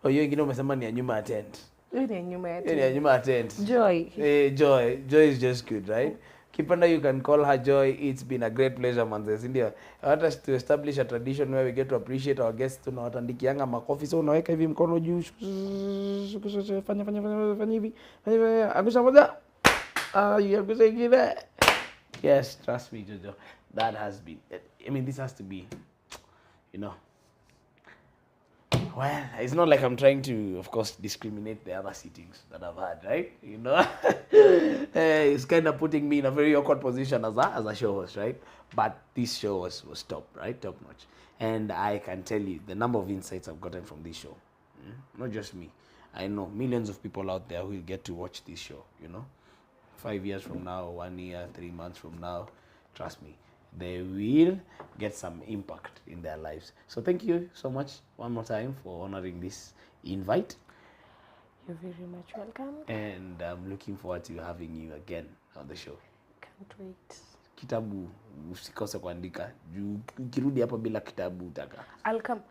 hiyo ingine umesema ni ya nyuma ya tent. Ni ya nyuma ya tent. Joy. Joy is just good, right? Kipenda, you can call her Joy. It's been a great pleasure, manze. India. I want us to establish a tradition where we get to appreciate our guests. Tunawatandikianga makofi, so unaweka hivi mkono juu. Fanya hivi. Angusha moja. Angusha ingine. Yes, trust me, Jojo. That has been, this has to be, well, it's not like I'm trying to, of course, discriminate the other sittings that I've had, right? It's kind of putting me in a very awkward position as a show host, right? But this show was top, right? Top notch. And I can tell you the number of insights I've gotten from this show. Not just me. I know millions of people out there who will get to watch this show, 5 years from now, 1 year, 3 months from now, trust me, they will get some impact in their lives. So thank you so much one more time for honoring this invite. You're very much welcome. And I'm looking forward to having you again on the show. Can't wait. Kitabu usikose kuandika. Ukirudi hapa bila kitabu utaka. I'll come.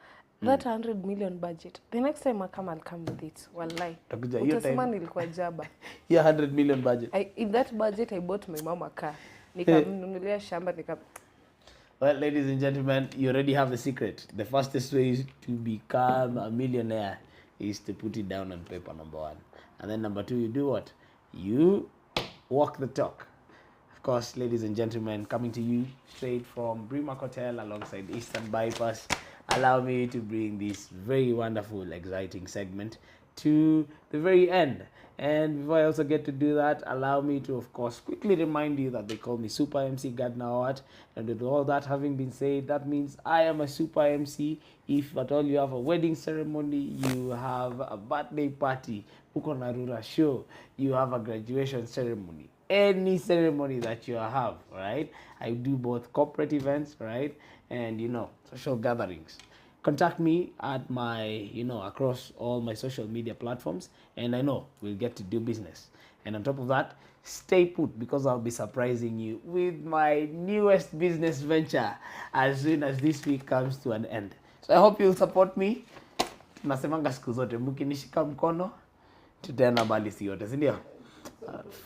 That 100 million budget. The next time I come, I'll come with it. Wallahi. Utasema nilikuwa jaba. Yeah, 100 million budget. In that budget, I bought my mom a car. Nikamnunulia shamba Well, ladies and gentlemen, you already have the secret. The fastest way to become a millionaire is to put it down on paper, number 1. And then number 2, you do what? You walk the talk. Of course, ladies and gentlemen, coming to you straight from Brimark Hotel alongside Eastern Bypass. Allow me to bring this very wonderful, exciting segment to the very end. And before I also get to do that, allow me to, of course, quickly remind you that they call me Super MC Gardner Award. And with all that having been said, that means I am a Super MC. If at all you have a wedding ceremony, you have a birthday party, uko na Rura show, you have a graduation ceremony, any ceremony that you have, right? I do both corporate events, right? And, social gatherings. Contact me at my, across all my social media platforms, and I know we'll get to do business. And on top of that, stay put, because I'll be surprising you with my newest business venture as soon as this week comes to an end. So I hope you'll support me. Tunasemanga siku zote, mkinishika mkono, tutaenda mbali si yote, si ndio?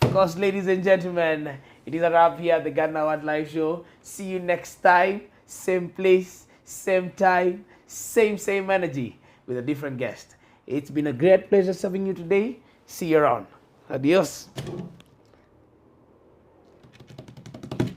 Of course, ladies and gentlemen, It is a wrap here at the Gardner Live Show. See you next time. Same place, same time, same energy with a different guest. It's been a great pleasure serving you today. See you around. Adios.